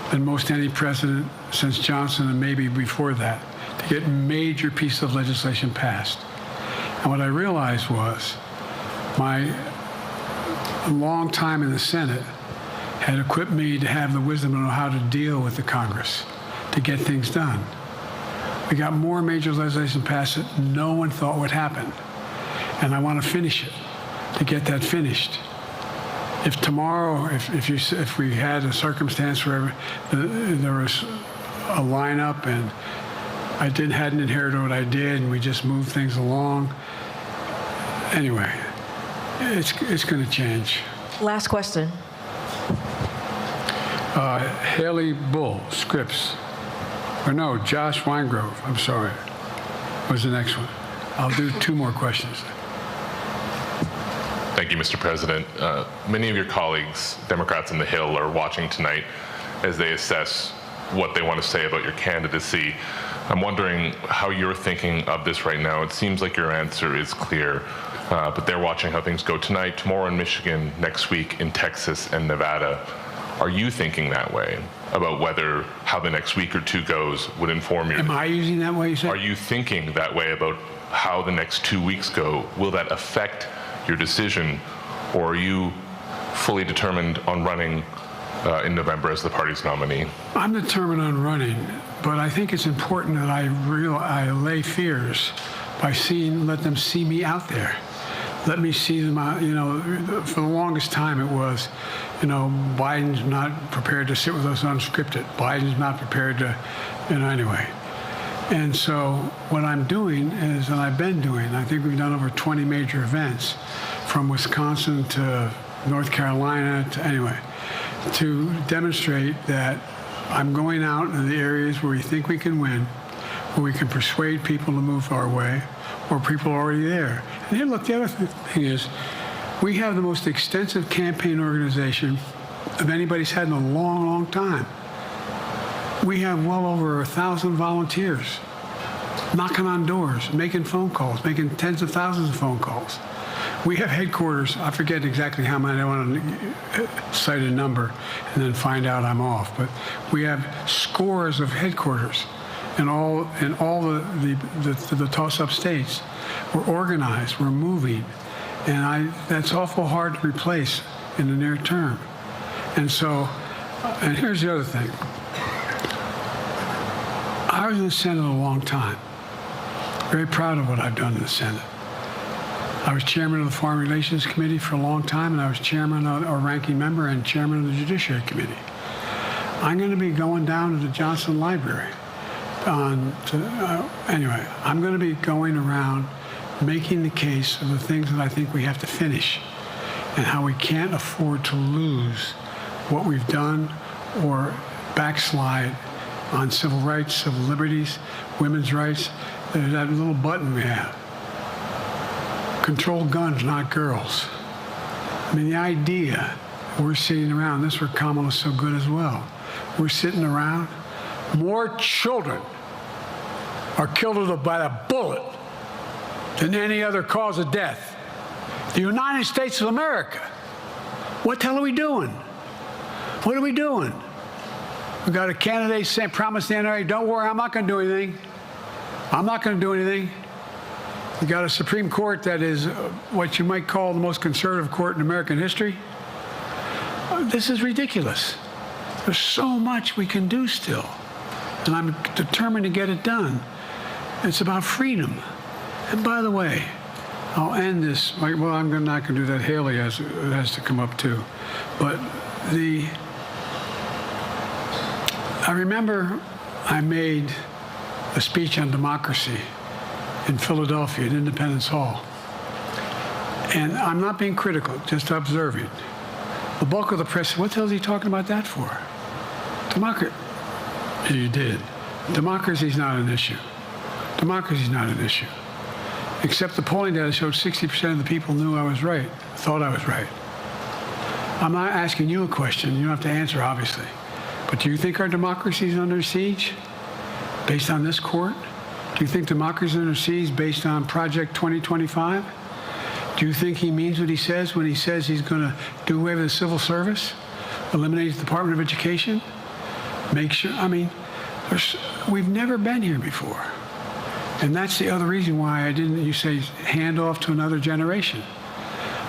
than most any president since Johnson and maybe before that to get major pieces of legislation passed. And what I realized was my long time in the Senate had equipped me to have the wisdom to know how to deal with the Congress, to get things done. We got more major legislation passed that no one thought would happen. And I want to finish it, to get that finished. If tomorrow, if we had a circumstance where there was a lineup and I hadn't inherited what I did and we just moved things along, anyway, it's going to change. Last question. Haley Bull, Scripps. Or no, Josh Weingrove, I'm sorry, was the next one. I'll do 2 more questions. Thank you, Mr. President. Many of your colleagues, Democrats on the Hill, are watching tonight as they assess what they want to say about your candidacy. I'm wondering how you're thinking of this right now. It seems like your answer is clear, but they're watching how things go tonight, tomorrow in Michigan, next week in Texas and Nevada. Are you thinking that way about how the next week or 2 goes would inform your... Am I using that way, you said? Are you thinking that way about how the next 2 weeks go? Will that affect your decision, or are you fully determined on running in November as the party's nominee? I'm determined on running, but I think it's important that I allay fears by let them see me out there. Let me see them out, for the longest time it was, Biden's not prepared to sit with us unscripted. Biden's not prepared to, anyway. And so what I'm doing is, and I've been doing, I think we've done over 20 major events, from Wisconsin to North Carolina to demonstrate that I'm going out in the areas where we think we can win, where we can persuade people to move our way, or people are already there. And then look, the other thing is, we have the most extensive campaign organization of anybody's had in a long, long time. We have well over 1,000 volunteers knocking on doors, making phone calls, making tens of thousands of phone calls. We have headquarters, I forget exactly how many, I don't want to cite a number and then find out I'm off, but we have scores of headquarters in all the toss-up states. We're organized, we're moving, and that's awful hard to replace in the near term. And so, and here's the other thing. I was in the Senate a long time. Very proud of what I've done in the Senate. I was chairman of the Foreign Relations Committee for a long time, and I was chairman or ranking member and chairman of the Judiciary Committee. I'm going to be going down to the Johnson Library. Anyway, I'm going to be going around making the case of the things that I think we have to finish and how we can't afford to lose what we've done or backslide on civil rights, civil liberties, women's rights. There's that little button we have. Control guns, not girls. I mean, the idea we're sitting around, this is where Kamala's so good as well. We're sitting around. More children are killed by a bullet than any other cause of death. The United States of America. What the hell are we doing? What are we doing? We got a candidate saying, promise the NRA, don't worry, I'm not going to do anything. I'm not going to do anything. We got a Supreme Court that is what you might call the most conservative court in American history. This is ridiculous. There's so much we can do still, and I'm determined to get it done. It's about freedom. And by the way, I'll end this. Well, I'm not going to do that. Haley has to come up too. But I remember I made a speech on democracy in Philadelphia at Independence Hall. And I'm not being critical, just observing. The bulk of the press said, what the hell is he talking about that for? Democracy. You did. Democracy is not an issue. Democracy is not an issue. Except the polling data showed 60% of the people knew I was right, thought I was right. I'm not asking you a question. You don't have to answer, obviously. But do you think our democracy is under siege based on this court? Do you think democracy is under siege based on Project 2025? Do you think he means what he says when he says he's going to do away with the civil service, eliminate the Department of Education, make sure, we've never been here before. And that's the other reason why you say, hand off to another generation.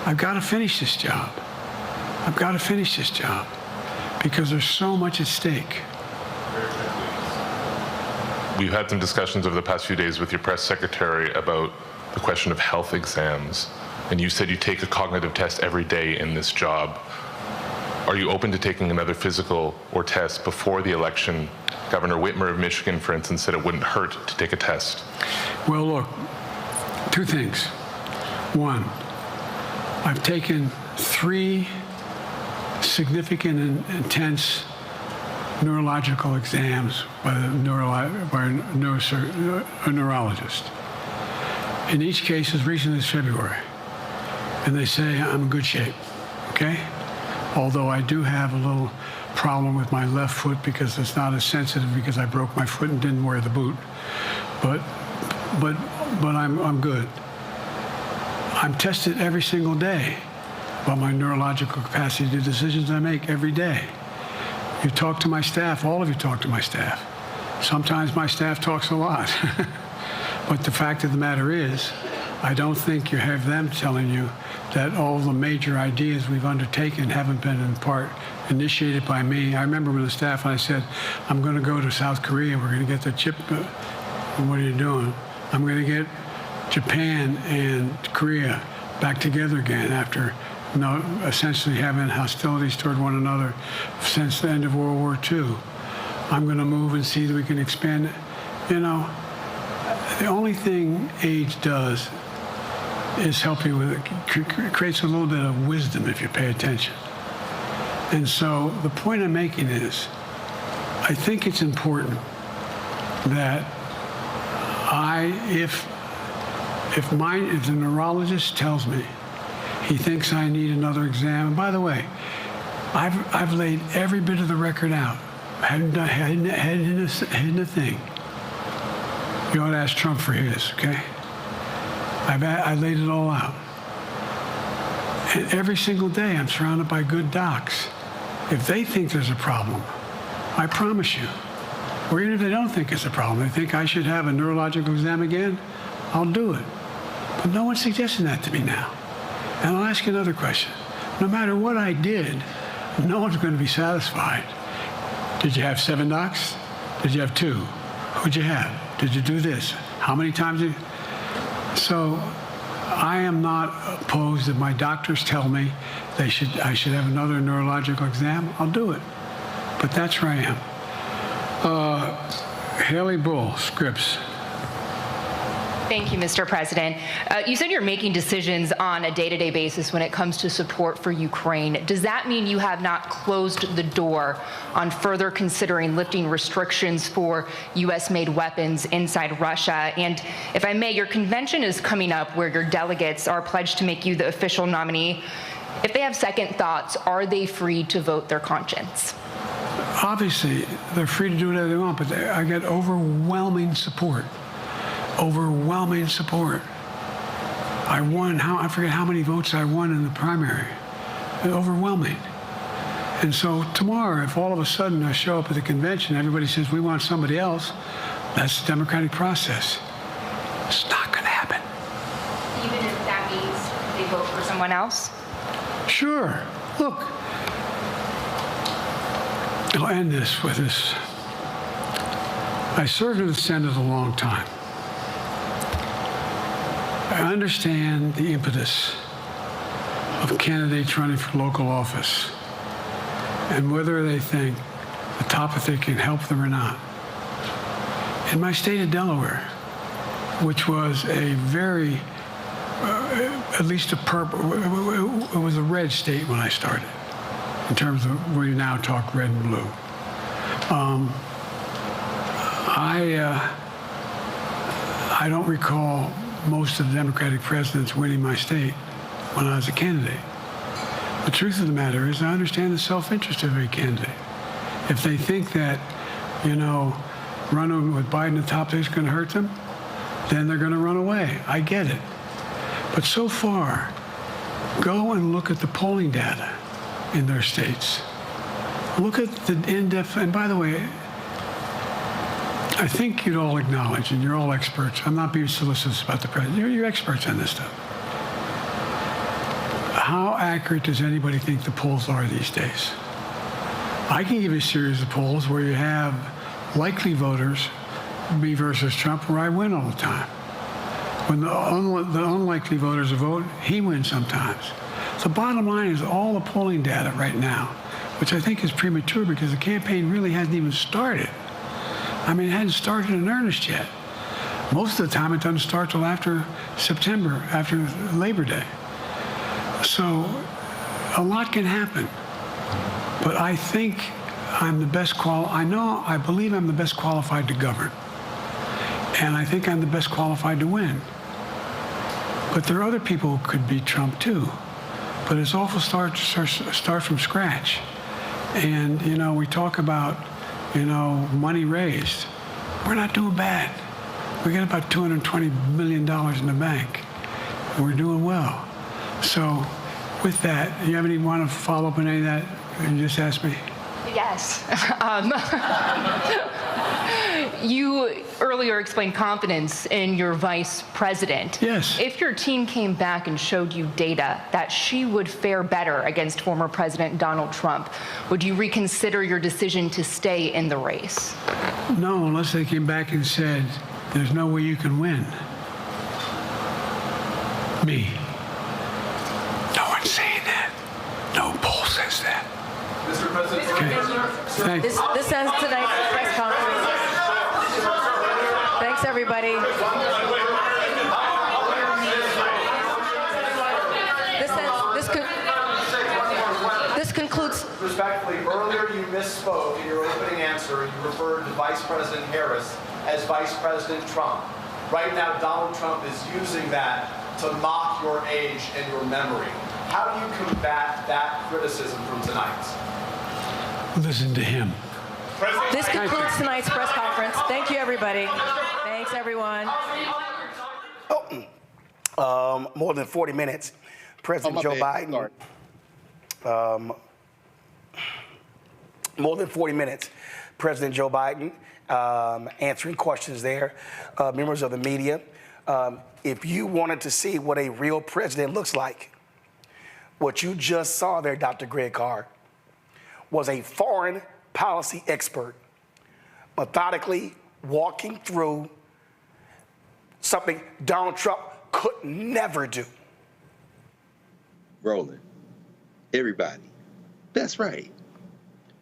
I've got to finish this job. I've got to finish this job because there's so much at stake. We've had some discussions over the past few days with your press secretary about the question of health exams. And you said you take a cognitive test every day in this job. Are you open to taking another physical or test before the election? Governor Whitmer of Michigan, for instance, said it wouldn't hurt to take a test. Well, look, two things. One, I've taken 3 significant and intense neurological exams by a neurologist. In each case, as recently as February. And they say I'm in good shape, okay? Although I do have a little problem with my left foot because it's not as sensitive because I broke my foot and didn't wear the boot. But I'm good. I'm tested every single day about my neurological capacity to do decisions I make every day. You talk to my staff, all of you talk to my staff. Sometimes my staff talks a lot. But the fact of the matter is, I don't think you have them telling you that all the major ideas we've undertaken haven't been in part initiated by me. I remember when the staff and I said, I'm going to go to South Korea. We're going to get the chip. What are you doing? I'm going to get Japan and Korea back together again after essentially having hostilities toward one another since the end of World War II. I'm going to move and see that we can expand it. You know, the only thing age does is help you with it, creates a little bit of wisdom if you pay attention. And so the point I'm making is, I think it's important that if the neurologist tells me he thinks I need another exam, and by the way, I've laid every bit of the record out. Hadn't hidden a thing. You ought to ask Trump for his, okay? I laid it all out. And every single day I'm surrounded by good docs. If they think there's a problem, I promise you, or even if they don't think it's a problem, they think I should have a neurological exam again, I'll do it. But no one's suggesting that to me now. And I'll ask you another question. No matter what I did, no one's going to be satisfied. Did you have 7 docs? Did you have 2? Who'd you have? Did you do this? How many times did you? So I am not opposed if my doctors tell me I should have another neurological exam. I'll do it. But that's where I am. Haley Bull, Scripps. Thank you, Mr. President. You said you're making decisions on a day-to-day basis when it comes to support for Ukraine. Does that mean you have not closed the door on further considering lifting restrictions for U.S.-made weapons inside Russia? And if I may, your convention is coming up where your delegates are pledged to make you the official nominee. If they have second thoughts, are they free to vote their conscience? Obviously, they're free to do whatever they want, but I get overwhelming support. Overwhelming support. I won, I forget how many votes I won in the primary. Overwhelming. And so tomorrow, if all of a sudden I show up at the convention, everybody says, we want somebody else, that's the democratic process. It's not going to happen. Even if that means they vote for someone else? Sure. Look, I'll end this with this. I served in the Senate a long time. I understand the impetus of candidates running for local office and whether they think the topic can help them or not. In my state of Delaware, which was a very, at least it was a red state when I started, in terms of where you now talk red and blue. I don't recall most of the Democratic presidents winning my state when I was a candidate. The truth of the matter is I understand the self-interest of every candidate. If they think that, running with Biden at the top is going to hurt them, then they're going to run away. I get it. But so far, go and look at the polling data in their states. Look at the in-depth, and by the way, I think you'd all acknowledge, and you're all experts. I'm not being solicitous about the president. You're experts on this stuff. How accurate does anybody think the polls are these days? I can give you a series of polls where you have likely voters, me versus Trump, where I win all the time. When the unlikely voters vote, he wins sometimes. The bottom line is all the polling data right now, which I think is premature because the campaign really hasn't even started. I mean, it hadn't started in earnest yet. Most of the time, it doesn't start till after September, after Labor Day. So a lot can happen. But I think I'm the best I believe I'm the best qualified to govern. And I think I'm the best qualified to win. But there are other people who could beat Trump too. But it's awful start from scratch. And, we talk about money raised. We're not doing bad. We got about $220 million in the bank. And we're doing well. So with that, you have want to follow up on any of that you just asked me? Yes. You earlier explained confidence in your vice president. Yes. If your team came back and showed you data that she would fare better against former President Donald Trump, would you reconsider your decision to stay in the race? No, unless they came back and said, there's no way you can win. Me. No one's saying that. No poll says that. Mr. President, Thank you. This ends tonight's press conference. Thanks, everybody. This concludes. Respectfully, earlier you misspoke in your opening answer. You referred to Vice President Harris as Vice President Trump. Right now, Donald Trump is using that to mock your age and your memory. How do you combat that criticism from tonight? Listen to him. This concludes tonight's press conference. Thank you, everybody. Thanks, everyone. More than 40 minutes. President Joe Biden. More than 40 minutes. President Joe Biden answering questions there. Members of the media, if you wanted to see what a real president looks like, what you just saw there, Dr. Greg Carr, was a foreign policy expert methodically walking through something Donald Trump could never do. Roland, everybody, that's right.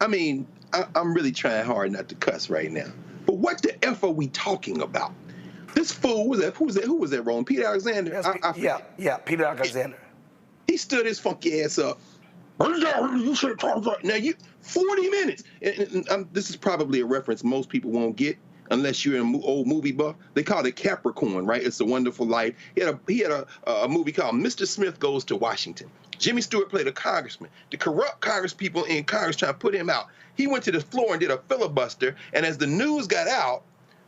I mean, I'm really trying hard not to cuss right now. But what the F are we talking about? This fool, who was that, Roland? Peter Alexander? Peter Alexander. He stood his funky ass up. You should talk right now. 40 minutes. And this is probably a reference most people won't get unless you're an old movie buff. They call it Capricorn, right? It's a Wonderful Life. He had a movie called Mr. Smith Goes to Washington. Jimmy Stewart played a congressman. The corrupt Congress people in Congress trying to put him out. He went to the floor and did a filibuster. And as the news got out,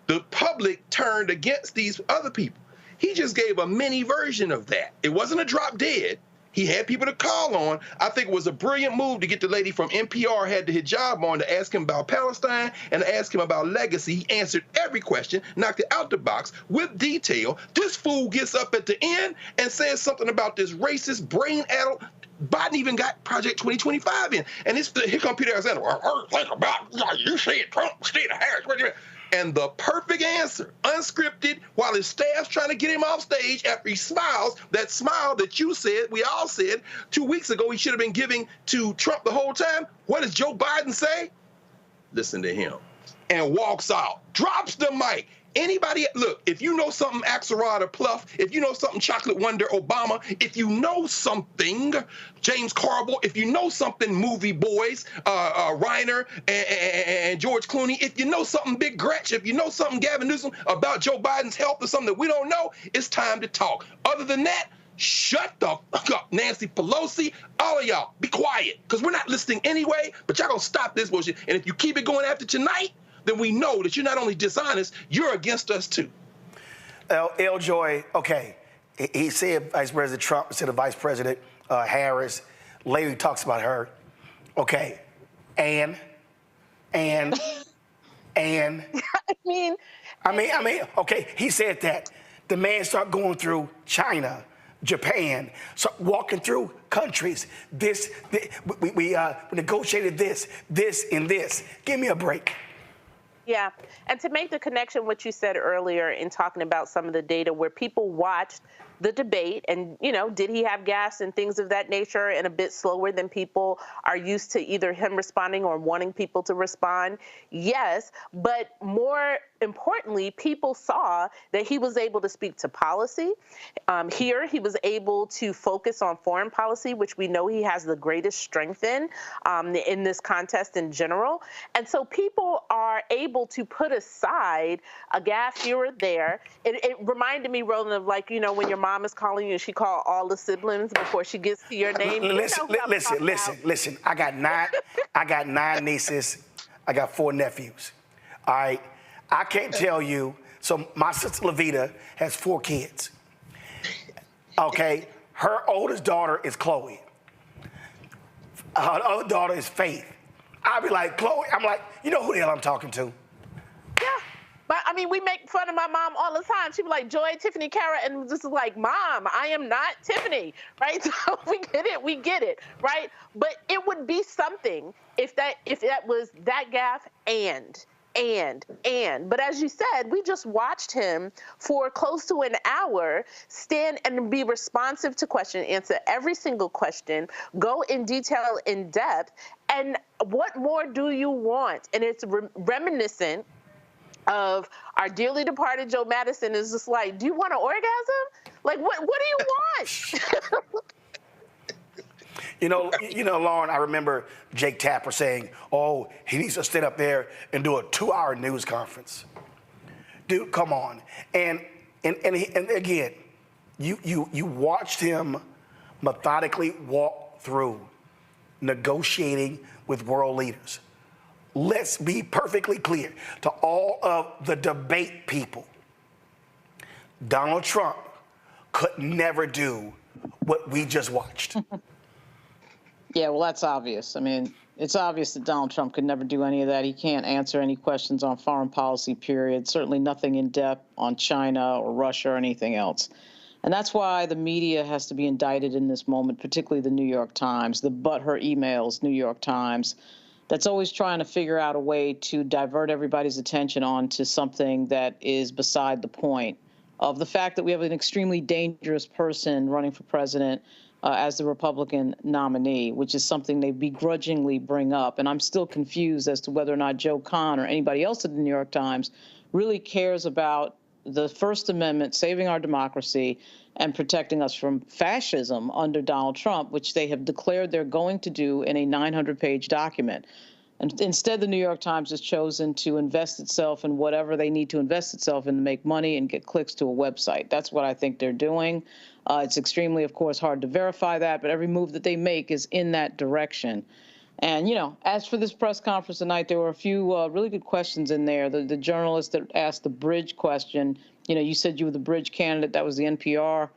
the public turned against these other people. He just gave a mini version of that. It wasn't a drop dead. He had people to call on. I think it was a brilliant move to get the lady from NPR had the hijab on to ask him about Palestine and to ask him about legacy. He answered every question, knocked it out the box with detail. This fool gets up at the end and says something about this racist, brain-addled. Biden even got Project 2025 in. And here come Peter Alexander. Think about you said Trump instead of Harris. What do you mean? And the perfect answer, unscripted, while his staff's trying to get him off stage after he smiles, that smile that you said, we all said 2 weeks ago he should have been giving to Trump the whole time. What does Joe Biden say? Listen to him. And walks out, drops the mic. Anybody, look, if you know something Axelrod or Pluff, if you know something Chocolate Wonder Obama, if you know something James Carville, if you know something Movie Boys, Reiner and George Clooney, if you know something Big Gretch, if you know something Gavin Newsom about Joe Biden's health or something that we don't know, it's time to talk. Other than that, shut the fuck up, Nancy Pelosi, all of y'all, be quiet, because we're not listening anyway, but y'all gonna stop this bullshit. And if you keep it going after tonight, then we know that you're not only dishonest, you're against us too. L. Joy, okay, he said Vice President Trump instead of Vice President Harris. Later he talks about her. Okay, and. I mean, okay, he said that. The man started going through China, Japan, start walking through countries. We negotiated this, and this. Give me a break. Yeah, and to make the connection, what you said earlier in talking about some of the data where people watched the debate and, did he have gas and things of that nature and a bit slower than people are used to either him responding or wanting people to respond? Yes, but more importantly, people saw that he was able to speak to policy. Here, he was able to focus on foreign policy, which we know he has the greatest strength in this contest in general. And so people are able to put aside a gaffe here or there. It reminded me, Roland, of when your mom is calling you and she called all the siblings before she gets to your name. Listen. I got nine nieces. I got 4 nephews. All right. I can't tell you. So my sister Levita has 4 kids. Okay. Her oldest daughter is Chloe. Her other daughter is Faith. I'll be like, Chloe, I'm like, you know who the hell I'm talking to? Yeah. But I mean, we make fun of my mom all the time. She'd be like, Joy, Tiffany, Kara, and this is like, Mom, I am not Tiffany, right? So we get it, right? But it would be something if that was that gaffe and. But as you said, we just watched him for close to an hour stand and be responsive to questions, answer every single question, go in detail, in depth. And what more do you want? And it's reminiscent of our dearly departed Joe Madison. Is just like, do you want an orgasm? Like, what do you want? You know, Lauren, I remember Jake Tapper saying, oh, he needs to stand up there and do a 2-hour news conference. Dude, come on. And again, you watched him methodically walk through negotiating with world leaders. Let's be perfectly clear to all of the debate people. Donald Trump could never do what we just watched. Yeah, well, that's obvious. I mean, it's obvious that Donald Trump could never do any of that. He can't answer any questions on foreign policy, period. Certainly nothing in depth on China or Russia or anything else. And that's why the media has to be indicted in this moment, particularly the New York Times, the butthurt emails, New York Times, that's always trying to figure out a way to divert everybody's attention onto something that is beside the point of the fact that we have an extremely dangerous person running for president as the Republican nominee, which is something they begrudgingly bring up. And I'm still confused as to whether or not Joe Kahn or anybody else at the New York Times really cares about the First Amendment, saving our democracy, and protecting us from fascism under Donald Trump, which they have declared they're going to do in a 900-page document. And instead, the New York Times has chosen to invest itself in whatever they need to invest itself in to make money and get clicks to a website. That's what I think they're doing. It's extremely, of course, hard to verify that, but every move that they make is in that direction. And, you know, as for this press conference tonight, there were a few really good questions in there. The journalist that asked the bridge question, you know, you said you were the bridge candidate. That was the NPR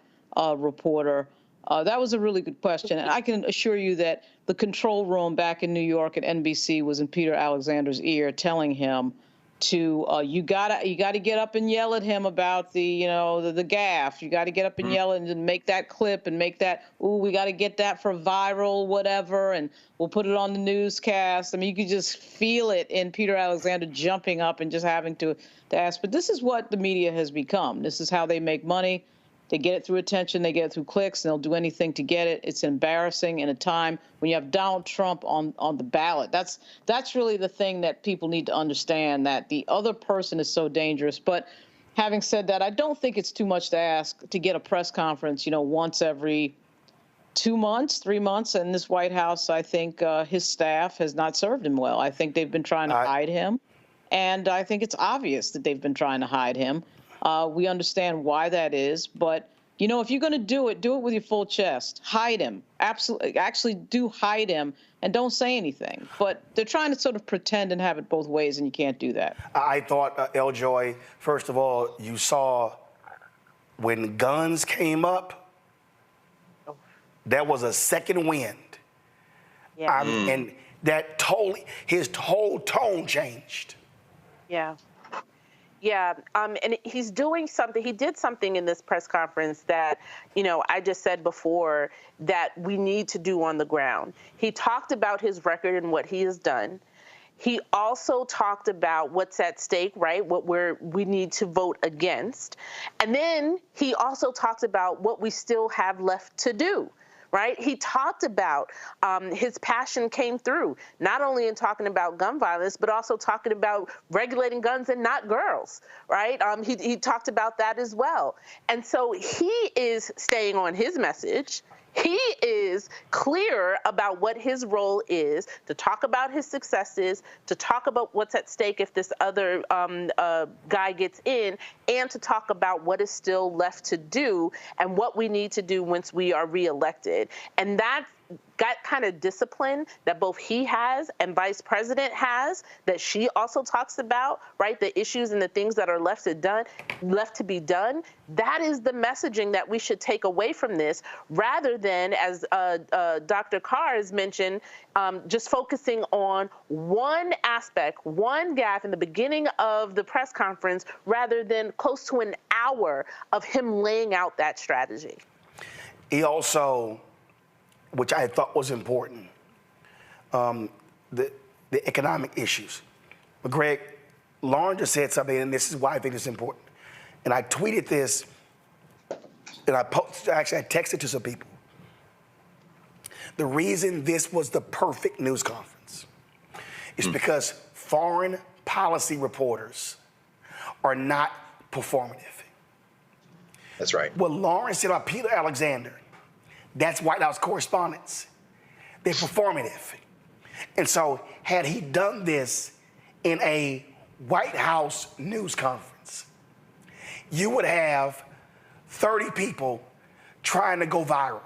reporter. That was a really good question. And I can assure you that the control room back in New York at NBC was in Peter Alexander's ear telling him to you gotta get up and yell at him about the gaffe. You got to get up and yell and make that clip and make that, ooh, we got to get that for viral, whatever, and we'll put it on the newscast. I mean, you could just feel it in Peter Alexander jumping up and just having to ask. But this is what the media has become. This is how they make money. They get it through attention, they get it through clicks, and they'll do anything to get it. It's embarrassing in a time when you have Donald Trump on the ballot. That's really the thing that people need to understand, that the other person is so dangerous. But having said that, I don't think it's too much to ask to get a press conference, once every 2 months, 3 months. And this White House, I think his staff has not served him well. I think they've been trying to hide him. And I think it's obvious that they've been trying to hide him. We understand why that is, but if you're going to do it with your full chest. Hide him. Absolutely, actually do hide him, and don't say anything. But they're trying to sort of pretend and have it both ways, and you can't do that. I thought, Joy, first of all, you saw when guns came up, there was a second wind. Yeah. And that his whole tone changed. Yeah. Yeah, and he's doing something. He did something in this press conference that, I just said before that we need to do on the ground. He talked about his record and what he has done. He also talked about what's at stake, right? What we need to vote against. And then he also talked about what we still have left to do. Right? He talked about his passion came through, not only in talking about gun violence, but also talking about regulating guns and not girls, right? He talked about that as well. And so he is staying on his message. He is clear about what his role is, to talk about his successes, to talk about what's at stake if this other guy gets in, and to talk about what is still left to do and what we need to do once we are reelected. And kind of discipline that both he has and Vice President has, that she also talks about, right? The issues and the things that are left to be done. That is the messaging that we should take away from this, rather than, as Dr. Carr has mentioned, just focusing on one aspect, one gaffe in the beginning of the press conference, rather than close to an hour of him laying out that strategy. He also, which I thought was important, the economic issues. But Greg, Lauren just said something, and this is why I think it's important. And I tweeted this, and I texted to some people. The reason this was the perfect news conference is because foreign policy reporters are not performative. That's right. What Lauren said about Peter Alexander, that's White House correspondents. They're performative. And so had he done this in a White House news conference, you would have 30 people trying to go viral.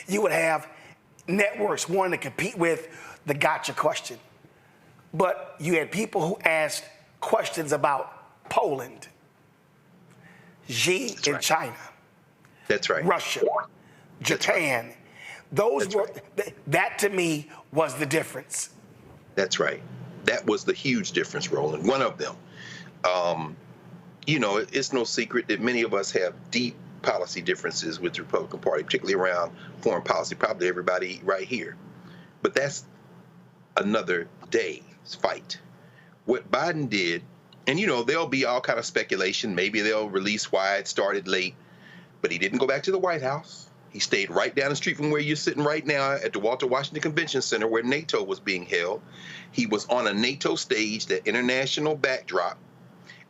You would have networks wanting to compete with the gotcha question. But you had people who asked questions about Poland, Xi in China. That's right. Russia, Japan. Right. Those were, that to me was the difference. That's right. That was the huge difference, Roland. One of them. You know, it's no secret that many of us have deep policy differences with the Republican Party, particularly around foreign policy, probably everybody right here. But that's another day's fight. What Biden did, and you know, there'll be all kind of speculation. Maybe they'll release why it started late, but he didn't go back to the White House. He stayed right down the street from where you're sitting right now at the Walter Washington Convention Center, where NATO was being held. He was on a NATO stage, that international backdrop.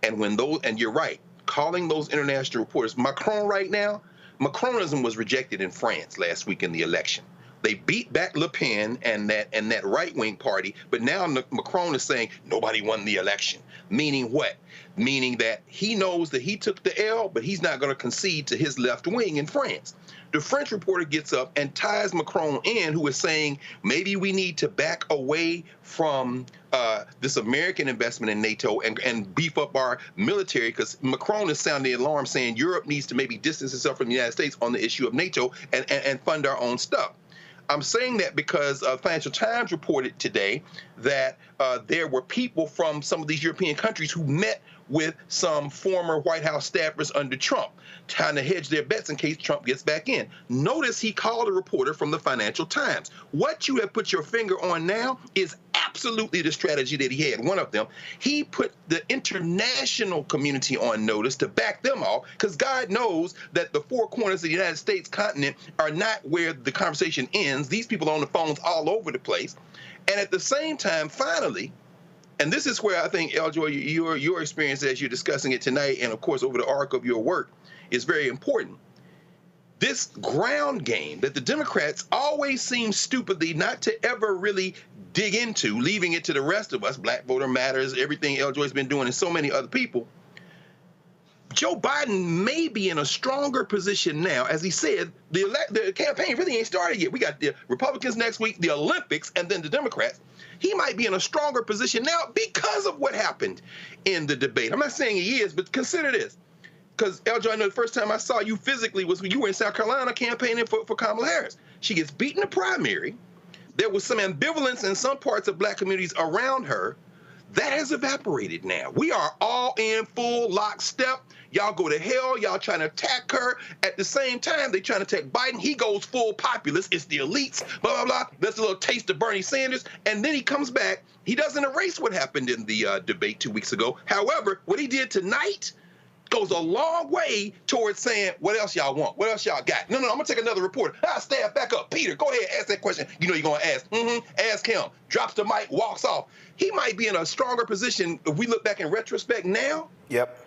And when those, and you're right, calling those international reporters, Macron right now, Macronism was rejected in France last week in the election. They beat back Le Pen and that right-wing party, but now Macron is saying nobody won the election. Meaning what? Meaning that he knows that he took the L, but he's not going to concede to his left wing in France. The French reporter gets up and ties Macron in, who is saying maybe we need to back away from this American investment in NATO and beef up our military, because Macron is sounding the alarm saying Europe needs to maybe distance itself from the United States on the issue of NATO and fund our own stuff. I'm saying that because Financial Times reported today that there were people from some of these European countries who met with some former White House staffers under Trump, trying to hedge their bets in case Trump gets back in. Notice he called a reporter from the Financial Times. What you have put your finger on now is absolutely the strategy that he had. One of them, he put the international community on notice to back them off, because God knows that the four corners of the United States continent are not where the conversation ends. These people are on the phones all over the place. And at the same time, finally, and this is where I think, Eljoy, your experience as you're discussing it tonight, and of course over the arc of your work, is very important. This ground game that the Democrats always seem stupidly not to ever really dig into, leaving it to the rest of us, Black Voter Matters, everything Eljoy's been doing, and so many other people. Joe Biden may be in a stronger position now. As he said, the campaign really ain't started yet. We got the Republicans next week, the Olympics, and then the Democrats. He might be in a stronger position now because of what happened in the debate. I'm not saying he is, but consider this. Because, Eljoy, I know the first time I saw you physically was when you were in South Carolina campaigning for Kamala Harris. She gets beaten in the primary. There was some ambivalence in some parts of Black communities around her. That has evaporated now. We are all in full lockstep. Y'all go to hell. Y'all trying to attack her. At the same time, they trying to attack Biden. He goes full populist. It's the elites, blah, blah, blah. That's a little taste of Bernie Sanders. And then he comes back. He doesn't erase what happened in the debate 2 weeks ago. However, what he did tonight goes a long way towards saying, what else y'all want? What else y'all got? No, I'm going to take another reporter. Stand back up. Peter, go ahead, ask that question. You know you're going to ask. Ask him. Drops the mic, walks off. He might be in a stronger position if we look back in retrospect now. Yep.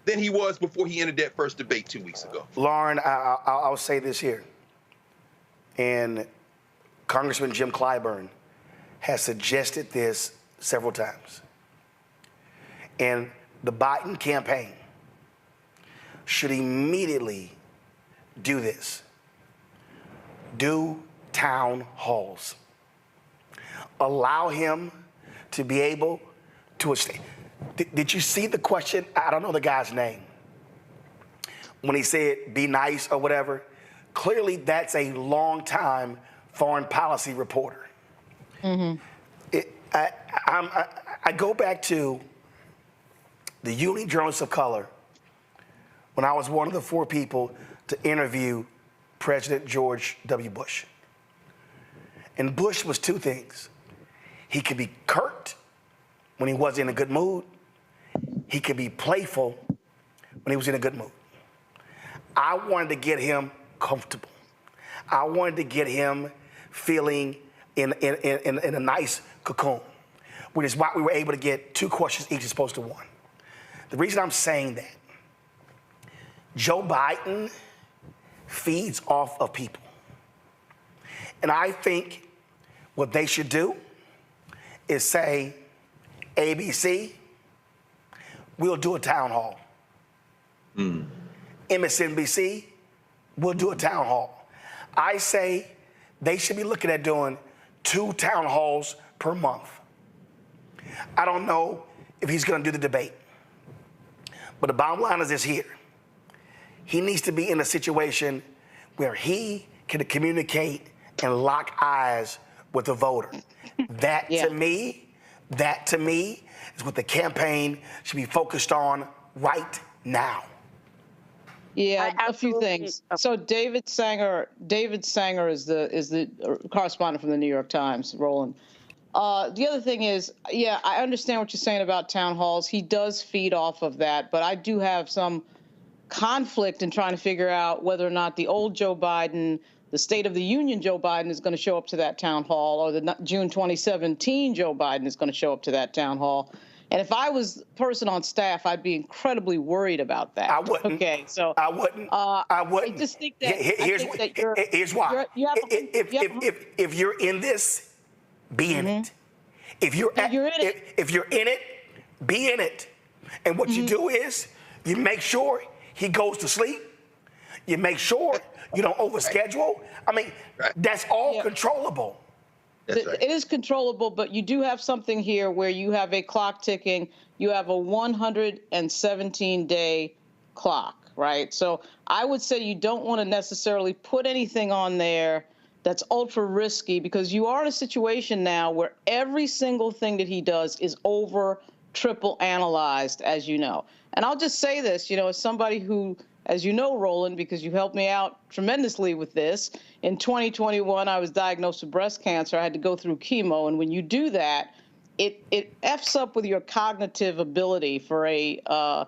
Than he was before he entered that first debate 2 weeks ago. Lauren, I'll say this here. And Congressman Jim Clyburn has suggested this several times. And the Biden campaign should immediately do this. do town halls. Allow him to be able to. Did you see the question? I don't know the guy's name. When he said, be nice or whatever, clearly that's a long-time foreign policy reporter. Mm-hmm. I go back to the Uni Journalists of Color when I was one of the 4 people to interview President George W. Bush. And Bush was 2 things. He could be curt when he wasn't in a good mood. He could be playful when he was in a good mood. I wanted to get him comfortable. I wanted to get him feeling in a nice cocoon, which is why we were able to get 2 questions each as opposed to 1. The reason I'm saying that, Joe Biden feeds off of people. And I think what they should do is say, ABC, we'll do a town hall. MSNBC, we'll do a town hall. I say they should be looking at doing 2 town halls per month. I don't know if he's going to do the debate, but the bottom line is this here. He needs to be in a situation where he can communicate and lock eyes with the voter. That to me is what the campaign should be focused on right now. Yeah, a few things. So David Sanger is the correspondent from the New York Times, Roland. The other thing is, yeah, I understand what you're saying about town halls. He does feed off of that, but I do have some conflict in trying to figure out whether or not the old Joe Biden, the State of the Union Joe Biden, is going to show up to that town hall, or the June 2017 Joe Biden is going to show up to that town hall. And if I was the person on staff, I'd be incredibly worried about that. I wouldn't. Okay, so I wouldn't. I wouldn't. I just think that here's why. If you're in this, be in it. If you're in it, be in it. And what you do is you make sure he goes to sleep. You make sure you don't overschedule. I mean, that's all controllable. It is controllable, but you do have something here where you have a clock ticking. You have a 117-day clock, right? So I would say you don't want to necessarily put anything on there that's ultra risky, because you are in a situation now where every single thing that he does is triple analyzed, as you know. And I'll just say this, as somebody who, as you know, Roland, because you helped me out tremendously with this, in 2021, I was diagnosed with breast cancer. I had to go through chemo. And when you do that, it F's up with your cognitive ability for a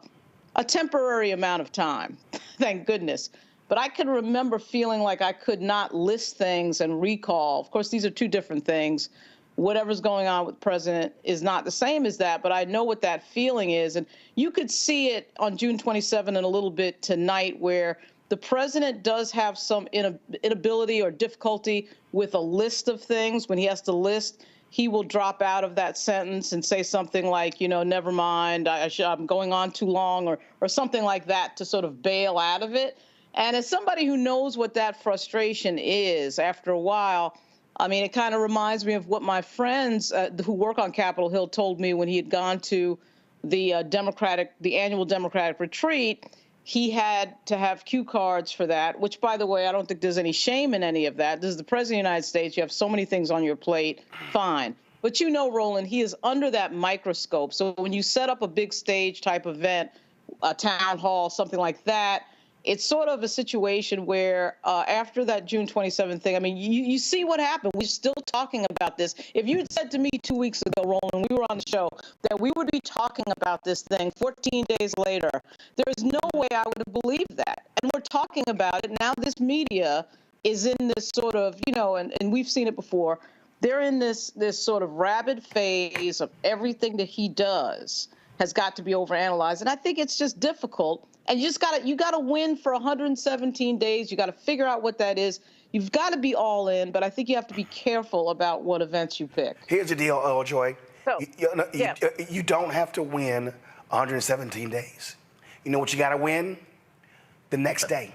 temporary amount of time, thank goodness. But I can remember feeling like I could not list things and recall. Of course, these are 2 different things. Whatever's going on with the president is not the same as that, but I know what that feeling is. And you could see it on June 27 and a little bit tonight, where the president does have some inability or difficulty with a list of things. When he has to list, he will drop out of that sentence and say something like, never mind, I'm going on too long, or something like that to sort of bail out of it. And as somebody who knows what that frustration is, after a while, I mean, it kind of reminds me of what my friends who work on Capitol Hill told me when he had gone to the annual Democratic retreat. He had to have cue cards for that, which, by the way, I don't think there's any shame in any of that. This is the President of the United States. You have so many things on your plate. Fine. But Roland, he is under that microscope. So when you set up a big stage type event, a town hall, something like that, it's sort of a situation where after that June 27th thing, I mean, you see what happened. We're still talking about this. If you had said to me 2 weeks ago, Roland, we were on the show, that we would be talking about this thing 14 days later, there is no way I would have believed that. And we're talking about it. Now this media is in this sort of, and we've seen it before, they're in this sort of rabid phase of everything that he does has got to be overanalyzed. And I think it's just difficult. And you got to win for 117 days. You got to figure out what that is. You've got to be all in, but I think you have to be careful about what events you pick. Here's the deal, Joy. You don't have to win 117 days. You know what you got to win? The next day.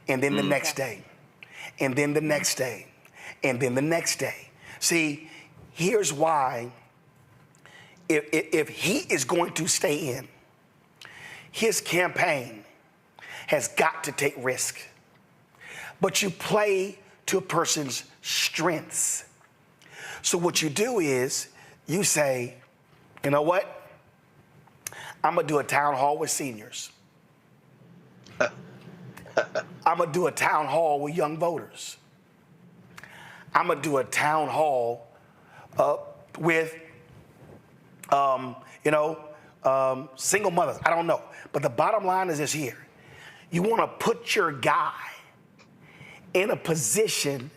And then the next day. and then the next day, and then the next day. See, here's why. If he is going to stay in, his campaign has got to take risk. But you play to a person's strengths. So what you do is you say, you know what? I'm going to do a town hall with seniors. I'm going to do a town hall with young voters. I'm going to do a town hall with, single mothers. I don't know. But the bottom line is this here. You want to put your guy in a position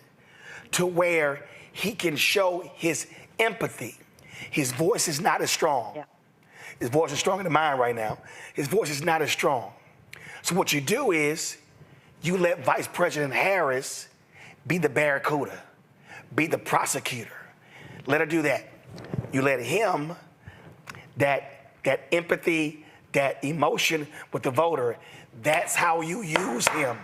to where he can show his empathy. His voice is not as strong. Yeah. His voice is stronger than mine right now. His voice is not as strong. So what you do is you let Vice President Harris be the barracuda, be the prosecutor. Let her do that. You let him, that empathy, that emotion with the voter, that's how you use him.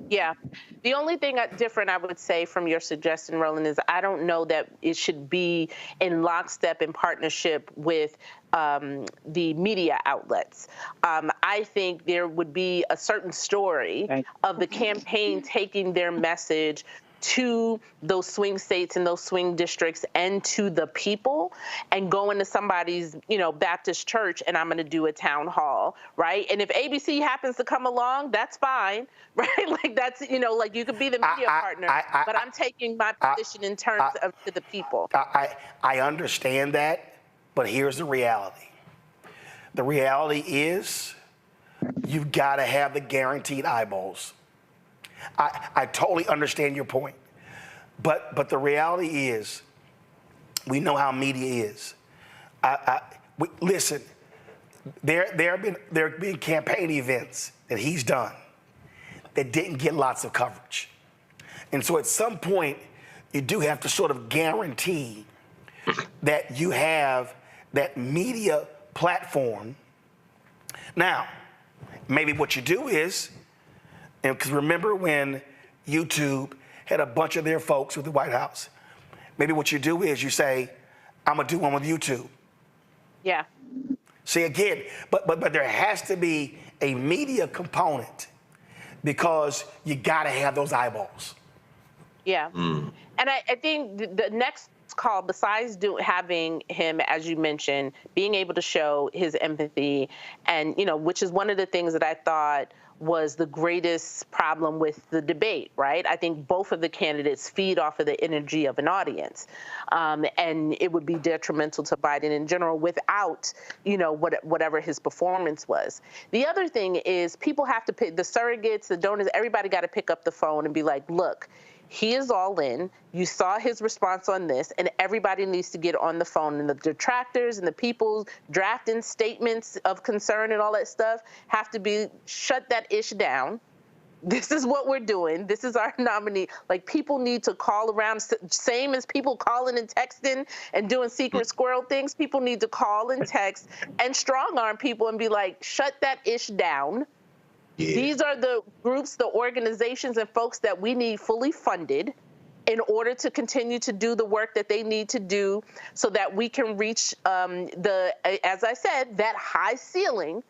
Yeah. The only thing different I would say from your suggestion, Roland, is I don't know that it should be in lockstep in partnership with the media outlets. I think there would be a certain story of the campaign taking their message to those swing states and those swing districts and to the people, and going to somebody's, Baptist church, and I'm going to do a town hall, right? And if ABC happens to come along, that's fine, right? Like that's, like you could be the media partner, but I'm taking my position in terms of to the people. I understand that, but here's the reality. The reality is you've got to have the guaranteed eyeballs. I totally understand your point, but the reality is, we know how media is. Listen, there have been campaign events that he's done that didn't get lots of coverage, and so at some point you do have to sort of guarantee that you have that media platform. Now, maybe what you do is, and because remember when YouTube had a bunch of their folks with the White House, maybe what you do is you say, I'm going to do one with YouTube. Yeah. See, again, but there has to be a media component because you got to have those eyeballs. Yeah. And I think the next call, besides having him, as you mentioned, being able to show his empathy, and, which is one of the things that I thought was the greatest problem with the debate, right? I think both of the candidates feed off of the energy of an audience. And it would be detrimental to Biden in general without, whatever his performance was. The other thing is people have to pick, the surrogates, the donors, everybody got to pick up the phone and be like, look, he is all in. You saw his response on this, and everybody needs to get on the phone. And the detractors and the people drafting statements of concern and all that stuff have to be shut that ish down. This is what we're doing. This is our nominee. Like, people need to call around, same as people calling and texting and doing secret squirrel things. People need to call and text and strong arm people and be like, shut that ish down. Yeah. These are the groups, the organizations, and folks that we need fully funded in order to continue to do the work that they need to do so that we can reach as I said, that high ceiling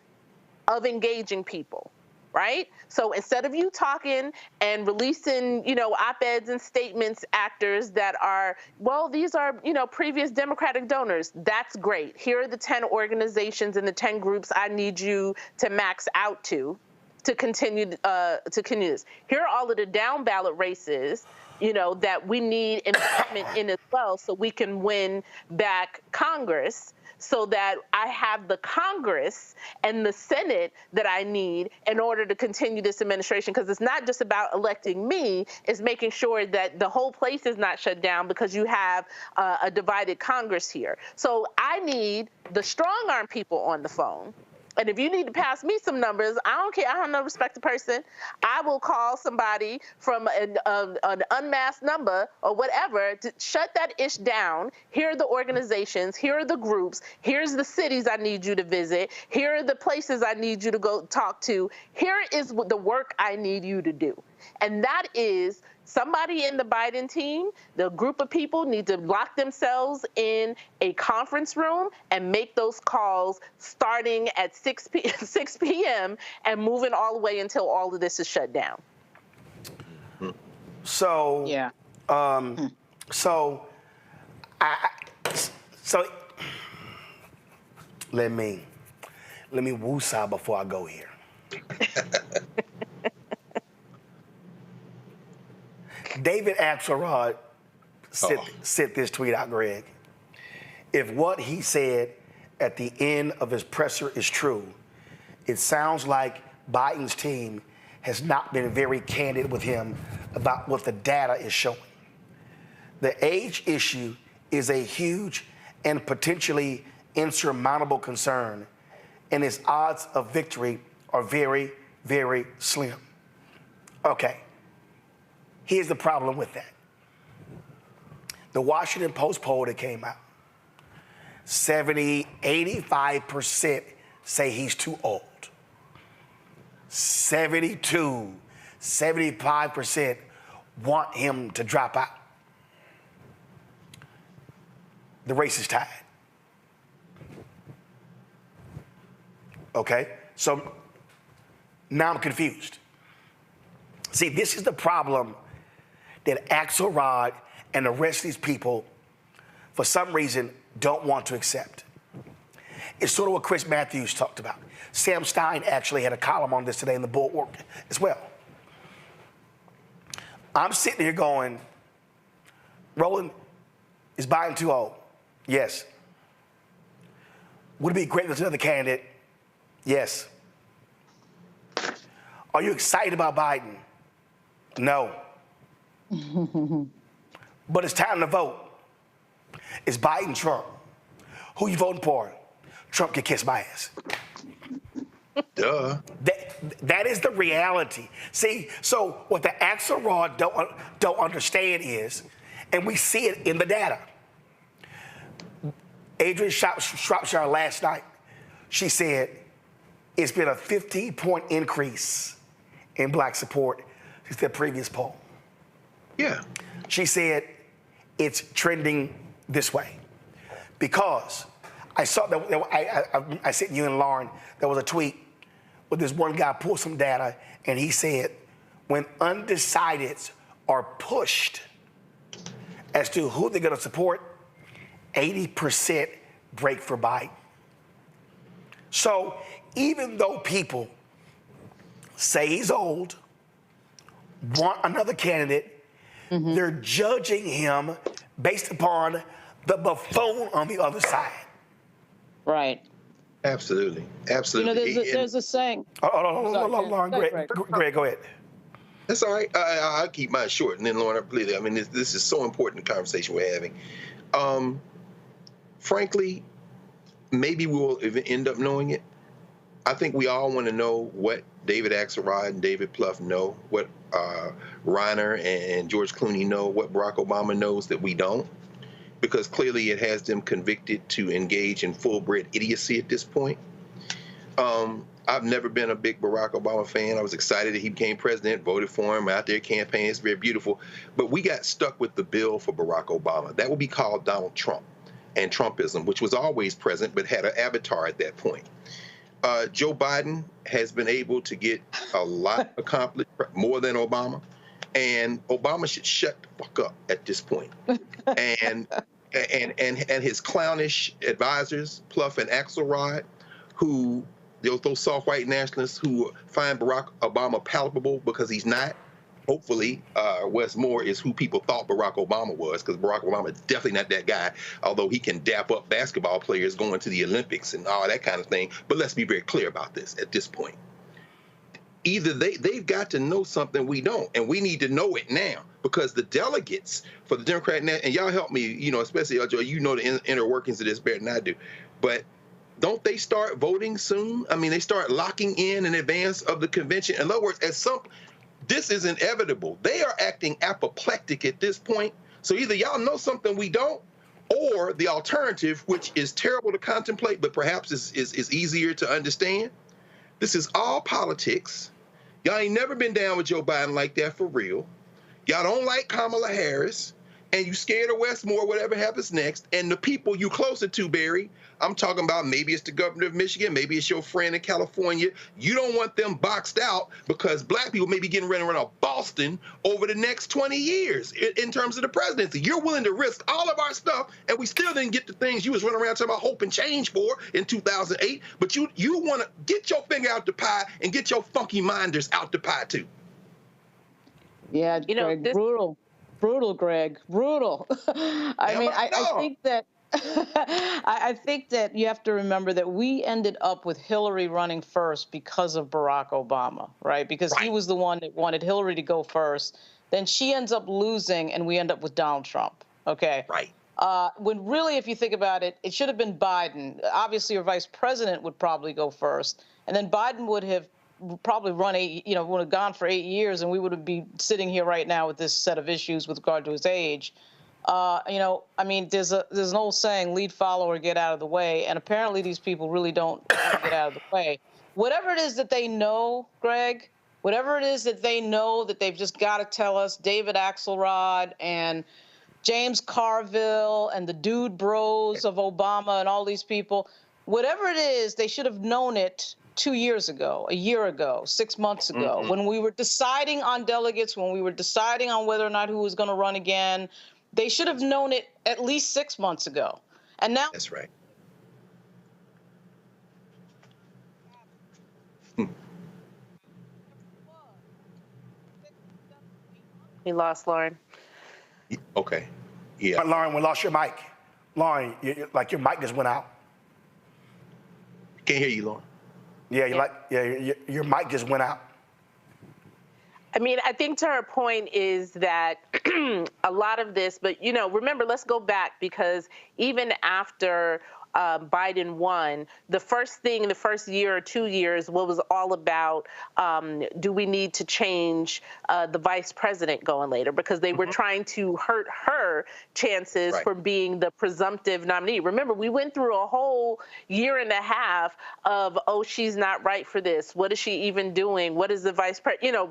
of engaging people, right? So instead of you talking and releasing, op-eds and statements, actors that are, well, these are, previous Democratic donors, that's great. Here are the 10 organizations and the 10 groups I need you to max out to continue this. Here are all of the down ballot races, that we need investment in as well, so we can win back Congress, so that I have the Congress and the Senate that I need in order to continue this administration. Because it's not just about electing me, it's making sure that the whole place is not shut down because you have a divided Congress here. So I need the strong arm people on the phone. And if you need to pass me some numbers, I don't care. I don't know, respect the person. I will call somebody from an unmasked number or whatever to shut that ish down. Here are the organizations. Here are the groups. Here's the cities I need you to visit. Here are the places I need you to go talk to. Here is the work I need you to do. And that is somebody in the Biden team, the group of people need to lock themselves in a conference room and make those calls starting at 6 p.m. and moving all the way until all of this is shut down. So, yeah. So let me woosah before I go here. David Axelrod sent this tweet out, Greg. If what he said at the end of his presser is true, it sounds like Biden's team has not been very candid with him about what the data is showing. The age issue is a huge and potentially insurmountable concern, and his odds of victory are very, very slim. Okay. Here's the problem with that. The Washington Post poll that came out, 85% say he's too old. 75% want him to drop out. The race is tied. Okay? So now I'm confused. See, this is the problem that Axelrod and the rest of these people, for some reason, don't want to accept. It's sort of what Chris Matthews talked about. Sam Stein actually had a column on this today in the Bulwark as well. I'm sitting here going, Roland, is Biden too old? Yes. Would it be great if there's another candidate? Yes. Are you excited about Biden? No. But it's time to vote. It's Biden, Trump. Who you voting for? Trump can kiss my ass. Duh. That is the reality. See, so what the Axelrod don't understand is, and we see it in the data. Adrian Shropshire last night, she said it's been a 15-point increase in black support since the previous poll. Yeah. She said it's trending this way because I saw that I sent you and Lauren, there was a tweet where this one guy pulled some data and he said when undecideds are pushed as to who they're going to support, 80% break for Biden. So even though people say he's old, want another candidate, they're judging him based upon the buffoon on the other side. Right. Absolutely. Absolutely. You know, there's a saying. Lauren, Greg, go ahead. That's all right. I'll keep mine short, and then Lauren, please. I mean, this is so important conversation we're having. Frankly, maybe we'll end up knowing it. I think we all want to know what David Axelrod and David Plouffe know, what Reiner and George Clooney know, what Barack Obama knows that we don't, because clearly it has them convicted to engage in full-bred idiocy at this point. I've never been a big Barack Obama fan. I was excited that he became president, voted for him, out there campaigning. It's very beautiful. But we got stuck with the bill for Barack Obama. That would be called Donald Trump and Trumpism, which was always present but had an avatar at that point. Joe Biden has been able to get a lot accomplished, more than Obama, and Obama should shut the fuck up at this point. And his clownish advisors, Plouffe and Axelrod, who those soft white nationalists who find Barack Obama palpable because he's not. Hopefully, Wes Moore is who people thought Barack Obama was, because Barack Obama is definitely not that guy, although he can dap up basketball players going to the Olympics and all that kind of thing. But let's be very clear about this at this point. Either they've got to know something we don't, and we need to know it now, because the delegates for the Democrat, and y'all help me, especially, you know the inner workings of this better than I do, but don't they start voting soon? I mean, they start locking in advance of the convention. In other words, this is inevitable. They are acting apoplectic at this point. So either y'all know something we don't, or the alternative, which is terrible to contemplate, but perhaps is easier to understand. This is all politics. Y'all ain't never been down with Joe Biden like that for real. Y'all don't like Kamala Harris, and you scared of Westmore, whatever happens next. And the people you closer to, Barry, I'm talking about maybe it's the governor of Michigan, maybe it's your friend in California. You don't want them boxed out because black people may be getting ready to run out Boston over the next 20 years in terms of the presidency. You're willing to risk all of our stuff, and we still didn't get the things you was running around talking about hope and change for in 2008. But you want to get your finger out the pie and get your funky minders out the pie too. Yeah, Greg, brutal, Greg, brutal. I think that I think that you have to remember that we ended up with Hillary running first because of Barack Obama, right? Because he was the one that wanted Hillary to go first. Then she ends up losing, and we end up with Donald Trump. Okay. Right. When really, if you think about it, it should have been Biden. Obviously, your vice president would probably go first, and then Biden would have probably would have gone for 8 years, and we would be sitting here right now with this set of issues with regard to his age. There's an old saying, lead follower, get out of the way. And apparently these people really don't want to get out of the way. Whatever it is that they know, Greg, whatever it is that they know that they've just got to tell us, David Axelrod and James Carville and the dude bros of Obama and all these people, whatever it is, they should have known it 2 years ago, a year ago, 6 months ago, when we were deciding on delegates, when we were deciding on whether or not who was going to run again. They should have known it at least 6 months ago. And now. That's right. We lost Lauren. Okay. Yeah. Lauren, we lost your mic. Lauren, your mic just went out. Can't hear you, Lauren. Yeah, your mic just went out. I mean, I think to her point is that a lot of this, but, remember, let's go back, because even after Biden won, the first thing in the first year or 2 years was all about, do we need to change the vice president going later? Because they were trying to hurt her chances for being the presumptive nominee. Remember, we went through a whole year and a half of, oh, she's not right for this. What is she even doing? What is the vice president,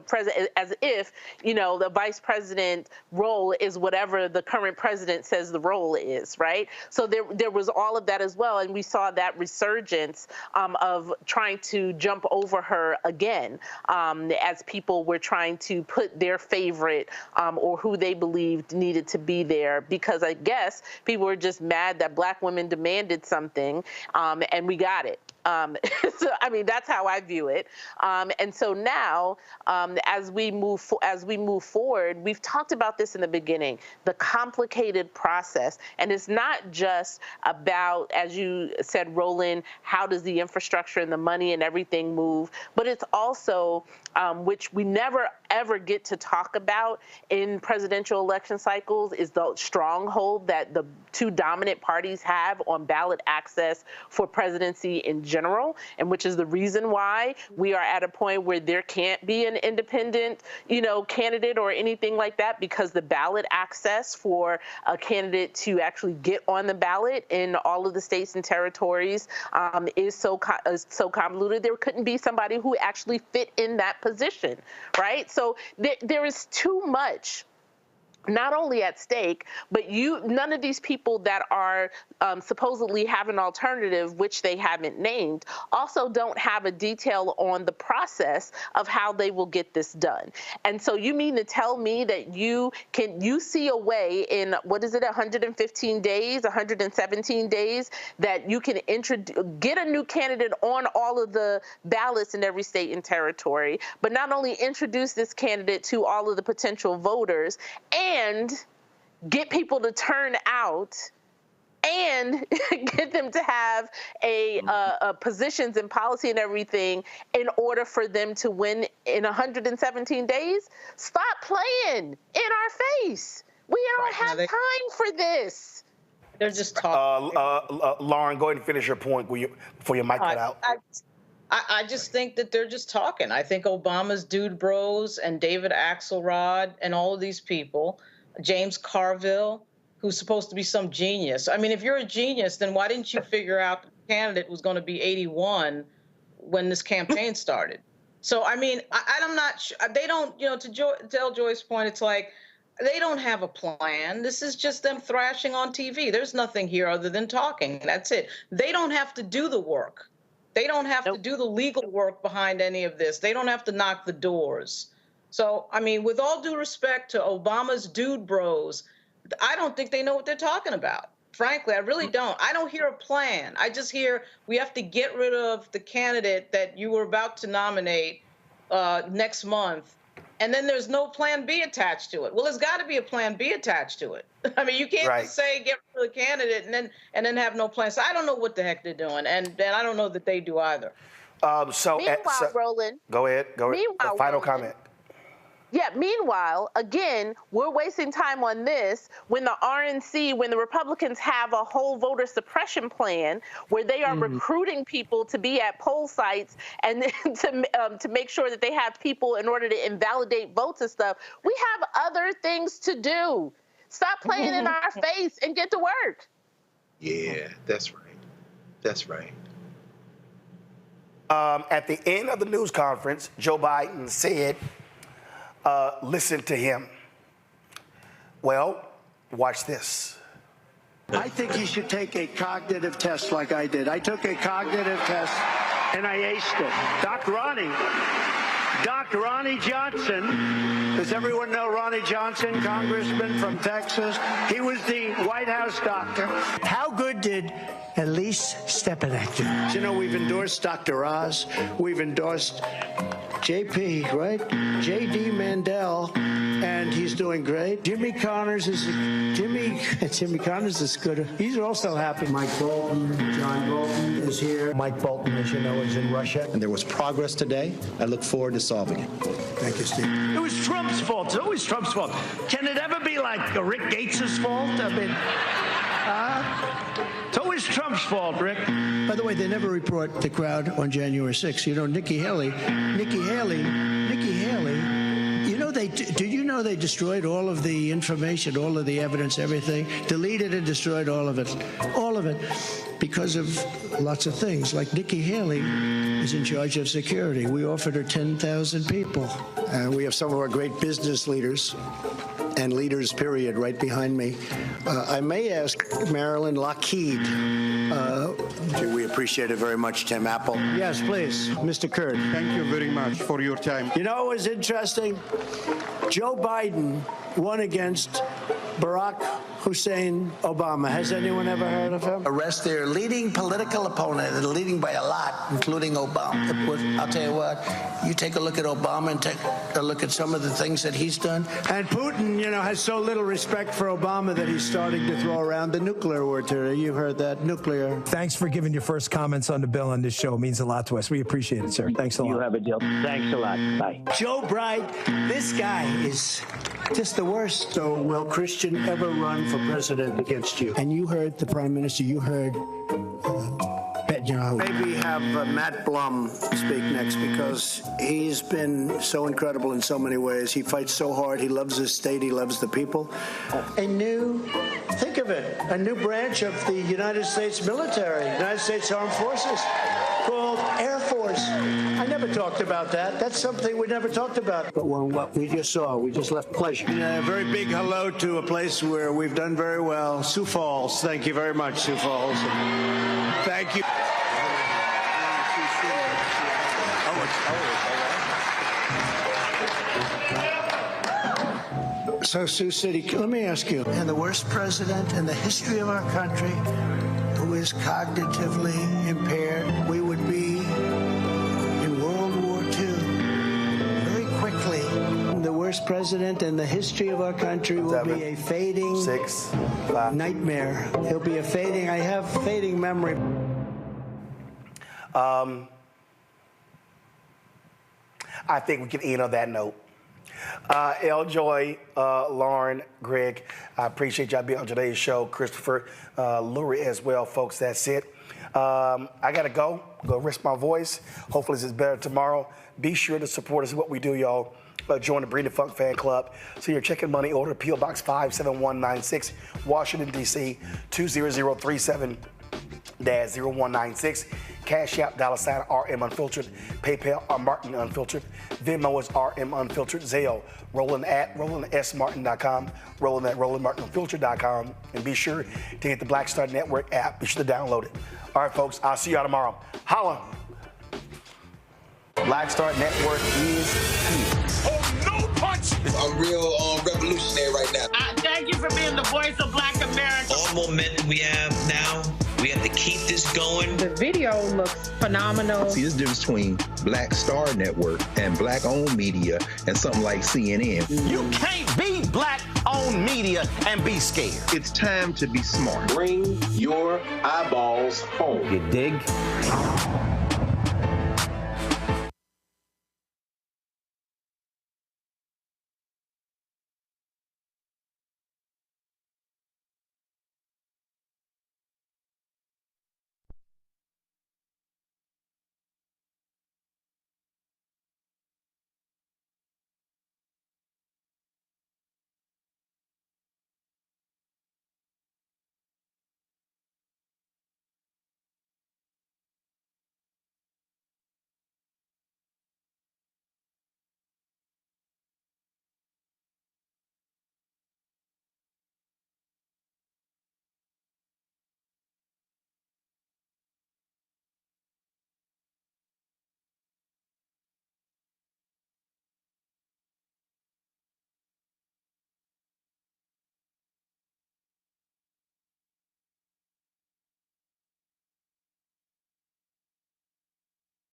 as if, the vice president role is whatever the current president says the role is, right? So there was all of that as well, and we saw that resurgence of trying to jump over her again, as people were trying to put their favorite or who they believed needed to be there, because I guess people were just mad that black women demanded something, and we got it. So, that's how I view it. And so now, as we move forward, we've talked about this in the beginning, the complicated process. And it's not just about, as you said, Roland, how does the infrastructure and the money and everything move, but it's also, which we never ever get to talk about in presidential election cycles, is the stronghold that the two dominant parties have on ballot access for presidency in general, and which is the reason why we are at a point where there can't be an independent, candidate or anything like that, because the ballot access for a candidate to actually get on the ballot in all of the states and territories is so convoluted. There couldn't be somebody who actually fit in that position, right? So there is too much not only at stake, but none of these people that are supposedly have an alternative, which they haven't named, also don't have a detail on the process of how they will get this done. And so you mean to tell me that you see a way in, 115 days, 117 days, that you can get a new candidate on all of the ballots in every state and territory, but not only introduce this candidate to all of the potential voters and get people to turn out and get them to have positions and policy and everything in order for them to win in 117 days? Stop playing in our face. We don't have time for this. They're just talking. Lauren, go ahead and finish your point before your mic cut out. I just think that they're just talking. I think Obama's dude bros and David Axelrod and all of these people, James Carville, who's supposed to be some genius. I mean, if you're a genius, then why didn't you figure out the candidate was going to be 81 when this campaign started? So, I mean, I'm not sure. They don't, to tell Joyce's point, it's like they don't have a plan. This is just them thrashing on TV. There's nothing here other than talking. That's it. They don't have to do the work. They don't have to do the legal work behind any of this. They don't have to knock the doors. So, I mean, with all due respect to Obama's dude bros, I don't think they know what they're talking about. Frankly, I really don't. I don't hear a plan. I just hear we have to get rid of the candidate that you were about to nominate next month. And then there's no plan B attached to it. Well, there's got to be a plan B attached to it. I mean, you can't just say get rid of the candidate and then have no plan. So I don't know what the heck they're doing, and I don't know that they do either. Meanwhile, Roland. Go ahead. Meanwhile, Final Roland, comment. Yeah, meanwhile, again, we're wasting time on this when the RNC, when the Republicans have a whole voter suppression plan where they are recruiting people to be at poll sites and to make sure that they have people in order to invalidate votes and stuff. We have other things to do. Stop playing in our face and get to work. Yeah, that's right. That's right. At the end of the news conference, Joe Biden said, listen to him. Well, watch this. I think you should take a cognitive test like I did. I took a cognitive test and I aced it. Doc Ronnie Johnson, does everyone know Ronnie Johnson, congressman from Texas? He was the White House doctor. How good did Elise Stepanek do? You know, we've endorsed Dr. Oz. We've endorsed JP, right? JD Mandel, and he's doing great. Jimmy Connors is good. He's also happy. Mike Bolton, John Bolton is here. Mike Bolton, as you know, is in Russia. And there was progress today. I look forward to solving it. Thank you, Steve. It was Trump's fault. It's always Trump's fault. Can it ever be like Rick Gates's fault? I mean, it's always Trump's fault, Rick. By the way, they never report the crowd on January 6th. You know, Nikki Haley, did you know they destroyed all of the information, all of the evidence, everything? Deleted and destroyed all of it. All of it. Because of lots of things. Like Nikki Haley is in charge of security. We offered her 10,000 people. We have some of our great business leaders and leaders, period, right behind me. I may ask Marilyn Lockheed. We appreciate it very much, Tim Apple. Yes, please, Mr. Kurd. Thank you very much for your time. You know what was interesting? Joe Biden won against Barack Hussein Obama. Has anyone ever heard of him? Arrest their leading political opponent, and leading by a lot, including Obama. I'll tell you what, you take a look at Obama and take a look at some of the things that he's done. And Putin, you know, has so little respect for Obama that he's starting to throw around the nuclear word today. You heard that, nuclear. Thanks for giving your first comments on the bill on this show. It means a lot to us. We appreciate it, sir. Thanks a lot. You have a deal. Thanks a lot. Bye. Joe Bright, this guy is just the worst. So will Christian ever run for president against you? And you heard the prime minister, you heard maybe have Matt Blum speak next, because he's been so incredible in so many ways. He fights so hard. He loves his state. He loves the people. Think of it, a new branch of the United States military, United States Armed Forces, called Air Force. I never talked about that. That's something we never talked about. But what we just saw, we just left pleasure. A very big hello to a place where we've done very well, Sioux Falls. Thank you very much, Sioux Falls. Thank you. So, Sioux City, let me ask you, and the worst president in the history of our country who is cognitively impaired, we would be in World War II very quickly. The worst president in the history of our country will be a fading nightmare. He'll be a fading, I have fading memory. I think we can end on that note. Eljoy, Lauren, Greg, I appreciate y'all being on today's show. Christopher, Lurie as well, folks. That's it. I got to go rest my voice. Hopefully this is better tomorrow. Be sure to support us in what we do, y'all. Join the Breeding Funk Fan Club. So you're checking money order, P.O. Box 57196, Washington, D.C., 20037-0196. Cash App, $RM Unfiltered. PayPal, R Martin Unfiltered. Venmo is RM Unfiltered. Zelle, Roland at RolandSMartin.com. Roland at RolandMartinUnfiltered.com. And be sure to get the Black Star Network app. Be sure to download it. All right, folks, I'll see y'all tomorrow. Holla! Black Star Network is here. Oh, no punch! I'm real revolutionary right now. Thank you for being the voice of Black America. All momentum we have now, we have to keep this going. The video looks phenomenal. See, this difference between Black Star Network and Black-owned media and something like CNN. You can't be Black-owned media and be scared. It's time to be smart. Bring your eyeballs home. You dig?